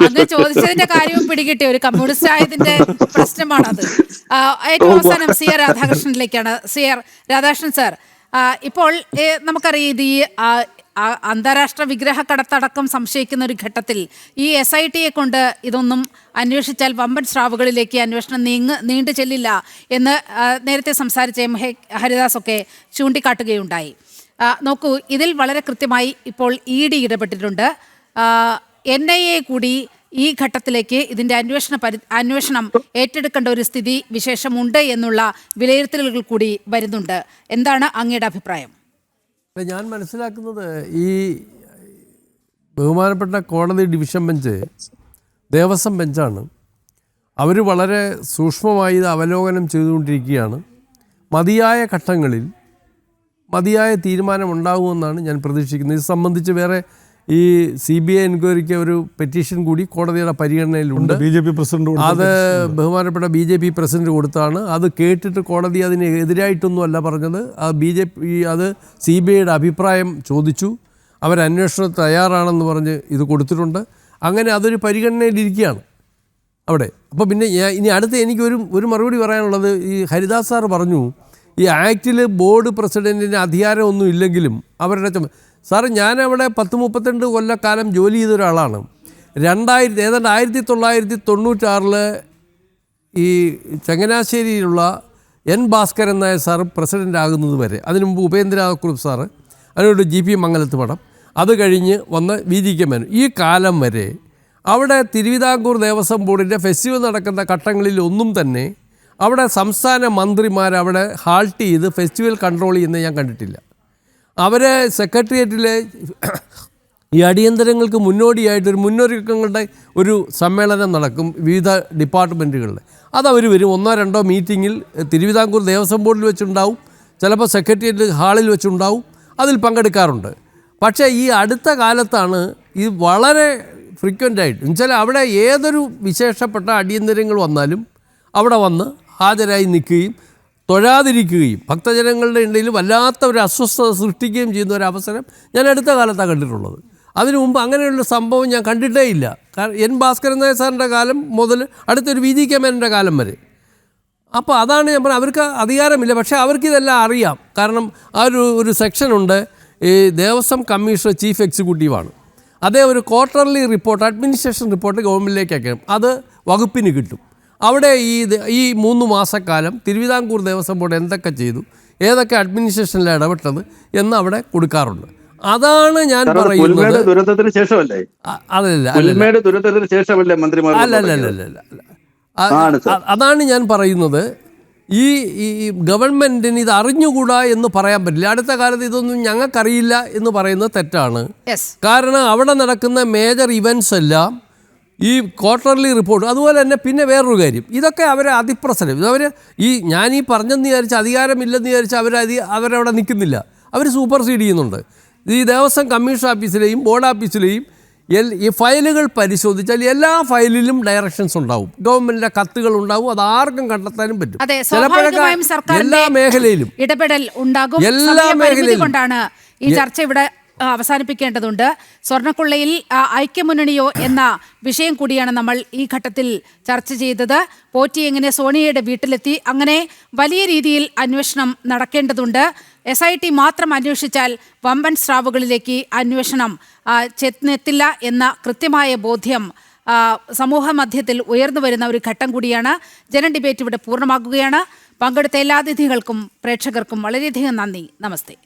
അങ്ങനെ ചോദിച്ചതിന്റെ കാര്യവും പിടികിട്ടിയ ഒരു കമ്മ്യൂണിസ്റ്റ് ആയതിന്റെ പ്രശ്നമാണത്. ഏറ്റവും അവസാനം സി ആർ രാധാകൃഷ്ണനിലേക്കാണ്. സി ആർ രാധാകൃഷ്ണൻ സാർ, ഇപ്പോൾ നമുക്കറിയാം ഇത് ഈ അന്താരാഷ്ട്ര വിഗ്രഹ കടത്തടക്കം സംശയിക്കുന്ന ഒരു ഘട്ടത്തിൽ ഈ SIT കൊണ്ട് ഇതൊന്നും അന്വേഷിച്ചാൽ വമ്പൻ സ്രാവുകളിലേക്ക് അന്വേഷണം നീണ്ടു ചെല്ലില്ല എന്ന് നേരത്തെ സംസാരിച്ച MH ഹരിദാസൊക്കെ ചൂണ്ടിക്കാട്ടുകയുണ്ടായി. നോക്കൂ, ഇതിൽ വളരെ കൃത്യമായി ഇപ്പോൾ ED ഇടപെട്ടിട്ടുണ്ട്. NIA കൂടി ഈ ഘട്ടത്തിലേക്ക് ഇതിൻ്റെ അന്വേഷണം ഏറ്റെടുക്കേണ്ട ഒരു സ്ഥിതി വിശേഷമുണ്ട് എന്നുള്ള വിലയിരുത്തലുകൾ കൂടി വരുന്നുണ്ട്. എന്താണ് അങ്ങയുടെ അഭിപ്രായം? ഞാൻ മനസ്സിലാക്കുന്നത് ഈ ബഹുമാനപ്പെട്ട കോടതി ഡിവിഷൻ ബെഞ്ച് ദേവസ്വം ബെഞ്ചാണ്. അവർ വളരെ സൂക്ഷ്മമായി ഇത് അവലോകനം ചെയ്തുകൊണ്ടിരിക്കുകയാണ്. മതിയായ ഘട്ടങ്ങളിൽ മതിയായ തീരുമാനമുണ്ടാകുമെന്നാണ് ഞാൻ പ്രതീക്ഷിക്കുന്നത്. ഇത് സംബന്ധിച്ച് വേറെ ഈ CBI എൻക്വയറിക്ക് ഒരു പെറ്റീഷൻ കൂടി കോടതിയുടെ പരിഗണനയിലുണ്ട്. BJP പ്രസിഡന്റ് അത് ബഹുമാനപ്പെട്ട BJP പ്രസിഡന്റ് കൊടുത്താണ്. അത് കേട്ടിട്ട് കോടതി അതിന് എതിരായിട്ടൊന്നും അല്ല പറഞ്ഞത്. അത് CBIയുടെ അഭിപ്രായം ചോദിച്ചു. അവരന്വേഷണം തയ്യാറാണെന്ന് പറഞ്ഞ് ഇത് കൊടുത്തിട്ടുണ്ട്. അങ്ങനെ അതൊരു പരിഗണനയിലിരിക്കുകയാണ് അവിടെ. അപ്പോൾ പിന്നെ ഇനി അടുത്ത് എനിക്കൊരു മറുപടി പറയാനുള്ളത്, ഈ ഹരിദാസ് സാർ പറഞ്ഞു ഈ ആക്റ്റിൽ ബോർഡ് പ്രസിഡൻറ്റിന് അധികാരമൊന്നും ഇല്ലെങ്കിലും അവരുടെ സാറ് ഞാനവിടെ 10-32 കൊല്ലക്കാലം ജോലി ചെയ്ത ഒരാളാണ്. ഏതാണ്ട് 1996 ഈ ചങ്ങനാശ്ശേരിയിലുള്ള N. Bhaskaran Nair sir president ആകുന്നത് വരെ, അതിനു മുമ്പ് ഉപേന്ദ്രകുറുപ്പ് സാറ്, അതിനോട് GP മംഗലത്ത് മഠം, അത് കഴിഞ്ഞ് വന്ന് VGK മേനോൻ, ഈ കാലം വരെ അവിടെ തിരുവിതാംകൂർ ദേവസ്വം ബോർഡിൻ്റെ ഫെസ്റ്റിവൽ നടക്കുന്ന ഘട്ടങ്ങളിൽ ഒന്നും തന്നെ അവിടെ സംസ്ഥാന മന്ത്രിമാർ അവിടെ ഹാൾട്ട് ചെയ്ത് ഫെസ്റ്റിവൽ കൺട്രോൾ ചെയ്യുന്നത് ഞാൻ കണ്ടിട്ടില്ല. അവരെ സെക്രട്ടേറിയറ്റിലെ ഈ അടിയന്തരങ്ങൾക്ക് മുന്നോടിയായിട്ടൊരു മുന്നൊരുക്കങ്ങളുടെ ഒരു സമ്മേളനം നടക്കും വിവിധ ഡിപ്പാർട്ട്മെൻറ്റുകളിൽ. അതവർ വരും, 1-2 മീറ്റിങ്ങിൽ തിരുവിതാംകൂർ ദേവസ്വം ബോർഡിൽ വെച്ചുണ്ടാവും, ചിലപ്പോൾ സെക്രട്ടേറിയറ്റ് ഹാളിൽ വെച്ചുണ്ടാവും, അതിൽ പങ്കെടുക്കാറുണ്ട്. പക്ഷേ ഈ അടുത്ത കാലത്താണ് ഇത് വളരെ ഫ്രീക്വൻ്റായിട്ട്, എന്നുവെച്ചാൽ അവിടെ ഏതൊരു വിശേഷപ്പെട്ട അടിയന്തരങ്ങൾ വന്നാലും അവിടെ വന്ന് ഹാജരായി നിൽക്കുകയും തൊഴാതിരിക്കുകയും ഭക്തജനങ്ങളുടെ ഇടയിൽ വല്ലാത്ത ഒരു അസ്വസ്ഥത സൃഷ്ടിക്കുകയും ചെയ്യുന്ന ഒരു അവസരം ഞാൻ അടുത്ത കാലത്താണ് കണ്ടിട്ടുള്ളത്. അതിനു മുമ്പ് അങ്ങനെയുള്ള സംഭവം ഞാൻ കണ്ടിട്ടേ ഇല്ല. കാരണം എൻ ഭാസ്കരൻ നായർ സാറിൻ്റെ കാലം മുതൽ അടുത്തൊരു വി ജി കെ മേനൻ്റെ കാലം വരെ. അപ്പോൾ അതാണ് ഞാൻ പറഞ്ഞത്, അവർക്ക് അധികാരമില്ല, പക്ഷേ അവർക്കിതെല്ലാം അറിയാം. കാരണം ആ ഒരു സെക്ഷനുണ്ട്, ഈ ദേവസ്വം കമ്മീഷണർ ചീഫ് എക്സിക്യൂട്ടീവാണ്. അതേ ഒരു ക്വാർട്ടർലി റിപ്പോർട്ട്, അഡ്മിനിസ്ട്രേഷൻ റിപ്പോർട്ട് ഗവൺമെൻറ്റിലേക്ക് അയക്കണം, അത് വകുപ്പിന് കിട്ടും. അവിടെ ഈ 3 മാസക്കാലം തിരുവിതാംകൂർ ദേവസ്വം ബോർഡ് എന്തൊക്കെ ചെയ്തു, ഏതൊക്കെ അഡ്മിനിസ്ട്രേഷനിൽ ഇടപെട്ടത് എന്ന് അവിടെ കൊടുക്കാറുണ്ട്. അതാണ് ഞാൻ പറയുന്നത്. ദുരന്തത്തിന് ശേഷമല്ലേ? ദുരന്തത്തിന് ശേഷമല്ലേ മന്ത്രിമാർ? അല്ലല്ല, അതാണ് ഞാൻ പറയുന്നത്. ഈ ഗവൺമെൻറ്റിന് ഇത് അറിഞ്ഞുകൂടാ എന്ന് പറയാൻ പറ്റില്ല. അടുത്ത കാലത്ത് ഇതൊന്നും ഞങ്ങൾക്കറിയില്ല എന്ന് പറയുന്നത് തെറ്റാണ്. കാരണം അവിടെ നടക്കുന്ന മേജർ ഇവൻറ്റ്സ് എല്ലാം ഈ ക്വാർട്ടർലി റിപ്പോർട്ട്, അതുപോലെ തന്നെ പിന്നെ വേറൊരു കാര്യം, ഇതൊക്കെ അവരെ അതിപ്രസരം, ഇതവർ ഞാൻ പറഞ്ഞെന്ന് വിചാരിച്ച് അധികാരമില്ലെന്ന് വിചാരിച്ച് അവരവിടെ നിൽക്കുന്നില്ല, അവർ സൂപ്പർസീഡ് ചെയ്യുന്നുണ്ട്. ഈ ദേവസ്വം കമ്മീഷൻ ഓഫീസിലെയും ബോർഡ് ഓഫീസിലെയും ഈ ഫയലുകൾ പരിശോധിച്ചാൽ എല്ലാ ഫയലിലും ഡയറക്ഷൻസ് ഉണ്ടാവും, ഗവൺമെന്റിന്റെ കത്തുകൾ ഉണ്ടാവും, അത് ആർക്കും കണ്ടെത്താനും പറ്റും. ചിലപ്പോഴൊക്കെ എല്ലാ മേഖലയിലും ഇടപെടൽ ഉണ്ടാകും. എല്ലാ മേഖലയിലും കൊണ്ടാണ് ഈ ചർച്ച ഇവിടെ അവസാനിപ്പിക്കേണ്ടതുണ്ട്. സ്വർണ്ണക്കൊള്ളയിൽ ഐക്യമുന്നണിയോ എന്ന വിഷയം കൂടിയാണ് നമ്മൾ ഈ ഘട്ടത്തിൽ ചർച്ച ചെയ്തത്. പോറ്റി എങ്ങനെ സോണിയയുടെ വീട്ടിലെത്തി, അങ്ങനെ വലിയ രീതിയിൽ അന്വേഷണം നടക്കേണ്ടതുണ്ട്. SIT മാത്രം അന്വേഷിച്ചാൽ വമ്പൻ സ്രാവുകളിലേക്ക് അന്വേഷണം ചെന്നെത്തില്ല എന്ന കൃത്യമായ ബോധ്യം സമൂഹ മധ്യത്തിൽ ഉയർന്നു വരുന്ന ഒരു ഘട്ടം കൂടിയാണ്. ജന ഡിബേറ്റ് ഇവിടെ പൂർണ്ണമാകുകയാണ്. പങ്കെടുത്ത എല്ലാ അതിഥികൾക്കും പ്രേക്ഷകർക്കും വളരെയധികം നന്ദി. നമസ്തേ.